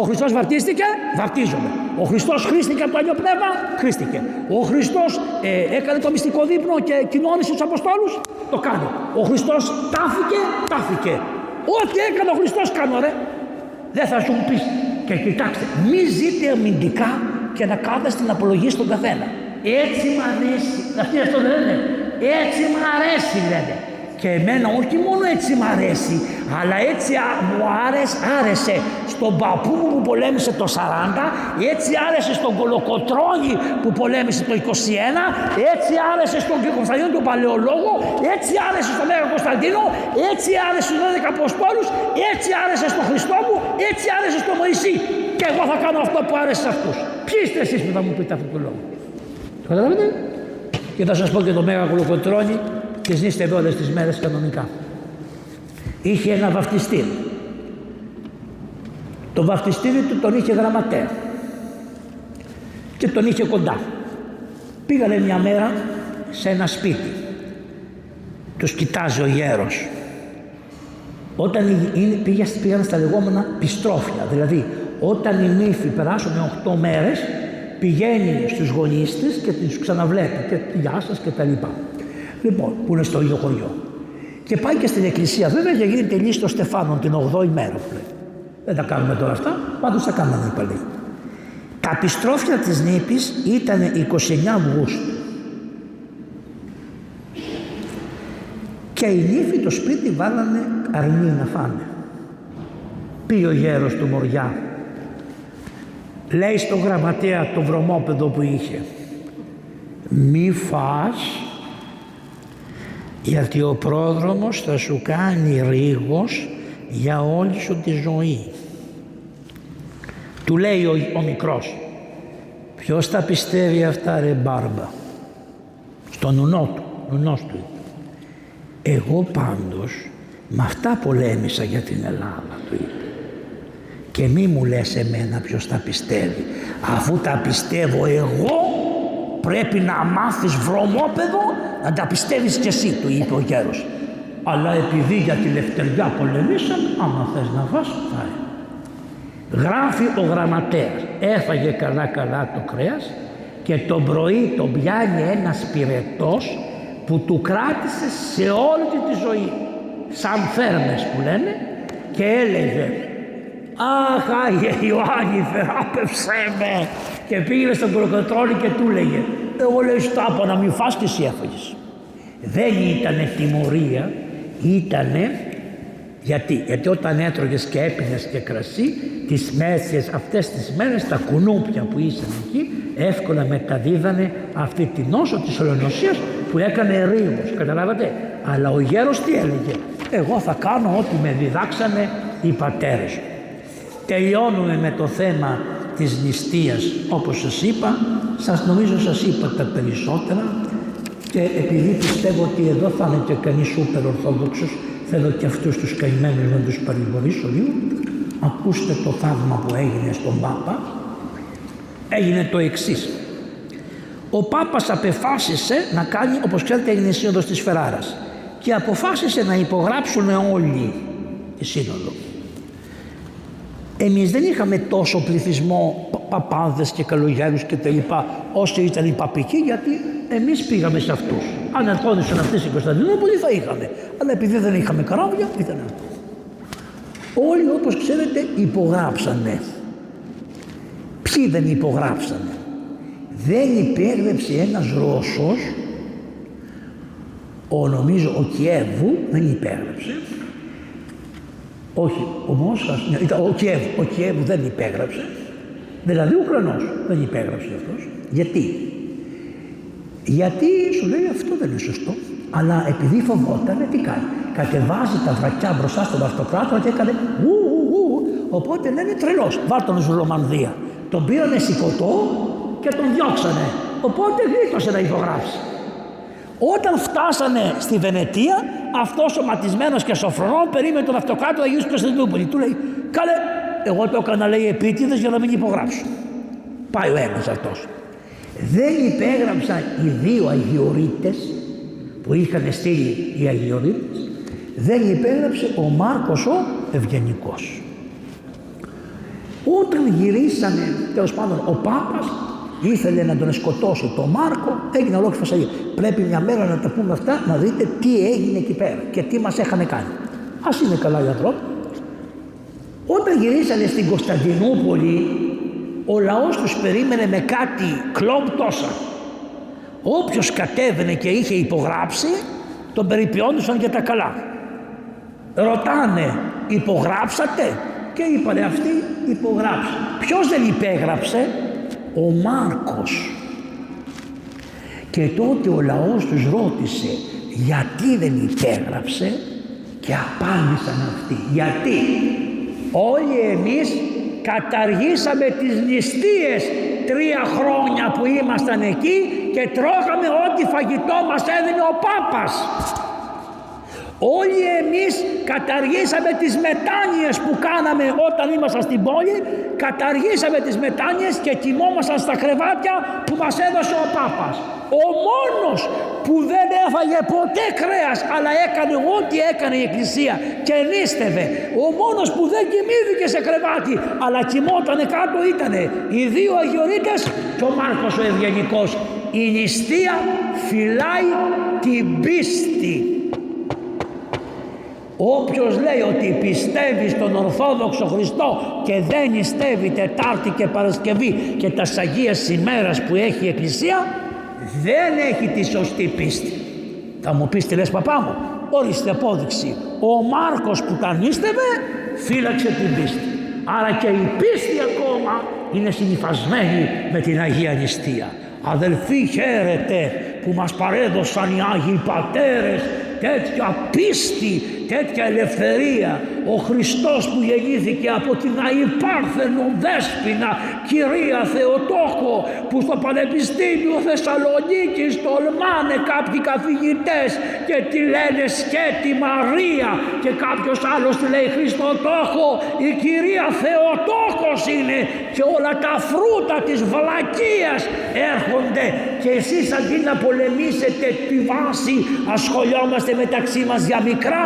ο Χριστός βαπτίστηκε, βαπτίζομαι. Ο Χριστός χρήστηκε από το Άγιο Πνεύμα, χρήστηκε. Ο Χριστός έκανε το μυστικό δείπνο και κοινώνησε τους Αποστόλους, το κάνω. Ο Χριστός τάφηκε. Ό,τι έκανε ο Χριστός κάνω ρε. Δεν θα σου πεις. Και κοιτάξτε, μη ζείτε αμυντικά και να κάθεστε την απολογία στον καθένα. Έτσι μ' αρέσει. Αυτοί αυτό δεν λένε. Έτσι μ' αρέσει λένε. Και εμένα όχι μόνο έτσι μ' αρέσει, αλλά έτσι μου άρεσε στον παππού μου που πολέμησε το 40, έτσι άρεσε στον Κολοκοτρώνη που πολέμησε το 21, έτσι άρεσε στον Κωνσταντίνο τον Παλαιολόγο, έτσι άρεσε στον Μέγα Κωνσταντίνο, έτσι άρεσε στους 12 Αποστόλους, έτσι άρεσε στον Χριστό μου, έτσι άρεσε στον Μωυσή. Και εγώ θα κάνω αυτό που άρεσε σε αυτούς. Ποιοι είστε εσείς που θα μου πείτε αυτό το λόγο? Το καταλαβαίνετε? Και θα σας πω και το Μέγα Κολοκοτρώνη. Και νήστευε όλες τις μέρες κανονικά. Είχε ένα βαφτιστήρι. Το βαφτιστήρι του τον είχε γραμματέα και τον είχε κοντά. Πήγανε μια μέρα σε ένα σπίτι. Τους κοιτάζει ο γέρος. Όταν πήγαν στα λεγόμενα πιστρόφια, δηλαδή όταν οι νύφοι περάσουν 8 μέρες, πηγαίνει στους γονείς της και τους ξαναβλέπει και γεια σας και τα λοιπά. Λοιπόν, που είναι στο ίδιο χωριό. Και πάει και στην εκκλησία, βέβαια, για γίνει τελείως των Στεφάνων την 8η μέρα που λέει. Δεν τα κάνουμε τώρα αυτά, πάντως τα κάναμε οι παλαιοί. Τα πιστρόφια της νήπης ήταν 29 Αυγούστου. Και οι νύφοι το σπίτι βάλανε αρνί να φάνε. Πει ο γέρος του Μοριά, λέει στον γραμματέα το βρωμόπεδο που είχε, μη φας, γιατί ο πρόδρομος θα σου κάνει ρίγος για όλη σου τη ζωή. Του λέει ο μικρός, ποιος τα πιστεύει αυτά ρε μπάρμπα? Στο νουνός του. Εγώ πάντως με αυτά πολέμησα για την Ελλάδα, του είπε. Και μη μου λες εμένα ποιος τα πιστεύει, αφού τα πιστεύω εγώ, πρέπει να μάθεις βρωμόπεδο να τα πιστεύεις κι εσύ, του είπε ο γέρος. Αλλά επειδή για τη λευτεριά πολεμήσαμε, άμα θες να φας, φάει. Γράφει ο γραμματέας, έφαγε καλά το κρέας και το πρωί τον πιάνει ένας πυρετός που του κράτησε σε όλη τη ζωή, σαν θέρμες που λένε, και έλεγε «Αχ, Άγιε Ιωάννη, θεράπευσέ με!» Και πήγαινε στον Κολοκοτρώνη και του έλεγε «Εγώ λέει στα είπα να μην φας και εσύ έφαγες». Δεν ήτανε τιμωρία, ήτανε γιατί όταν έτρωγες και έπινες και κρασί, τις μέσες αυτές τις μέρες τα κουνούπια που ήσαν εκεί εύκολα μεταδίδανε αυτή την νόσο της ολονοσίας που έκανε ρίγος, καταλάβατε. Αλλά ο γέρος τι έλεγε? Εγώ θα κάνω ό,τι με διδάξανε οι πατέρες. Τελειώνουμε με το θέμα της νηστείας, όπως σας είπα, νομίζω σας είπα τα περισσότερα, και επειδή πιστεύω ότι εδώ θα είναι και κανείς σούπερ ορθόδοξος, θέλω και αυτούς τους καημένους να τους παρηγορήσω λίγο. Ακούστε το θαύμα που έγινε στον Πάπα. Έγινε το εξής. ο Πάπας απεφάσισε να κάνει, όπως ξέρετε έγινε η σύνοδος της Φεράρας, και αποφάσισε να υπογράψουν όλοι τη σύνοδο. Εμείς δεν είχαμε τόσο πληθυσμό παπάδες και καλογέρους και τα λοιπά όσοι ήταν οι παπικοί, γιατί εμείς πήγαμε σε αυτούς. Αν ερχόντουσαν αυτοί στην Κωνσταντινούπολη θα είχαμε, αλλά επειδή δεν είχαμε καράβια ήταν αυτό. Όλοι όπως ξέρετε υπογράψανε. Ποιοι δεν υπογράψανε? Δεν υπέγραψε ένας Ρώσος, νομίζω ο Κιέβου δεν υπέγραψε. Όχι, ο Μόσχας, ο Κιέβου δεν υπέγραψε. Δηλαδή ο Ουκρανός δεν υπέγραψε αυτός. Γιατί σου λέει αυτό δεν είναι σωστό. Αλλά επειδή φοβόταν, τι κάνει? Κατεβάζει τα βρακιά μπροστά στον αυτοκράτορα και έκανε οπότε λένε τρελός, βάλ' τον Ζουλομανδία. Τον πήρανε σηκωτό και τον διώξανε. Οπότε γλίτωσε να υπογράψει. Όταν φτάσανε στη Βενετία, αυτός ο ματισμένος και σοφρονών περίμενε τον αυτοκράτορα γύρω στην Κωνσταντινούπολη. Του λέει, καλέ, εγώ το έκανα, λέει, επίτηδες για να μην υπογράψω. Πάει ο ένας αυτός. Δεν υπέγραψαν οι δύο αγιορείτες που είχαν στείλει οι αγιορείτες, δεν υπέγραψε ο Μάρκος ο Ευγενικός. Όταν γυρίσανε, τέλος πάντων, ο Πάπας ήθελε να τον σκοτώσει τον Μάρκο, έγινε ολόκληρη φασαρία. Πρέπει μια μέρα να τα πούμε αυτά, να δείτε τι έγινε εκεί πέρα και τι μας έχανε κάνει. Ας είναι καλά οι ανθρώποι. Όταν γυρίσανε στην Κωνσταντινούπολη, ο λαός τους περίμενε με κάτι κλόμπ τόσα. Όποιος κατέβαινε και είχε υπογράψει, τον περιποιόντουσαν για τα καλά. Ρωτάνε, υπογράψατε? Και είπανε αυτοί, υπογράψαν. Ποιος δεν υπέγραψε? Ο Μάρκος. Και τότε ο λαός τους ρώτησε γιατί δεν υπέγραψε και απάντησαν αυτοί. Γιατί? Όλοι εμείς καταργήσαμε τις νηστείες 3 χρόνια που ήμασταν εκεί και τρώγαμε ό,τι φαγητό μας έδινε ο Πάπας. Όλοι εμείς καταργήσαμε τις μετάνοιες που κάναμε όταν ήμασταν στην πόλη, καταργήσαμε τις μετάνοιες και κοιμόμασταν στα κρεβάτια που μας έδωσε ο Πάπας. Ο μόνος που δεν έφαγε ποτέ κρέας, αλλά έκανε ό,τι έκανε η Εκκλησία και νήστευε, ο μόνος που δεν κοιμήθηκε σε κρεβάτι, αλλά κοιμότανε κάτω ήτανε οι δύο αγιορείτες και ο Μάρκος ο Ευγενικός. Η νηστεία φυλάει την πίστη. Όποιος λέει ότι πιστεύει στον Ορθόδοξο Χριστό και δεν νηστεύει Τετάρτη και Παρασκευή και τα Αγίες ημέρες που έχει η Εκκλησία, δεν έχει τη σωστή πίστη. Θα μου πεις τι λες παπά μου? Ορίστε απόδειξη. Ο Μάρκος που τα νήστευε φύλαξε την πίστη. Άρα και η πίστη ακόμα είναι συνυφασμένη με την Αγία Νηστεία. Αδελφοί, χαίρετε που μας παρέδωσαν οι Άγιοι Πατέρες τέτοια πίστη, τέτοια ελευθερία. Ο Χριστός που γεννήθηκε από την αϊπάρθενο δέσποινα κυρία Θεοτόκο, που στο Πανεπιστήμιο Θεσσαλονίκης τολμάνε κάποιοι καθηγητές και τη λένε Σκέτη Μαρία και κάποιος άλλος τη λέει Χριστοτόκο, η κυρία Θεοτόκος είναι, και όλα τα φρούτα της βλακείας έρχονται και εσείς αντί να πολεμήσετε τη βάση ασχολιόμαστε μεταξύ μας για μικρά,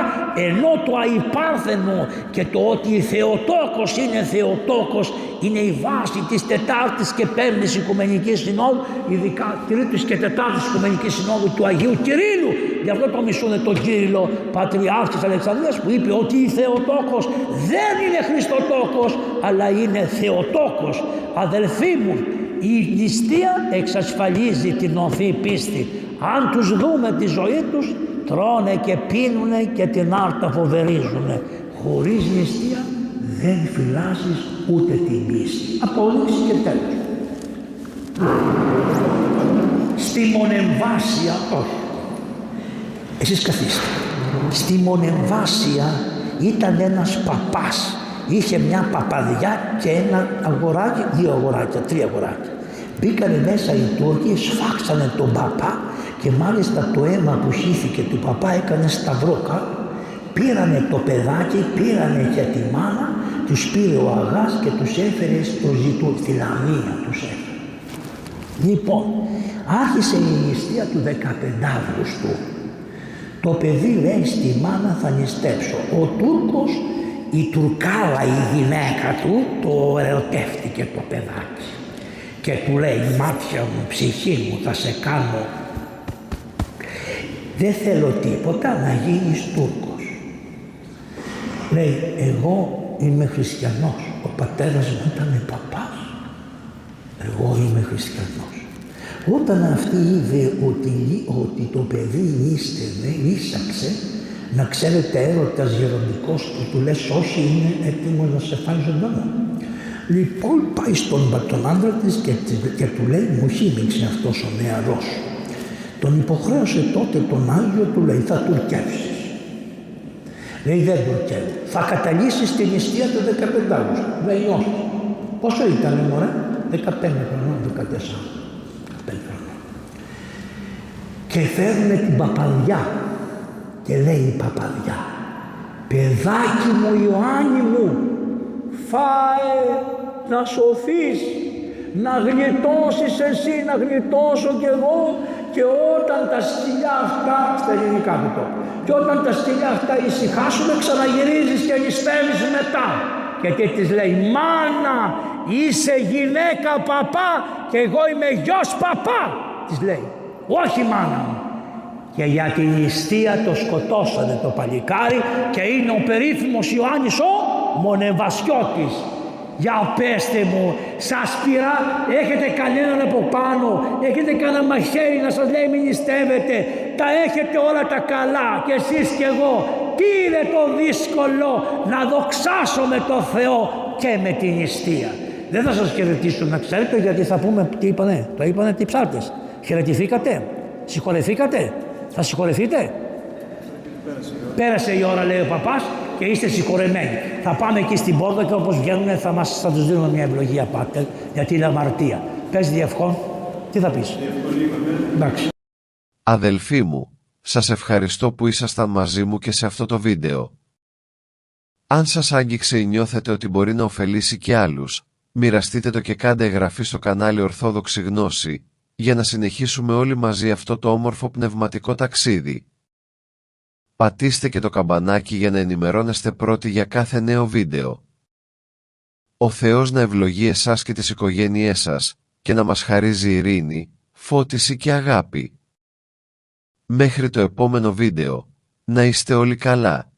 ενώ το αϊπάρθενο και το ότι η Θεοτόκος είναι Θεοτόκος είναι η βάση της Τετάρτης και Πέμπτης Οικουμενικής Συνόδου, ειδικά Τρίτης και Τετάρτης Οικουμενικής Συνόδου του Αγίου Κυρίλλου. Γι' αυτό το μισούνε τον Κύριλλο, Πατριάρχης Αλεξανδρίας, που είπε ότι η Θεοτόκος δεν είναι Χριστοτόκος, αλλά είναι Θεοτόκος. Αδελφοί μου, η νηστεία εξασφαλίζει την ορθή πίστη. Αν τους δούμε τη ζωή τους, τρώνε και πίνουνε και την άρτα φοβερίζουνε. Χωρίς νηστεία δεν φυλάσσεις ούτε την πίστη. Απολύξει και τέλος. Στη Μονεμβάσια, όχι. Εσείς καθίστε. Στη Μονεμβάσια ήταν ένας παπάς. Είχε μια παπαδιά και ένα αγοράκι, 2 αγοράκια, 3 αγοράκια. Μπήκανε μέσα οι Τούρκοι, σφάξανε τον παπά και μάλιστα το αίμα που χύθηκε του παπά έκανε σταυρό κάτω. Πήρανε το παιδάκι, πήρανε και τη μάνα, τους πήρε ο αγάς και τους έφερε στο ζητού, στη Λαμία τους έφερε. Λοιπόν, άρχισε η νηστεία του 15 Αύγουστου. Το παιδί λέει στη μάνα θα νηστέψω. Ο Τούρκος, η Τουρκάλα, η γυναίκα του, το ερωτεύτηκε το παιδάκι. Και του λέει, μάτια μου, ψυχή μου, θα σε κάνω. Δεν θέλω τίποτα, να γίνεις Τούρκος. Λέει, εγώ είμαι χριστιανός, ο πατέρας μου ήταν παπάς. Εγώ είμαι χριστιανός. Όταν αυτή είδε ότι το παιδί νήστευε, ήσαξε, να ξέρετε έρωτας γεροντικός που του λες όσοι είναι έτοιμος να σε φάει ζωντανό. Λοιπόν πάει στον άντρα της και του λέει μου χύμιξε αυτός ο νεαρός. Τον υποχρέωσε τότε τον Άγιο, του λέει θα τουρκεύσεις. Λέει δεν τουρκεύω. Θα καταλύσεις την νηστεία του 15 Αύγουστου. Λέει όχι. Πόσο ήτανε μωρέ? 15 χρονών, 14. 15 χρονών. Και φέρνουν την παπαδιά. Και λέει η παπαδιά, παιδάκι μου Ιωάννη μου, φάε να σωθείς, να γλιτώσεις εσύ, να γλιτώσω κι εγώ και όταν τα σκυλιά αυτά, στα ελληνικά του το, και όταν τα σκυλιά αυτά ησυχάσουν ξαναγυρίζεις και νηστεύεις μετά. Και της λέει, μάνα είσαι γυναίκα παπά και εγώ είμαι γιος παπά, της λέει, όχι μάνα μου. Και για την νηστεία το σκοτώσανε το παλικάρι και είναι ο περίφημος Ιωάννης ο Μονεβασιώτης. Για πέστε μου, σας πειρά, έχετε κανέναν από πάνω, έχετε κανένα μαχαίρι να σας λέει μην νηστεύετε, τα έχετε όλα τα καλά και εσείς κι εγώ. Τι είναι το δύσκολο να δοξάσουμε το Θεό και με την νηστεία. Δεν θα σας χαιρετήσω να ξέρετε γιατί θα πούμε τι είπανε, το είπανε τι ψάρτες. Χαιρετηθήκατε, συγχωρεθήκατε. Θα συγχωρεθείτε. Πέρασε η ώρα λέει ο παπάς και είστε συγχωρεμένοι. Θα πάμε εκεί στην πόρτα και όπως βγαίνουν θα τους δίνουμε μια ευλογία πάτερ γιατί είναι αμαρτία. Πες διευχών. Τι θα πεις? Εντάξει. Αδελφοί μου, σας ευχαριστώ που ήσασταν μαζί μου και σε αυτό το βίντεο. Αν σας άγγιξε ή νιώθετε ότι μπορεί να ωφελήσει και άλλους, μοιραστείτε το και κάντε εγγραφή στο κανάλι Ορθόδοξη Γνώση, για να συνεχίσουμε όλοι μαζί αυτό το όμορφο πνευματικό ταξίδι. Πατήστε και το καμπανάκι για να ενημερώνεστε πρώτοι για κάθε νέο βίντεο. Ο Θεός να ευλογεί εσάς και τις οικογένειές σας και να μας χαρίζει ειρήνη, φώτιση και αγάπη. Μέχρι το επόμενο βίντεο, να είστε όλοι καλά.